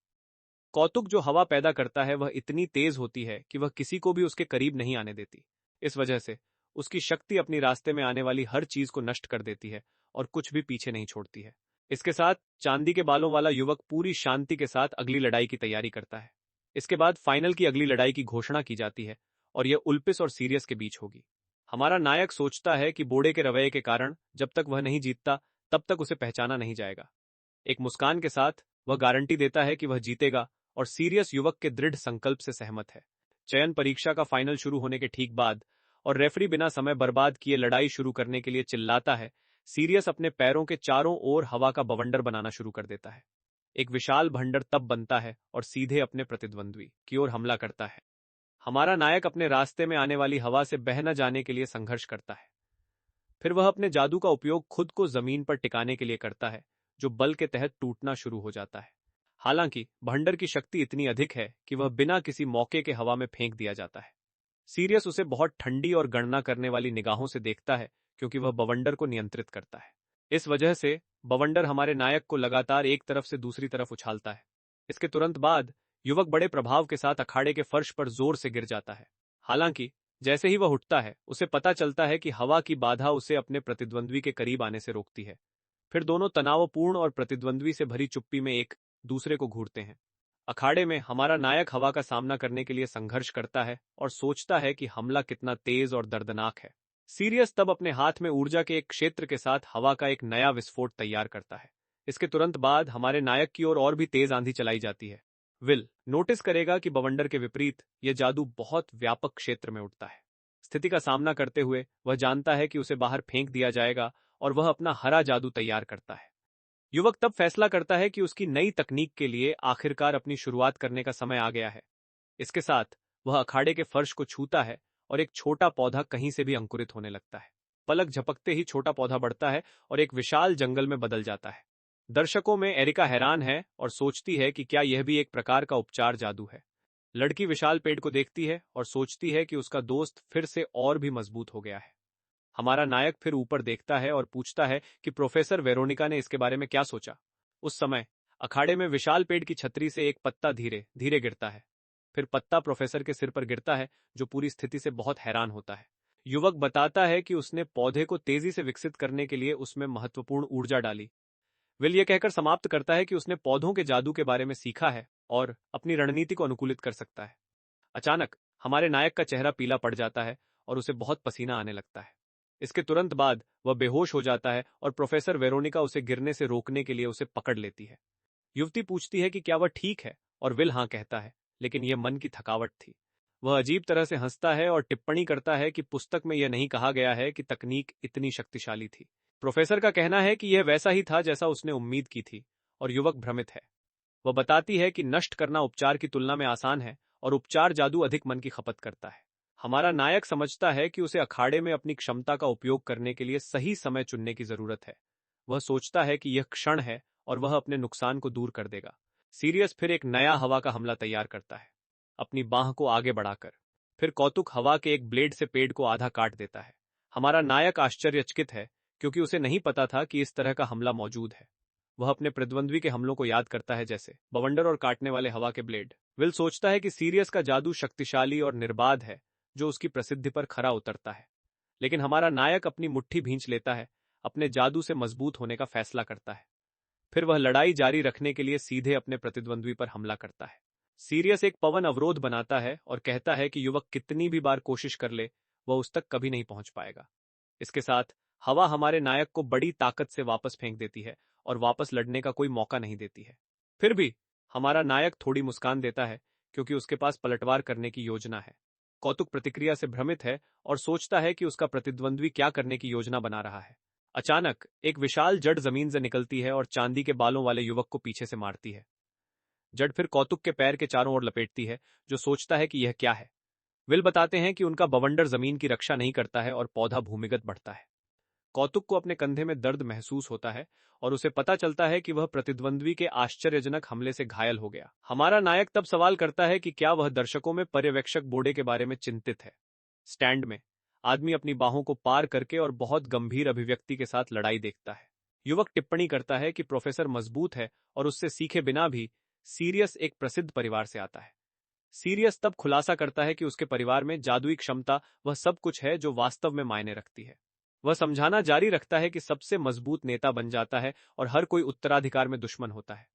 कौतुक जो हवा पैदा करता है वह इतनी तेज होती है कि वह किसी को भी उसके करीब नहीं आने देती। इस वजह से उसकी शक्ति अपनी रास्ते में आने वाली हर चीज को नष्ट कर देती है और कुछ भी पीछे नहीं छोड़ती है। इसके साथ चांदी के बालों वाला युवक पूरी शांति के साथ अगली लड़ाई की तैयारी करता है। इसके बाद फाइनल की अगली लड़ाई की घोषणा की जाती है और यह उल्पिस और सीरियस के बीच होगी। हमारा नायक सोचता है कि बोड़े के रवैये के कारण जब तक वह नहीं जीतता तब तक उसे पहचाना नहीं जाएगा। एक मुस्कान के साथ वह गारंटी देता है कि वह जीतेगा और सीरियस युवक के दृढ़ संकल्प से सहमत है। चयन परीक्षा का फाइनल शुरू होने के ठीक बाद और रेफरी बिना समय बर्बाद किए लड़ाई शुरू करने के लिए चिल्लाता है, सीरियस अपने पैरों के चारों ओर हवा का बवंडर बनाना शुरू कर देता है। एक विशाल भंडर तब बनता है और सीधे अपने प्रतिद्वंद्वी की ओर हमला करता है। हमारा नायक अपने रास्ते में आने वाली हवा से बह न जाने के लिए संघर्ष करता है। फिर वह अपने जादू का उपयोग खुद को जमीन पर टिकाने के लिए करता है, जो बल के तहत टूटना शुरू हो जाता है। हालांकि भंडर की शक्ति इतनी अधिक है कि वह बिना किसी मौके के हवा में फेंक दिया जाता है। सीरियस उसे बहुत ठंडी और गणना करने वाली निगाहों से देखता है, क्योंकि वह बवंडर को नियंत्रित करता है। इस वजह से बवंडर हमारे नायक को लगातार एक तरफ से दूसरी तरफ उछालता है। इसके तुरंत बाद युवक बड़े प्रभाव के साथ अखाड़े के फर्श पर जोर से गिर जाता है। हालांकि जैसे ही वह उठता है, उसे पता चलता है कि हवा की बाधा उसे अपने प्रतिद्वंद्वी के करीब आने से रोकती है। फिर दोनों तनावपूर्ण और प्रतिद्वंद्वी से भरी चुप्पी में एक दूसरे को घूरते हैं। अखाड़े में हमारा नायक हवा का सामना करने के लिए संघर्ष करता है और सोचता है कि हमला कितना तेज और दर्दनाक है। सीरियस तब अपने हाथ में ऊर्जा के एक क्षेत्र के साथ हवा का एक नया विस्फोट तैयार करता है। इसके तुरंत बाद हमारे नायक की ओर और भी तेज आंधी चलाई जाती है। विल नोटिस करेगा कि बवंडर के विपरीत यह जादू बहुत व्यापक क्षेत्र में उठता है। स्थिति का सामना करते हुए वह जानता है कि उसे बाहर फेंक दिया जाएगा और वह अपना हरा जादू तैयार करता है। युवक तब फैसला करता है कि उसकी नई तकनीक के लिए आखिरकार अपनी शुरुआत करने का समय आ गया है। इसके साथ वह अखाड़े के फर्श को छूता है और एक छोटा पौधा कहीं से भी अंकुरित होने लगता है। पलक झपकते ही छोटा पौधा बढ़ता है और एक विशाल जंगल में बदल जाता है। दर्शकों में एरिका हैरान है और सोचती है कि क्या यह भी एक प्रकार का उपचार जादू है। लड़की विशाल पेड़ को देखती है और सोचती है कि उसका दोस्त फिर से और भी मजबूत हो गया है। हमारा नायक फिर ऊपर देखता है और पूछता है कि प्रोफेसर वेरोनिका ने इसके बारे में क्या सोचा। उस समय अखाड़े में विशाल पेड़ की छतरी से एक पत्ता धीरे धीरे गिरता है। फिर पत्ता प्रोफेसर के सिर पर गिरता है, जो पूरी स्थिति से बहुत हैरान होता है। युवक बताता है कि उसने पौधे को तेजी से विकसित करने के लिए उसमें महत्वपूर्ण ऊर्जा डाली। विल यह कहकर समाप्त करता है कि उसने पौधों के जादू के बारे में सीखा है और अपनी रणनीति को अनुकूलित कर सकता है। अचानक हमारे नायक का चेहरा पीला पड़ जाता है और उसे बहुत पसीना आने लगता है। इसके तुरंत बाद वह बेहोश हो जाता है और प्रोफेसर वेरोनिका उसे गिरने से रोकने के लिए उसे पकड़ लेती है। युवती पूछती है कि क्या वह ठीक है और विल हाँ कहता है, लेकिन यह मन की थकावट थी। वह अजीब तरह से हंसता है और टिप्पणी करता है कि पुस्तक में यह नहीं कहा गया है कि तकनीक इतनी शक्तिशाली थी। प्रोफेसर का कहना है कि यह वैसा ही था जैसा उसने उम्मीद की थी और युवक भ्रमित है। वह बताती है कि नष्ट करना उपचार की तुलना में आसान है और उपचार जादू अधिक मन की खपत करता है। हमारा नायक समझता है कि उसे अखाड़े में अपनी क्षमता का उपयोग करने के लिए सही समय चुनने की जरूरत है। वह सोचता है कि यह क्षण है और वह अपने नुकसान को दूर कर देगा। सीरियस फिर एक नया हवा का हमला तैयार करता है, अपनी बांह को आगे बढ़ाकर। फिर कौतुक हवा के एक ब्लेड से पेड़ को आधा काट देता है। हमारा नायक आश्चर्यचकित है, क्योंकि उसे नहीं पता था कि इस तरह का हमला मौजूद है। वह अपने प्रतिद्वंद्वी के हमलों को याद करता है, जैसे बवंडर और काटने वाले हवा के ब्लेड। विल सोचता है कि सीरियस का जादू शक्तिशाली और निर्बाध है, जो उसकी प्रसिद्धि पर खरा उतरता है। लेकिन हमारा नायक अपनी मुट्ठी भींच लेता है, अपने जादू से मजबूत होने का फैसला करता है। फिर वह लड़ाई जारी रखने के लिए सीधे अपने प्रतिद्वंद्वी पर हमला करता है। सीरियस एक पवन अवरोध बनाता है और कहता है कि युवक कितनी भी बार कोशिश कर ले, वह उस तक कभी नहीं पहुंच पाएगा। इसके साथ हवा हमारे नायक को बड़ी ताकत से वापस फेंक देती है और वापस लड़ने का कोई मौका नहीं देती है। फिर भी हमारा नायक थोड़ी मुस्कान देता है, क्योंकि उसके पास पलटवार करने की योजना है। कौतुक प्रतिक्रिया से भ्रमित है और सोचता है कि उसका प्रतिद्वंद्वी क्या करने की योजना बना रहा है। अचानक एक विशाल जड़ जमीन से निकलती है और चांदी के बालों वाले युवक को पीछे से मारती है। जड़ फिर कौतुक के पैर के चारों ओर लपेटती है, जो सोचता है कि यह क्या है। विल बताते हैं कि उनका बवंडर जमीन की रक्षा नहीं करता है और पौधा भूमिगत बढ़ता है। कौतुक को अपने कंधे में दर्द महसूस होता है और उसे पता चलता है कि वह प्रतिद्वंद्वी के आश्चर्यजनक हमले से घायल हो गया। हमारा नायक तब सवाल करता है कि क्या वह दर्शकों में पर्यवेक्षक बोड़े के बारे में चिंतित है। स्टैंड में आदमी अपनी बाहों को पार करके और बहुत गंभीर अभिव्यक्ति के साथ लड़ाई देखता है। युवक टिप्पणी करता है कि प्रोफेसर मजबूत है और उससे सीखे बिना भी सीरियस एक प्रसिद्ध परिवार से आता है। सीरियस तब खुलासा करता है कि उसके परिवार में जादुई क्षमता वह सब कुछ है जो वास्तव में मायने रखती है। वह समझाना जारी रखता है कि सबसे मजबूत नेता बन जाता है और हर कोई उत्तराधिकार में दुश्मन होता है।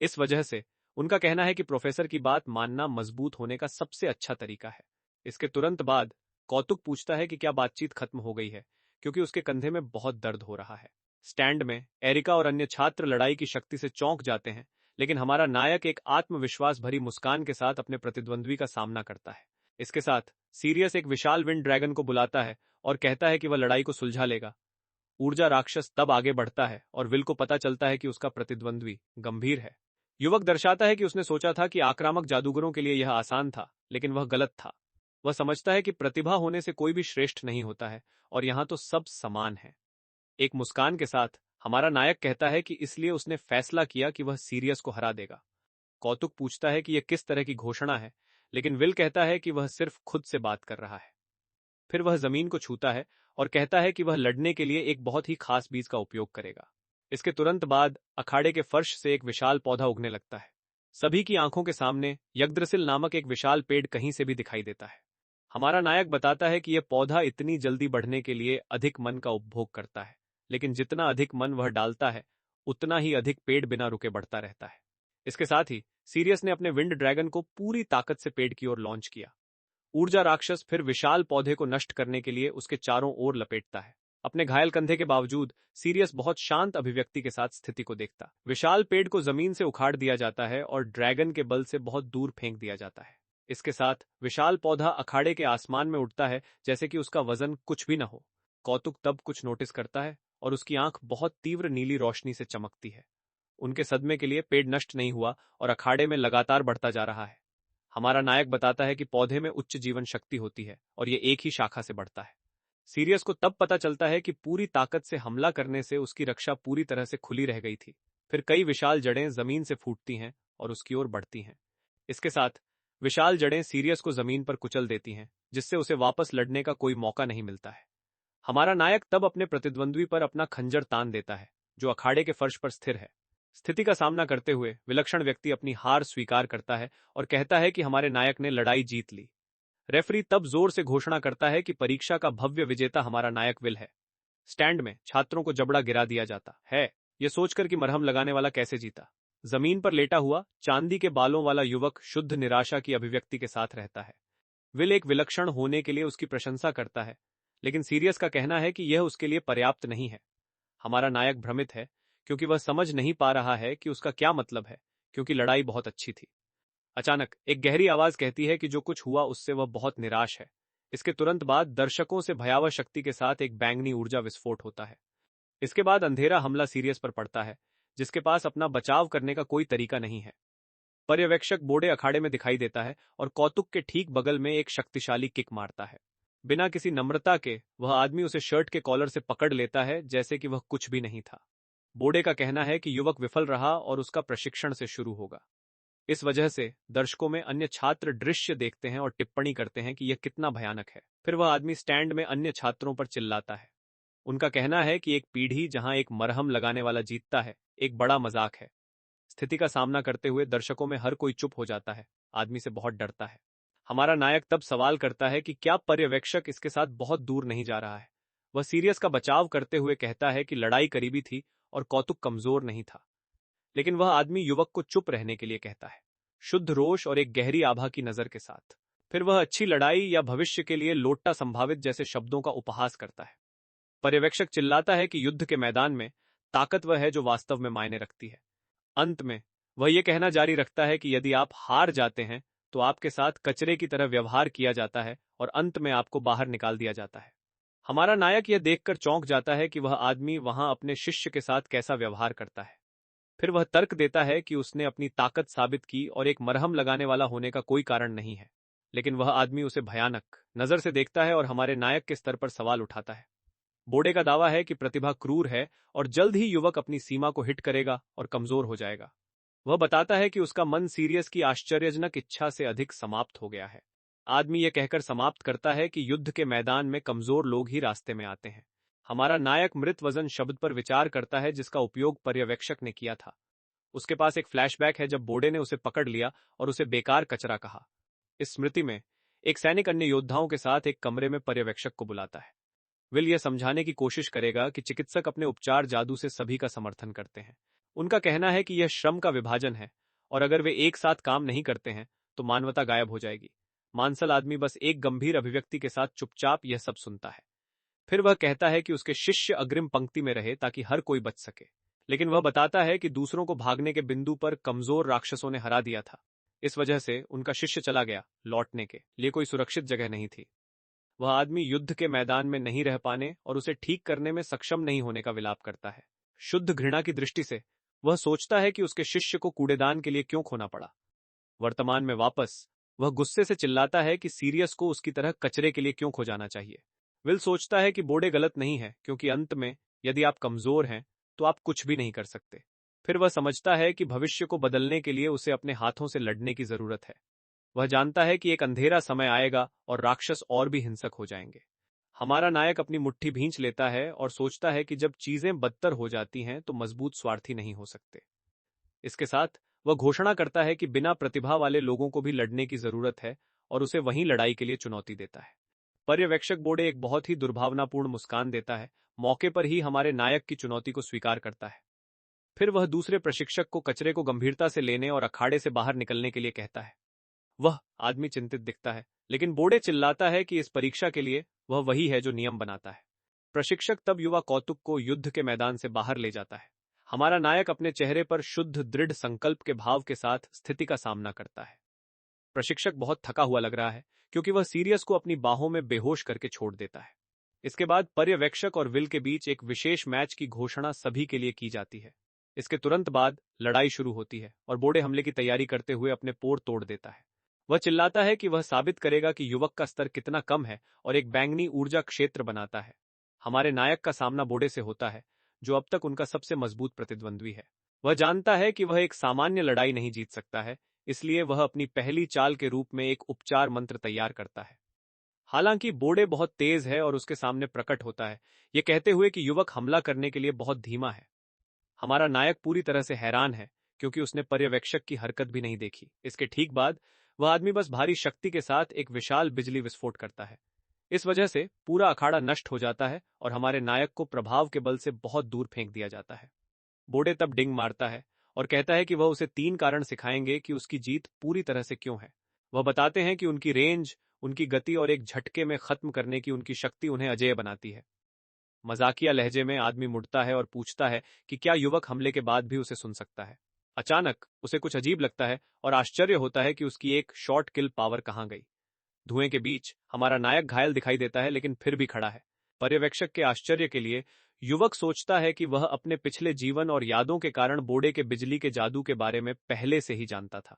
इस वजह से उनका कहना है कि प्रोफेसर की बात मानना मजबूत होने का सबसे अच्छा तरीका है। इसके तुरंत बाद कौतुक पूछता है कि क्या बातचीत खत्म हो गई है, क्योंकि उसके कंधे में बहुत दर्द हो रहा है। स्टैंड में एरिका और अन्य छात्र लड़ाई की शक्ति से चौंक जाते हैं, लेकिन हमारा नायक एक आत्मविश्वास भरी मुस्कान के साथ अपने प्रतिद्वंद्वी का सामना करता है। इसके साथ सीरियस एक विशाल विंड ड्रैगन को बुलाता है और कहता है कि वह लड़ाई को सुलझा लेगा। ऊर्जा राक्षस तब आगे बढ़ता है और विल को पता चलता है कि उसका प्रतिद्वंद्वी गंभीर है। युवक दर्शाता है कि उसने सोचा था कि आक्रामक जादूगरों के लिए यह आसान था, लेकिन वह गलत था। वह समझता है कि प्रतिभा होने से कोई भी श्रेष्ठ नहीं होता है और यहां तो सब समान है। एक मुस्कान के साथ हमारा नायक कहता है कि इसलिए उसने फैसला किया कि वह सीरियस को हरा देगा। कौतुक पूछता है कि यह किस तरह की घोषणा है, लेकिन विल कहता है कि वह सिर्फ खुद से बात कर रहा है। फिर वह जमीन को छूता है और कहता है कि वह लड़ने के लिए एक बहुत ही खास बीज का उपयोग करेगा। इसके तुरंत बाद अखाड़े के फर्श से एक विशाल पौधा उगने लगता है। सभी की आंखों के सामने यग्द्रसिल नामक एक विशाल पेड़ कहीं से भी दिखाई देता है। हमारा नायक बताता है कि यह पौधा इतनी जल्दी बढ़ने के लिए अधिक मन का उपभोग करता है, लेकिन जितना अधिक मन वह डालता है उतना ही अधिक पेड़ बिना रुके बढ़ता रहता है। इसके साथ ही सीरियस ने अपने विंड ड्रैगन को पूरी ताकत से पेड़ की ओर लॉन्च किया। ऊर्जा राक्षस फिर विशाल पौधे को नष्ट करने के लिए उसके चारों ओर लपेटता है। अपने घायल कंधे के बावजूद सीरियस बहुत शांत अभिव्यक्ति के साथ स्थिति को देखता। विशाल पेड़ को जमीन से उखाड़ दिया जाता है और ड्रैगन के बल से बहुत दूर फेंक दिया जाता है। इसके साथ विशाल पौधा अखाड़े के आसमान में उड़ता है जैसे कि उसका वजन कुछ भी न हो। कौतुक तब कुछ नोटिस करता है और उसकी आंख बहुत तीव्र नीली रोशनी से चमकती है। उनके सदमे के लिए पेड़ नष्ट नहीं हुआ और अखाड़े में लगातार बढ़ता जा रहा है। हमारा नायक बताता है कि पौधे में उच्च जीवन शक्ति होती है और ये एक ही शाखा से बढ़ता है। सीरियस को तब पता चलता है कि पूरी ताकत से हमला करने से उसकी रक्षा पूरी तरह से खुली रह गई थी। फिर कई विशाल जड़ें जमीन से फूटती हैं और उसकी ओर बढ़ती हैं। इसके साथ विशाल जड़ें सीरियस को जमीन पर कुचल देती हैं, जिससे उसे वापस लड़ने का कोई मौका नहीं मिलता है। हमारा नायक तब अपने प्रतिद्वंद्वी पर अपना खंजर तान देता है, जो अखाड़े के फर्श पर स्थिर है। स्थिति का सामना करते हुए विलक्षण व्यक्ति अपनी हार स्वीकार करता है और कहता है कि हमारे नायक ने लड़ाई जीत ली। रेफरी तब जोर से घोषणा करता है कि परीक्षा का भव्य विजेता हमारा नायक विल है। स्टैंड में छात्रों को जबड़ा गिरा दिया जाता है, यह सोचकर कि मरहम लगाने वाला कैसे जीता। जमीन पर लेटा हुआ चांदी के बालों वाला युवक शुद्ध निराशा की अभिव्यक्ति के साथ रहता है। विल एक विलक्षण होने के लिए उसकी प्रशंसा करता है, लेकिन सीरियस का कहना है कि यह उसके लिए पर्याप्त नहीं है। हमारा नायक भ्रमित है, क्योंकि वह समझ नहीं पा रहा है कि उसका क्या मतलब है, क्योंकि लड़ाई बहुत अच्छी थी। अचानक एक गहरी आवाज कहती है कि जो कुछ हुआ उससे वह बहुत निराश है। इसके तुरंत बाद दर्शकों से भयावह शक्ति के साथ एक बैंगनी ऊर्जा विस्फोट होता है। इसके बाद अंधेरा हमला सीरियस पर पड़ता है, जिसके पास अपना बचाव करने का कोई तरीका नहीं है। पर्यवेक्षक बोर्डे अखाड़े में दिखाई देता है और कौतुक के ठीक बगल में एक शक्तिशाली किक मारता है। बिना किसी नम्रता के वह आदमी उसे शर्ट के कॉलर से पकड़ लेता है, जैसे कि वह कुछ भी नहीं था। बोर्डे का कहना है कि युवक विफल रहा और उसका प्रशिक्षण से शुरू होगा। इस वजह से दर्शकों में अन्य छात्र दृश्य देखते हैं और टिप्पणी करते हैं कि यह कितना भयानक है। फिर वह आदमी स्टैंड में अन्य छात्रों पर चिल्लाता है। उनका कहना है कि एक पीढ़ी जहां एक मरहम लगाने वाला जीतता है, एक बड़ा मजाक है। स्थिति का सामना करते हुए दर्शकों में हर कोई चुप हो जाता है, आदमी से बहुत डरता है। हमारा नायक तब सवाल करता है कि क्या पर्यवेक्षक इसके साथ बहुत दूर नहीं जा रहा है। वह सीरियस का बचाव करते हुए कहता है कि लड़ाई करीबी थी और कौतुक कमजोर नहीं था, लेकिन वह आदमी युवक को चुप रहने के लिए कहता है, शुद्ध रोष और एक गहरी आभा की नजर के साथ। फिर वह अच्छी लड़ाई या भविष्य के लिए लोटा संभावित जैसे शब्दों का उपहास करता है। पर्यवेक्षक चिल्लाता है कि युद्ध के मैदान में ताकत वह है जो वास्तव में मायने रखती है। अंत में वह यह कहना जारी रखता है कि यदि आप हार जाते हैं तो आपके साथ कचरे की तरह व्यवहार किया जाता है और अंत में आपको बाहर निकाल दिया जाता है। हमारा नायक यह देखकर चौंक जाता है कि वह आदमी वहां अपने शिष्य के साथ कैसा व्यवहार करता है। फिर वह तर्क देता है कि उसने अपनी ताकत साबित की और एक मरहम लगाने वाला होने का कोई कारण नहीं है, लेकिन वह आदमी उसे भयानक नजर से देखता है और हमारे नायक के स्तर पर सवाल उठाता है। बोर्डे का दावा है कि प्रतिभा क्रूर है और जल्द ही युवक अपनी सीमा को हिट करेगा और कमजोर हो जाएगा। वह बताता है कि उसका मन सीरियस की आश्चर्यजनक इच्छा से अधिक समाप्त हो गया है। आदमी यह कहकर समाप्त करता है कि युद्ध के मैदान में कमजोर लोग ही रास्ते में आते हैं। हमारा नायक मृत वजन शब्द पर विचार करता है, जिसका उपयोग पर्यवेक्षक ने किया था। उसके पास एक फ्लैशबैक है जब बोर्डे ने उसे पकड़ लिया और उसे बेकार कचरा कहा। इस स्मृति में एक सैनिक अन्य योद्धाओं के साथ एक कमरे में पर्यवेक्षक को बुलाता है। विल यह समझाने की कोशिश करेगा कि चिकित्सक अपने उपचार जादू से सभी का समर्थन करते हैं। उनका कहना है कि यह श्रम का विभाजन है और अगर वे एक साथ काम नहीं करते हैं तो मानवता गायब हो जाएगी। मांसल आदमी बस एक गंभीर अभिव्यक्ति के साथ चुपचाप यह सब सुनता है। फिर वह कहता है कि उसके शिष्य अग्रिम पंक्ति में रहे ताकि हर कोई बच सके, लेकिन वह बताता है कि दूसरों को भागने के बिंदु पर कमजोर राक्षसों ने हरा दिया था। इस वजह से उनका शिष्य चला गया, लौटने के लिए कोई सुरक्षित जगह नहीं थी। वह आदमी युद्ध के मैदान में नहीं रह पाने और उसे ठीक करने में सक्षम नहीं होने का विलाप करता है। शुद्ध घृणा की दृष्टि से वह सोचता है कि उसके शिष्य को कूड़ेदान के लिए क्यों खोना पड़ा। वर्तमान में वापस वह गुस्से से चिल्लाता है कि सीरियस को उसकी तरह कचरे के लिए क्यों खो जाना चाहिए। विल सोचता है कि बोडे गलत नहीं है, क्योंकि अंत में यदि आप कमजोर हैं तो आप कुछ भी नहीं कर सकते। फिर वह समझता है कि भविष्य को बदलने के लिए उसे अपने हाथों से लड़ने की जरूरत है। वह जानता है कि एक अंधेरा समय आएगा और राक्षस और भी हिंसक हो जाएंगे। हमारा नायक अपनी मुट्ठी भींच लेता है और सोचता है कि जब चीजें बदतर हो जाती हैं तो मजबूत स्वार्थी नहीं हो सकते। इसके साथ वह घोषणा करता है कि बिना प्रतिभा वाले लोगों को भी लड़ने की जरूरत है और उसे वहीं लड़ाई के लिए चुनौती देता है। पर्यवेक्षक बोडे एक बहुत ही दुर्भावनापूर्ण मुस्कान देता है, मौके पर ही हमारे नायक की चुनौती को स्वीकार करता है। फिर वह दूसरे प्रशिक्षक को कचरे को गंभीरता से लेने और अखाड़े से बाहर निकलने के लिए कहता है। वह आदमी चिंतित दिखता है, लेकिन बोडे चिल्लाता है कि इस परीक्षा के लिए वह वही है जो नियम बनाता है। प्रशिक्षक तब युवा कौतुक को युद्ध के मैदान से बाहर ले जाता है। हमारा नायक अपने चेहरे पर शुद्ध दृढ़ संकल्प के भाव के साथ स्थिति का सामना करता है। प्रशिक्षक बहुत थका हुआ लग रहा है, क्योंकि वह सीरियस को अपनी बाहों में बेहोश करके छोड़ देता है। इसके बाद पर्यवेक्षक और विल के बीच एक विशेष मैच की घोषणा सभी के लिए की जाती है। इसके तुरंत बाद लड़ाई शुरू होती है और बोडे हमले की तैयारी करते हुए अपने पोर तोड़ देता है। वह चिल्लाता है कि वह साबित करेगा कि युवक का स्तर कितना कम है और एक बैंगनी ऊर्जा क्षेत्र बनाता है। हमारे नायक का सामना बोडे से होता है, जो अब तक उनका सबसे मजबूत प्रतिद्वंद्वी है। वह जानता है कि वह एक सामान्य लड़ाई नहीं जीत सकता है, इसलिए वह अपनी पहली चाल के रूप में एक उपचार मंत्र तैयार करता है। हालांकि बोडे बहुत तेज है और उसके सामने प्रकट होता है, यह कहते हुए कि युवक हमला करने के लिए बहुत धीमा है। हमारा नायक पूरी तरह से हैरान है, क्योंकि उसने पर्यवेक्षक की हरकत भी नहीं देखी। इसके ठीक बाद वह आदमी बस भारी शक्ति के साथ एक विशाल बिजली विस्फोट करता है। इस वजह से पूरा अखाड़ा नष्ट हो जाता है और हमारे नायक को प्रभाव के बल से बहुत दूर फेंक दिया जाता है। बोडे तब डिंग मारता है और कहता है कि वह उसे 3 कारण सिखाएंगे कि उसकी जीत पूरी तरह से क्यों है। वह बताते हैं कि उनकी रेंज, उनकी गति और एक झटके में खत्म करने की उनकी शक्ति उन्हें अजेय बनाती है। मजाकिया लहजे में आदमी मुड़ता है और पूछता है कि क्या युवक हमले के बाद भी उसे सुन सकता है। अचानक उसे कुछ अजीब लगता है और आश्चर्य होता है कि उसकी एक शॉर्ट किल पावर कहां गई। धुएं के बीच हमारा नायक घायल दिखाई देता है, लेकिन फिर भी खड़ा है। पर्यवेक्षक के आश्चर्य के लिए युवक सोचता है कि वह अपने पिछले जीवन और यादों के कारण बोडे के बिजली के जादू के बारे में पहले से ही जानता था,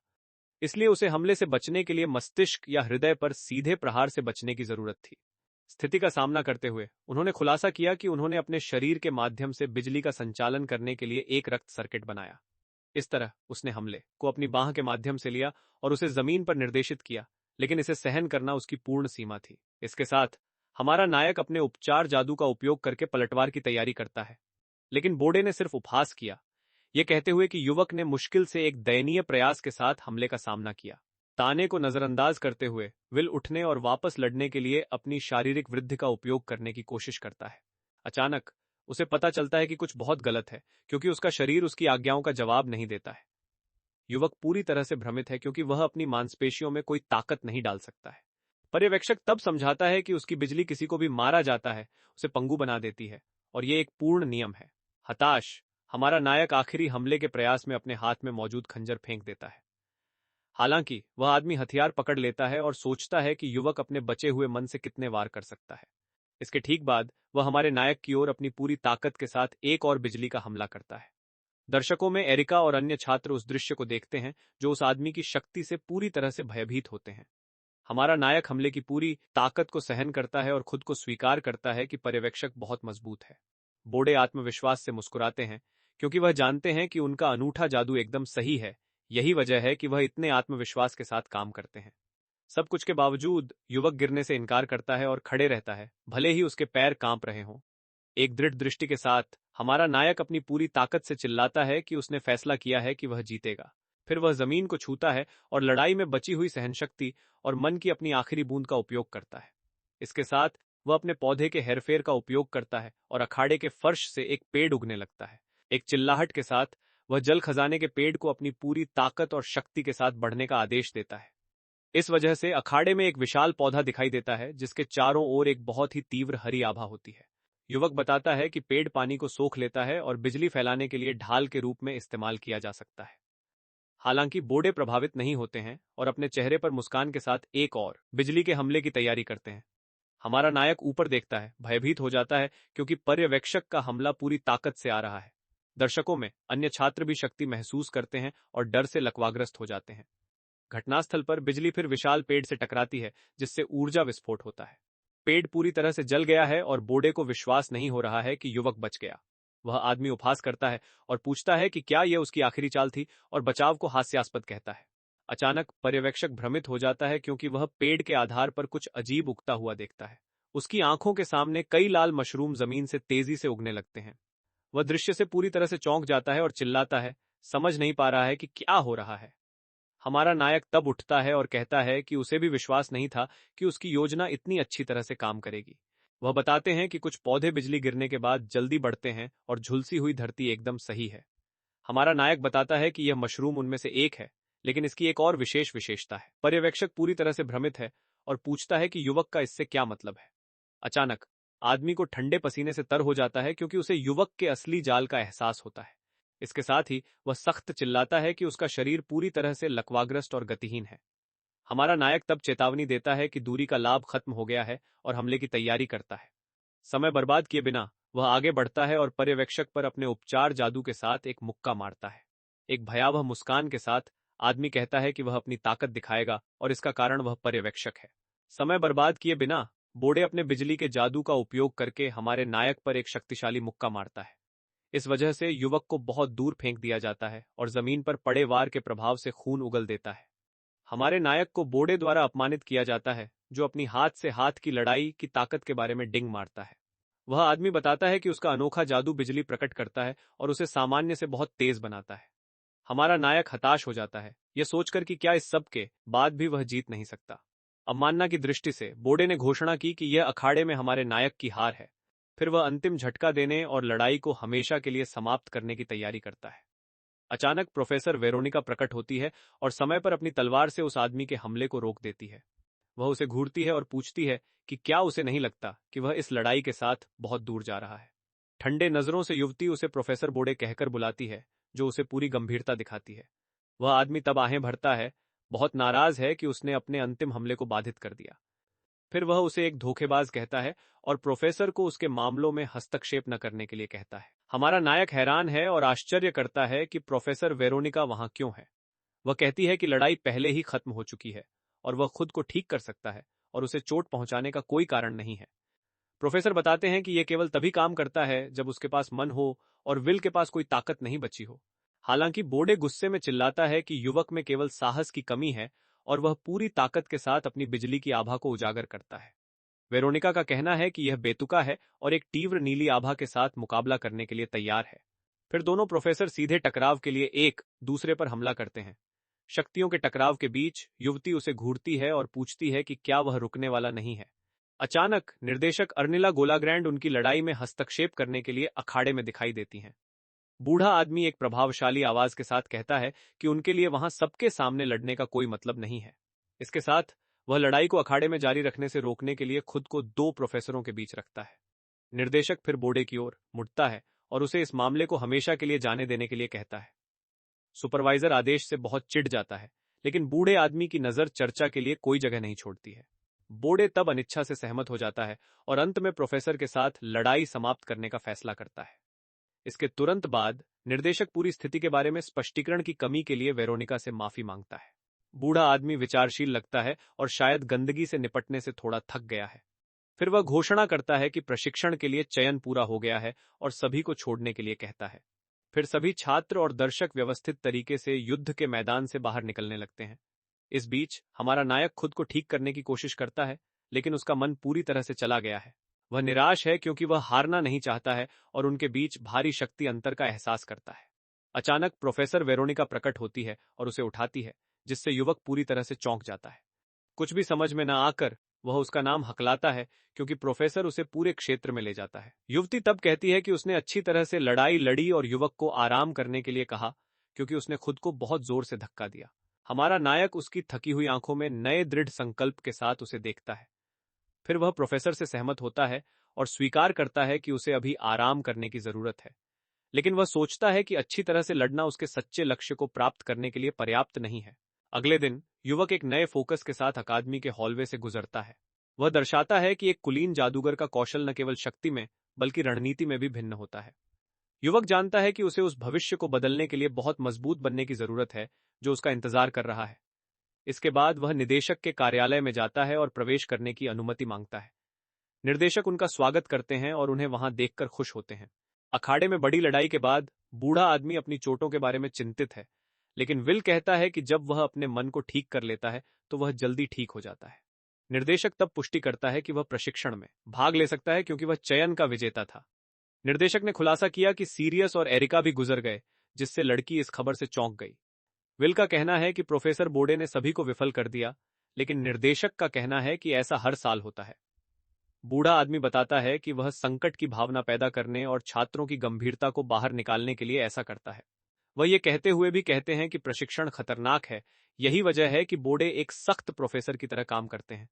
इसलिए उसे हमले से बचने के लिए मस्तिष्क या हृदय पर सीधे प्रहार से बचने की जरूरत थी। स्थिति का सामना करते हुए उन्होंने खुलासा किया कि उन्होंने अपने शरीर के माध्यम से बिजली का संचालन करने के लिए एक रक्त सर्किट बनाया। इस तरह उसने हमले को अपनी बाह के माध्यम से लिया और उसे जमीन पर निर्देशित किया, लेकिन इसे सहन करना उसकी पूर्ण सीमा थी। इसके साथ हमारा नायक अपने उपचार जादू का उपयोग करके पलटवार की तैयारी करता है, लेकिन बोडे ने सिर्फ उपहास किया, यह कहते हुए कि युवक ने मुश्किल से एक दयनीय प्रयास के साथ हमले का सामना किया। ताने को नजरअंदाज करते हुए विल उठने और वापस लड़ने के लिए अपनी शारीरिक वृद्धि का उपयोग करने की कोशिश करता है। अचानक उसे पता चलता है कि कुछ बहुत गलत है, क्योंकि उसका शरीर उसकी आज्ञाओं का जवाब नहीं देता है। युवक पूरी तरह से भ्रमित है, क्योंकि वह अपनी मांसपेशियों में कोई ताकत नहीं डाल सकता है। पर्यवेक्षक तब समझाता है कि उसकी बिजली किसी को भी मारा जाता है उसे पंगु बना देती है और यह एक पूर्ण नियम है। हताश हमारा नायक आखिरी हमले के प्रयास में अपने हाथ में मौजूद खंजर फेंक देता है। हालांकि वह आदमी हथियार पकड़ लेता है और सोचता है कि युवक अपने बचे हुए मन से कितने वार कर सकता है। इसके ठीक बाद वह हमारे नायक की ओर अपनी पूरी ताकत के साथ एक और बिजली का हमला करता है। दर्शकों में एरिका और अन्य छात्र उस दृश्य को देखते हैं, जो उस आदमी की शक्ति से पूरी तरह से भयभीत होते हैं। हमारा नायक हमले की पूरी ताकत को सहन करता है और खुद को स्वीकार करता है कि पर्यवेक्षक बहुत मजबूत है। बोडे आत्मविश्वास से मुस्कुराते हैं, क्योंकि वह जानते हैं कि उनका अनूठा जादू एकदम सही है। यही वजह है कि वह इतने आत्मविश्वास के साथ काम करते हैं। सब कुछ के बावजूद युवक गिरने से इनकार करता है और खड़े रहता है, भले ही उसके पैर कांप रहे हों। एक दृढ़ दृष्टि के साथ हमारा नायक अपनी पूरी ताकत से चिल्लाता है कि उसने फैसला किया है कि वह जीतेगा। फिर वह जमीन को छूता है और लड़ाई में बची हुई सहनशक्ति और मन की अपनी आखिरी बूंद का उपयोग करता है। इसके साथ वह अपने पौधे के हेरफेर का उपयोग करता है और अखाड़े के फर्श से एक पेड़ उगने लगता है। एक चिल्लाहट के साथ वह जल खजाने के पेड़ को अपनी पूरी ताकत और शक्ति के साथ बढ़ने का आदेश देता है। इस वजह से अखाड़े में एक विशाल पौधा दिखाई देता है जिसके चारों ओर एक बहुत ही तीव्र हरी आभा होती है। युवक बताता है कि पेड़ पानी को सोख लेता है और बिजली फैलाने के लिए ढाल के रूप में इस्तेमाल किया जा सकता है। हालांकि बोडे प्रभावित नहीं होते हैं और अपने चेहरे पर मुस्कान के साथ एक और बिजली के हमले की तैयारी करते हैं। हमारा नायक ऊपर देखता है, भयभीत हो जाता है क्योंकि पर्यवेक्षक का हमला पूरी ताकत से आ रहा है। दर्शकों में अन्य छात्र भी शक्ति महसूस करते हैं और डर से लकवाग्रस्त हो जाते हैं। घटनास्थल पर बिजली फिर विशाल पेड़ से टकराती है जिससे ऊर्जा विस्फोट होता है। पेड़ पूरी तरह से जल गया है और बोडे को विश्वास नहीं हो रहा है कि युवक बच गया। वह आदमी उपहास करता है और पूछता है कि क्या यह उसकी आखिरी चाल थी, और बचाव को हास्यास्पद कहता है। अचानक पर्यवेक्षक भ्रमित हो जाता है क्योंकि वह पेड़ के आधार पर कुछ अजीब उगता हुआ देखता है। उसकी आंखों के सामने कई लाल मशरूम जमीन से तेजी से उगने लगते हैं। वह दृश्य से पूरी तरह से चौंक जाता है और चिल्लाता है, समझ नहीं पा रहा है कि क्या हो रहा है। हमारा नायक तब उठता है और कहता है कि उसे भी विश्वास नहीं था कि उसकी योजना इतनी अच्छी तरह से काम करेगी। वह बताते हैं कि कुछ पौधे बिजली गिरने के बाद जल्दी बढ़ते हैं और झुलसी हुई धरती एकदम सही है। हमारा नायक बताता है कि यह मशरूम उनमें से एक है, लेकिन इसकी एक और विशेष विशेषता है। पर्यवेक्षक पूरी तरह से भ्रमित है और पूछता है कि युवक का इससे क्या मतलब है। अचानक आदमी को ठंडे पसीने से तर हो जाता है क्योंकि उसे युवक के असली जाल का एहसास होता है। इसके साथ ही वह सख्त चिल्लाता है कि उसका शरीर पूरी तरह से लकवाग्रस्त और गतिहीन है। हमारा नायक तब चेतावनी देता है कि दूरी का लाभ खत्म हो गया है और हमले की तैयारी करता है। समय बर्बाद किए बिना वह आगे बढ़ता है और पर्यवेक्षक पर अपने उपचार जादू के साथ एक मुक्का मारता है। एक भयावह मुस्कान के साथ आदमी कहता है कि वह अपनी ताकत दिखाएगा और इसका कारण वह पर्यवेक्षक है। समय बर्बाद किए बिना बोडे अपने बिजली के जादू का उपयोग करके हमारे नायक पर एक शक्तिशाली मुक्का मारता है। इस वजह से युवक को बहुत दूर फेंक दिया जाता है और जमीन पर पड़े वार के प्रभाव से खून उगल देता है। हमारे नायक को बोडे द्वारा अपमानित किया जाता है, जो अपनी हाथ से हाथ की लड़ाई की ताकत के बारे में डिंग मारता है। वह आदमी बताता है कि उसका अनोखा जादू बिजली प्रकट करता है और उसे सामान्य से बहुत तेज बनाता है। हमारा नायक हताश हो जाता है, यह सोचकर कि क्या इस सब के बाद भी वह जीत नहीं सकता। अवमानना की दृष्टि से बोडे ने घोषणा की कि यह अखाड़े में हमारे नायक की हार है। फिर वह अंतिम झटका देने और लड़ाई को हमेशा के लिए समाप्त करने की तैयारी करता है। अचानक प्रोफेसर वेरोनिका प्रकट होती है और समय पर अपनी तलवार से उस आदमी के हमले को रोक देती है। वह उसे घूरती है और पूछती है कि क्या उसे नहीं लगता कि वह इस लड़ाई के साथ बहुत दूर जा रहा है। ठंडे नजरों से युवती उसे प्रोफेसर बोडे कहकर बुलाती है, जो उसे पूरी गंभीरता दिखाती है। वह आदमी तब आहें भरता है, बहुत नाराज है कि उसने अपने अंतिम हमले को बाधित कर दिया। फिर वह उसे एक धोखेबाज कहता है और प्रोफेसर को उसके मामलों में हस्तक्षेप न करने के लिए कहता है। हमारा नायक हैरान है और आश्चर्य करता है कि प्रोफेसर वेरोनिका वहां क्यों है। वह कहती है कि लड़ाई पहले ही खत्म हो चुकी है और वह खुद को ठीक कर सकता है और उसे चोट पहुंचाने का कोई कारण नहीं है। प्रोफेसर बताते हैं कि यह केवल तभी काम करता है जब उसके पास मन हो और विल के पास कोई ताकत नहीं बची हो। हालांकि बोडे गुस्से में चिल्लाता है कि युवक में केवल साहस की कमी है और वह पूरी ताकत के साथ अपनी बिजली की आभा को उजागर करता है। वेरोनिका का कहना है कि यह बेतुका है और एक तीव्र नीली आभा के साथ मुकाबला करने के लिए तैयार है। फिर दोनों प्रोफेसर सीधे टकराव के लिए एक दूसरे पर हमला करते हैं। शक्तियों के टकराव के बीच युवती उसे घूरती है और पूछती है कि क्या वह रुकने वाला नहीं है। अचानक निर्देशक अर्निला गोलाग्रैंड उनकी लड़ाई में हस्तक्षेप करने के लिए अखाड़े में दिखाई देती हैं। बूढ़ा आदमी एक प्रभावशाली आवाज के साथ कहता है कि उनके लिए वहां सबके सामने लड़ने का कोई मतलब नहीं है। इसके साथ वह लड़ाई को अखाड़े में जारी रखने से रोकने के लिए खुद को दो प्रोफेसरों के बीच रखता है। निर्देशक फिर बोडे की ओर मुड़ता है और उसे इस मामले को हमेशा के लिए जाने देने के लिए कहता है। सुपरवाइजर आदेश से बहुत चिढ़ जाता है, लेकिन बूढ़े आदमी की नजर चर्चा के लिए कोई जगह नहीं छोड़ती है। बोडे तब अनिच्छा से सहमत हो जाता है और अंत में प्रोफेसर के साथ लड़ाई समाप्त करने का फैसला करता है। इसके तुरंत बाद निर्देशक पूरी स्थिति के बारे में स्पष्टीकरण की कमी के लिए वेरोनिका से माफी मांगता है। बूढ़ा आदमी विचारशील लगता है और शायद गंदगी से निपटने से थोड़ा थक गया है। फिर वह घोषणा करता है कि प्रशिक्षण के लिए चयन पूरा हो गया है और सभी को छोड़ने के लिए कहता है। फिर सभी छात्र और दर्शक व्यवस्थित तरीके से युद्ध के मैदान से बाहर निकलने लगते हैं। इस बीच हमारा नायक खुद को ठीक करने की कोशिश करता है, लेकिन उसका मन पूरी तरह से चला गया है। वह निराश है क्योंकि वह हारना नहीं चाहता है और उनके बीच भारी शक्ति अंतर का एहसास करता है। अचानक प्रोफेसर वेरोनिका प्रकट होती है और उसे उठाती है, जिससे युवक पूरी तरह से चौंक जाता है। कुछ भी समझ में न आकर वह उसका नाम हकलाता है क्योंकि प्रोफेसर उसे पूरे क्षेत्र में ले जाता है। युवती तब कहती है कि उसने अच्छी तरह से लड़ाई लड़ी और युवक को आराम करने के लिए कहा क्योंकि उसने खुद को बहुत जोर से धक्का दिया। हमारा नायक उसकी थकी हुई आंखों में नए दृढ़ संकल्प के साथ उसे देखता है। फिर वह प्रोफेसर से सहमत होता है और स्वीकार करता है कि उसे अभी आराम करने की जरूरत है, लेकिन वह सोचता है कि अच्छी तरह से लड़ना उसके सच्चे लक्ष्य को प्राप्त करने के लिए पर्याप्त नहीं है। अगले दिन युवक एक नए फोकस के साथ अकादमी के हॉलवे से गुजरता है। वह दर्शाता है कि एक कुलीन जादूगर का कौशल न केवल शक्ति में बल्कि रणनीति में भी भिन्न होता है। युवक जानता है कि उसे उस भविष्य को बदलने के लिए बहुत मजबूत बनने की जरूरत है जो उसका इंतजार कर रहा है। इसके बाद वह निदेशक के कार्यालय में जाता है और प्रवेश करने की अनुमति मांगता है। निर्देशक उनका स्वागत करते हैं और उन्हें वहां देखकर खुश होते हैं। अखाड़े में बड़ी लड़ाई के बाद बूढ़ा आदमी अपनी चोटों के बारे में चिंतित है, लेकिन विल कहता है कि जब वह अपने मन को ठीक कर लेता है तो वह जल्दी ठीक हो जाता है। निर्देशक तब पुष्टि करता है कि वह प्रशिक्षण में भाग ले सकता है क्योंकि वह चयन का विजेता था। निर्देशक ने खुलासा किया कि सीरियस और एरिका भी गुजर गए, जिससे लड़की इस खबर से चौंक गई। विल का कहना है कि प्रोफेसर बोर्डे ने सभी को विफल कर दिया, लेकिन निर्देशक का कहना है कि ऐसा हर साल होता है। बूढ़ा आदमी बताता है कि वह संकट की भावना पैदा करने और छात्रों की गंभीरता को बाहर निकालने के लिए ऐसा करता है। वह ये कहते हुए भी कहते हैं कि प्रशिक्षण खतरनाक है, यही वजह है कि बोर्डे एक सख्त प्रोफेसर की तरह काम करते हैं।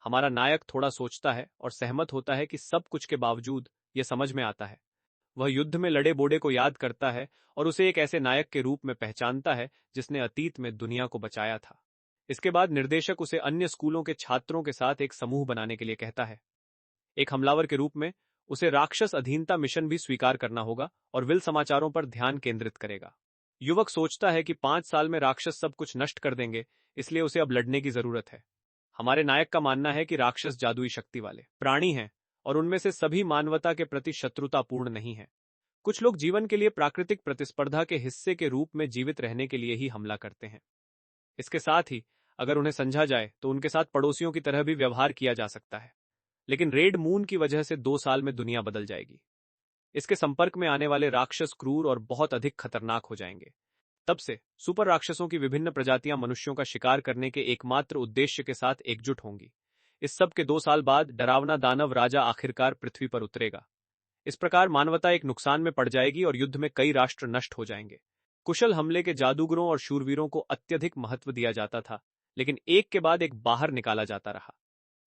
हमारा नायक थोड़ा सोचता है और सहमत होता है कि सब कुछ के बावजूद यह समझ में आता है। वह युद्ध में लड़े बोर्डे को याद करता है और उसे एक ऐसे नायक के रूप में पहचानता है जिसने अतीत में दुनिया को बचाया था। इसके बाद निर्देशक उसे अन्य स्कूलों के छात्रों के साथ एक समूह बनाने के लिए कहता है। एक हमलावर के रूप में उसे राक्षस अधीनता मिशन भी स्वीकार करना होगा और विल समाचारों पर ध्यान केंद्रित करेगा। युवक सोचता है कि 5 साल में राक्षस सब कुछ नष्ट कर देंगे, इसलिए उसे अब लड़ने की जरूरत है। हमारे नायक का मानना है कि राक्षस जादुई शक्ति वाले प्राणी हैं और उनमें से सभी मानवता के प्रति शत्रुतापूर्ण नहीं है। कुछ लोग जीवन के लिए प्राकृतिक प्रतिस्पर्धा के हिस्से के रूप में जीवित रहने के लिए ही हमला करते हैं। इसके साथ ही अगर उन्हें समझा जाए तो उनके साथ पड़ोसियों की तरह भी व्यवहार किया जा सकता है। लेकिन रेड मून की वजह से 2 साल में दुनिया बदल जाएगी। इसके संपर्क में आने वाले राक्षस क्रूर और बहुत अधिक खतरनाक हो जाएंगे। तब से सुपर राक्षसों की विभिन्न प्रजातियां मनुष्यों का शिकार करने के एकमात्र उद्देश्य के साथ एकजुट होंगी। इस सब के 2 साल बाद डरावना दानव राजा आखिरकार पृथ्वी पर उतरेगा। इस प्रकार मानवता एक नुकसान में पड़ जाएगी और युद्ध में कई राष्ट्र नष्ट हो जाएंगे। कुशल हमले के जादूगरों और शूरवीरों को अत्यधिक महत्व दिया जाता था, लेकिन एक के बाद एक बाहर निकाला जाता रहा।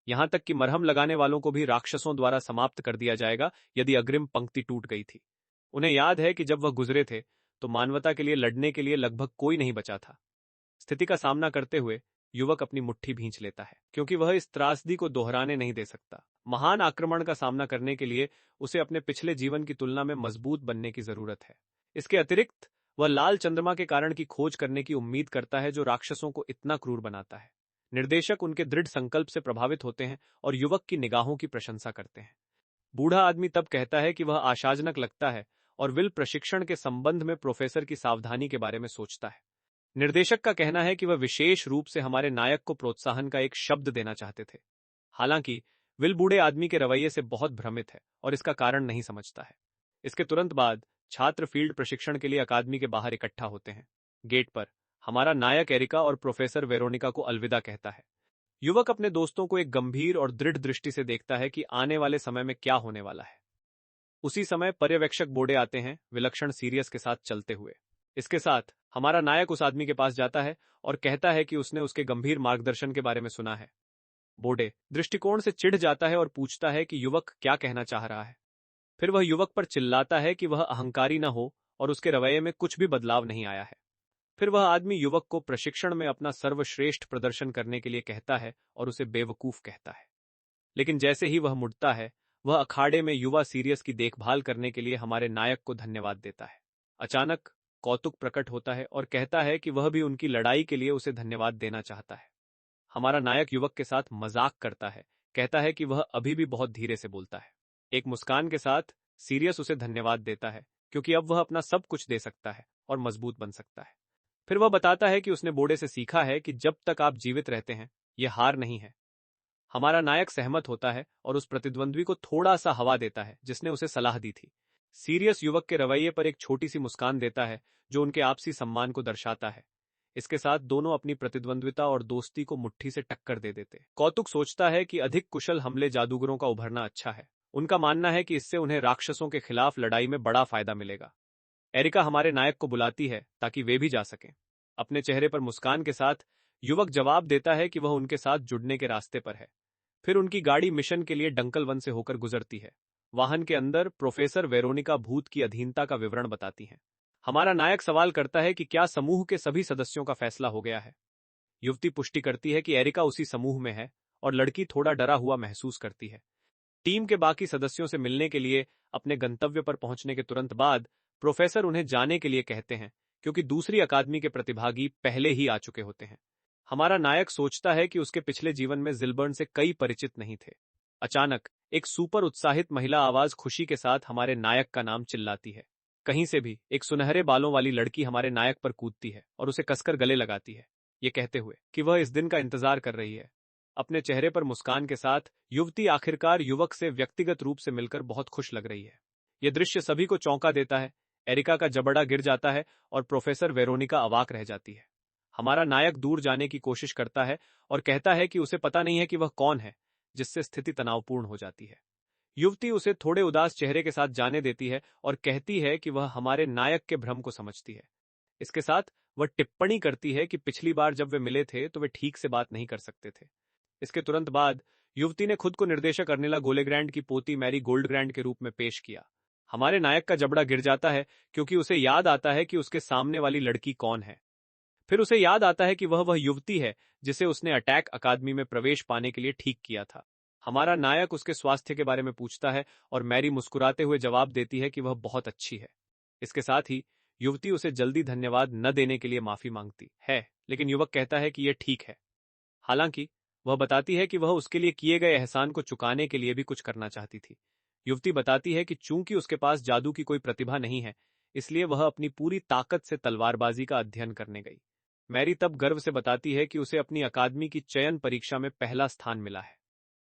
यहां तक कि मरहम लगाने वालों को भी राक्षसों द्वारा समाप्त कर दिया जाएगा यदि अग्रिम पंक्ति टूट गई थी। उन्हें याद है कि जब वह गुजरे थे तो मानवता के लिए लड़ने के लिए लगभग कोई नहीं बचा था। स्थिति का सामना करते हुए युवक अपनी मुट्ठी भींच लेता है क्योंकि वह इस त्रासदी को दोहराने नहीं दे सकता। महान आक्रमण का सामना करने के लिए उसे अपने पिछले जीवन की तुलना में मजबूत बनने की जरूरत है। इसके अतिरिक्त वह लाल चंद्रमा के कारण की खोज करने की उम्मीद करता है जो राक्षसों को इतना क्रूर बनाता है। निर्देशक उनके दृढ़ संकल्प से प्रभावित होते हैं और युवक की निगाहों की प्रशंसा करते हैं। बूढ़ा आदमी तब कहता है कि वह आशाजनक लगता है और विल प्रशिक्षण के संबंध में प्रोफेसर की सावधानी के बारे में सोचता है। निर्देशक का कहना है कि वह विशेष रूप से हमारे नायक को प्रोत्साहन का एक शब्द देना चाहते थे। हालांकि विल बूढ़े आदमी के रवैये से बहुत भ्रमित है और इसका कारण नहीं समझता है। इसके तुरंत बाद छात्र फील्ड प्रशिक्षण के लिए अकादमी के बाहर इकट्ठा होते हैं। गेट पर हमारा नायक एरिका और प्रोफेसर वेरोनिका को अलविदा कहता है। युवक अपने दोस्तों को एक गंभीर और दृढ़ दृष्टि से देखता है कि आने वाले समय में क्या होने वाला है। उसी समय पर्यवेक्षक बोर्डे आते हैं, विलक्षण सीरियस के साथ चलते हुए। इसके साथ हमारा नायक उस आदमी के पास जाता है और कहता है कि उसने उसके गंभीर मार्गदर्शन के बारे में सुना है। बोर्डे दृष्टिकोण से चिढ़ जाता है और पूछता है कि युवक क्या कहना चाह रहा है। फिर वह युवक पर चिल्लाता है कि वह अहंकारी न हो और उसके रवैये में कुछ भी बदलाव नहीं आया है। फिर वह आदमी युवक को प्रशिक्षण में अपना सर्वश्रेष्ठ प्रदर्शन करने के लिए कहता है और उसे बेवकूफ कहता है। लेकिन जैसे ही वह मुड़ता है, वह अखाड़े में युवा सीरियस की देखभाल करने के लिए हमारे नायक को धन्यवाद देता है। अचानक कौतुक प्रकट होता है और कहता है कि वह भी उनकी लड़ाई के लिए उसे धन्यवाद देना चाहता है। हमारा नायक युवक के साथ मजाक करता है, कहता है कि वह अभी भी बहुत धीरे से बोलता है। एक मुस्कान के साथ सीरियस उसे धन्यवाद देता है क्योंकि अब वह अपना सब कुछ दे सकता है और मजबूत बन सकता है। फिर वह बताता है कि उसने बोर्डे से सीखा है कि जब तक आप जीवित रहते हैं, यह हार नहीं है। हमारा नायक सहमत होता है और उस प्रतिद्वंद्वी को थोड़ा सा हवा देता है जिसने उसे सलाह दी थी। सीरियस युवक के रवैये पर एक छोटी सी मुस्कान देता है जो उनके आपसी सम्मान को दर्शाता है। इसके साथ दोनों अपनी प्रतिद्वंद्विता और दोस्ती को मुट्ठी से टक्कर दे देते। कौतुक सोचता है कि अधिक कुशल हमले जादूगरों का उभरना अच्छा है। उनका मानना है कि इससे उन्हें राक्षसों के खिलाफ लड़ाई में बड़ा फायदा मिलेगा। एरिका हमारे नायक को बुलाती है ताकि वे भी जा सकें। अपने चेहरे पर मुस्कान के साथ युवक जवाब देता है कि वह उनके साथ जुड़ने के रास्ते पर है। फिर उनकी गाड़ी मिशन के लिए डंकल वन से होकर गुजरती है। वाहन के अंदर प्रोफेसर वेरोनिका भूत की अधीनता का विवरण बताती हैं। हमारा नायक सवाल करता है कि क्या समूह के सभी सदस्यों का फैसला हो गया है। युवती पुष्टि करती है कि एरिका उसी समूह में है और लड़की थोड़ा डरा हुआ महसूस करती है। टीम के बाकी सदस्यों से मिलने के लिए अपने गंतव्य पर पहुंचने के तुरंत बाद प्रोफेसर उन्हें जाने के लिए कहते हैं, क्योंकि दूसरी अकादमी के प्रतिभागी पहले ही आ चुके होते हैं। हमारा नायक सोचता है कि उसके पिछले जीवन में जिलबर्न से कई परिचित नहीं थे। अचानक एक सुपर उत्साहित महिला आवाज खुशी के साथ हमारे नायक का नाम चिल्लाती है। कहीं से भी एक सुनहरे बालों वाली लड़की हमारे नायक पर कूदती है और उसे कसकर गले लगाती है, ये कहते हुए कि वह इस दिन का इंतजार कर रही है। अपने चेहरे पर मुस्कान के साथ युवती आखिरकार युवक से व्यक्तिगत रूप से मिलकर बहुत खुश लग रही है। यह दृश्य सभी को चौंका देता है। एरिका का जबड़ा गिर जाता है और प्रोफेसर वेरोनिका अवाक रह जाती है। हमारा नायक दूर जाने की कोशिश करता है और कहता है कि उसे पता नहीं है कि वह कौन है, जिससे स्थिति तनावपूर्ण हो जाती है। युवती उसे थोड़े उदास चेहरे के साथ जाने देती है और कहती है कि वह हमारे नायक के भ्रम को समझती है। इसके साथ वह टिप्पणी करती है कि पिछली बार जब वे मिले थे तो वे ठीक से बात नहीं कर सकते थे। इसके तुरंत बाद युवती ने खुद को निर्देशक अर्निला गोलेग्रैंड की पोती मैरी गोल्डग्रैंड के रूप में पेश किया। हमारे नायक का जबड़ा गिर जाता है क्योंकि उसे याद आता है कि उसके सामने वाली लड़की कौन है। फिर उसे याद आता है कि वह युवती है जिसे उसने अटैक अकादमी में प्रवेश पाने के लिए ठीक किया था। हमारा नायक उसके स्वास्थ्य के बारे में पूछता है और मैरी मुस्कुराते हुए जवाब देती है कि वह बहुत अच्छी है। इसके साथ ही युवती उसे जल्दी धन्यवाद न देने के लिए माफी मांगती है, लेकिन युवक कहता है कि यह ठीक है। हालांकि वह बताती है कि वह उसके लिए किए गए एहसान को चुकाने के लिए भी कुछ करना चाहती थी। युवती बताती है कि चूंकि उसके पास जादू की कोई प्रतिभा नहीं है, इसलिए वह अपनी पूरी ताकत से तलवारबाजी का अध्ययन करने गई। मैरी तब गर्व से बताती है कि उसे अपनी अकादमी की चयन परीक्षा में पहला स्थान मिला है।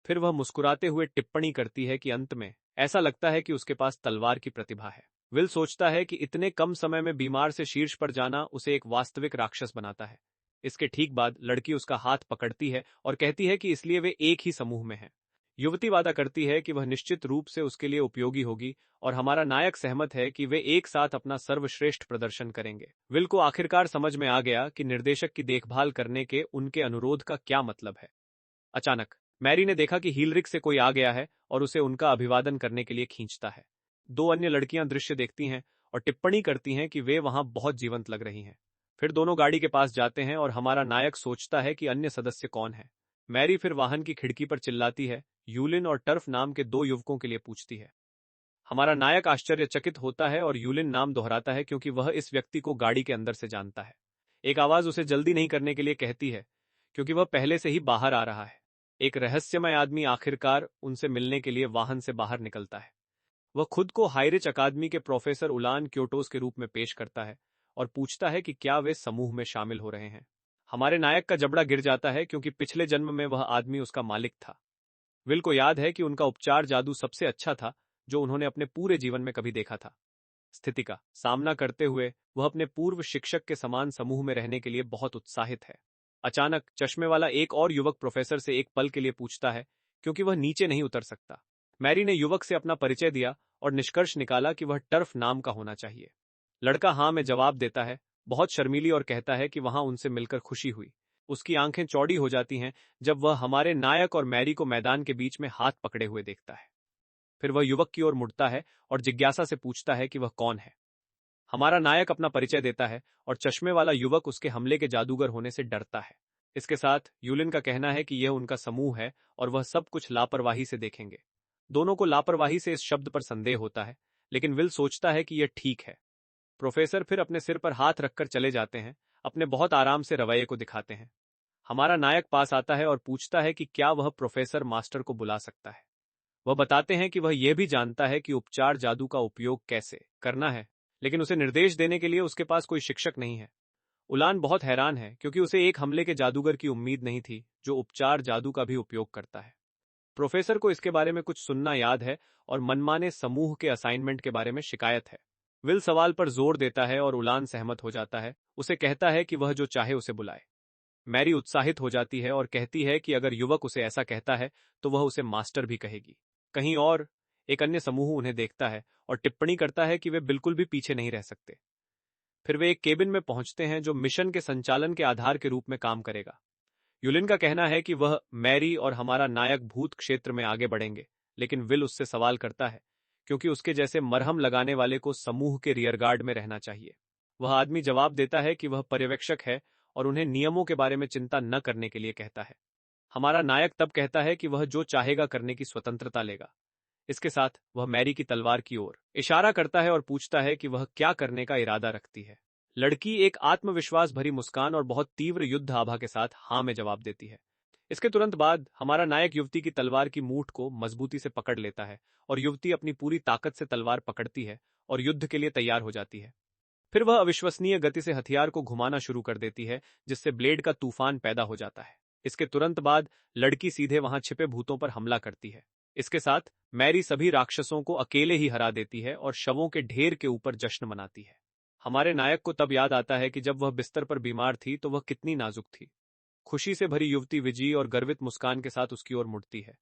फिर वह मुस्कुराते हुए टिप्पणी करती है कि अंत में ऐसा लगता है कि उसके पास तलवार की प्रतिभा है। विल सोचता है कि इतने कम समय में बीमार से शीर्ष पर जाना उसे एक वास्तविक राक्षस बनाता है। इसके ठीक बाद लड़की उसका हाथ पकड़ती है और कहती है कि इसलिए वे एक ही समूह में हैं। युवती वादा करती है कि वह निश्चित रूप से उसके लिए उपयोगी होगी और हमारा नायक सहमत है कि वे एक साथ अपना सर्वश्रेष्ठ प्रदर्शन करेंगे। विल को आखिरकार समझ में आ गया कि निर्देशक की देखभाल करने के उनके अनुरोध का क्या मतलब है। अचानक मैरी ने देखा कि हीलरिक से कोई आ गया है और उसे उनका अभिवादन करने के लिए खींचता है। दो अन्य लड़कियां दृश्य देखती हैं और टिप्पणी करती हैं कि वे वहां बहुत जीवंत लग रही हैं। फिर दोनों गाड़ी के पास जाते हैं और हमारा नायक सोचता है कि अन्य सदस्य कौन है। मैरी फिर वाहन की खिड़की पर चिल्लाती है, यूलिन और टर्फ नाम के दो युवकों के लिए पूछती है। हमारा नायक आश्चर्यचकित होता है और यूलिन नाम दोहराता है क्योंकि वह इस व्यक्ति को गाड़ी के अंदर से जानता है। एक आवाज उसे जल्दी नहीं करने के लिए कहती है क्योंकि वह पहले से ही बाहर आ रहा है। एक रहस्यमय आदमी आखिरकार उनसे मिलने के लिए वाहन से बाहर निकलता है। वह खुद को हाइरिच अकादमी के प्रोफेसर उलान क्योटोस के रूप में पेश करता है और पूछता है कि क्या वे समूह में शामिल हो रहे हैं। हमारे नायक का जबड़ा गिर जाता है क्योंकि पिछले जन्म में वह आदमी उसका मालिक था। विल को याद है कि उनका उपचार जादू सबसे अच्छा था जो उन्होंने अपने पूरे जीवन में कभी देखा था। स्थिति का सामना करते हुए वह अपने पूर्व शिक्षक के समान समूह में रहने के लिए बहुत उत्साहित है। अचानक चश्मे वाला एक और युवक प्रोफेसर से एक पल के लिए पूछता है क्योंकि वह नीचे नहीं उतर सकता। मैरी ने युवक से अपना परिचय दिया और निष्कर्ष निकाला कि वह टर्फ नाम का होना चाहिए। लड़का हाँ में जवाब देता है, बहुत शर्मीली, और कहता है कि वहां उनसे मिलकर खुशी हुई। उसकी आंखें चौड़ी हो जाती हैं जब वह हमारे नायक और मैरी को मैदान के बीच में हाथ पकड़े हुए देखता है। फिर वह युवक की ओर मुड़ता है और जिज्ञासा से पूछता है कि वह कौन है। हमारा नायक अपना परिचय देता है और चश्मे वाला युवक उसके हमले के जादूगर होने से डरता है। इसके साथ यूलिन का कहना है कि यह उनका समूह है और वह सब कुछ लापरवाही से देखेंगे। दोनों को लापरवाही से इस शब्द पर संदेह होता है, लेकिन विल सोचता है कि यह ठीक है। प्रोफेसर फिर अपने सिर पर हाथ रखकर चले जाते हैं, अपने बहुत आराम से रवैये को दिखाते हैं। हमारा नायक पास आता है और पूछता है कि क्या वह प्रोफेसर मास्टर को बुला सकता है। वह बताते हैं कि वह यह भी जानता है कि उपचार जादू का उपयोग कैसे करना है, लेकिन उसे निर्देश देने के लिए उसके पास कोई शिक्षक नहीं है। उलान बहुत हैरान है क्योंकि उसे एक हमले के जादूगर की उम्मीद नहीं थी जो उपचार जादू का भी उपयोग करता है। प्रोफेसर को इसके बारे में कुछ सुनना याद है और मनमाने समूह के असाइनमेंट के बारे में शिकायत है। विल सवाल पर जोर देता है और उलान सहमत हो जाता है, उसे कहता है कि वह जो चाहे उसे बुलाए। मैरी उत्साहित हो जाती है और कहती है कि अगर युवक उसे ऐसा कहता है तो वह उसे मास्टर भी कहेगी। कहीं और एक अन्य समूह उन्हें देखता है और टिप्पणी करता है कि वे बिल्कुल भी पीछे नहीं रह सकते। फिर वे एक केबिन में पहुंचते हैं जो मिशन के संचालन के आधार के रूप में काम करेगा। यूलिन का कहना है कि वह मैरी और हमारा नायक भूत क्षेत्र में आगे बढ़ेंगे, लेकिन विल उससे सवाल करता है क्योंकि उसके जैसे मरहम लगाने वाले को समूह के रियरगार्ड में रहना चाहिए। वह आदमी जवाब देता है कि वह पर्यवेक्षक है और उन्हें नियमों के बारे में चिंता न करने के लिए कहता है। हमारा नायक तब कहता है कि वह जो चाहेगा करने की स्वतंत्रता लेगा। इसके साथ वह मैरी की तलवार की ओर इशारा करता है और पूछता है कि वह क्या करने का इरादा रखती है। लड़की एक आत्मविश्वास भरी मुस्कान और बहुत तीव्र युद्ध आभा के साथ हाँ में जवाब देती है। इसके तुरंत बाद हमारा नायक युवती की तलवार की मूठ को मजबूती से पकड़ लेता है और युवती अपनी पूरी ताकत से तलवार पकड़ती है और युद्ध के लिए तैयार हो जाती है। फिर वह अविश्वसनीय गति से हथियार को घुमाना शुरू कर देती है, जिससे ब्लेड का तूफान पैदा हो जाता है। इसके तुरंत बाद लड़की सीधे वहां छिपे भूतों पर हमला करती है। इसके साथ मैरी सभी राक्षसों को अकेले ही हरा देती है और शवों के ढेर के ऊपर जश्न मनाती है। हमारे नायक को तब याद आता है कि जब वह बिस्तर पर बीमार थी तो वह कितनी नाजुक थी। खुशी से भरी युवती विजयी और गर्वित मुस्कान के साथ उसकी ओर मुड़ती है।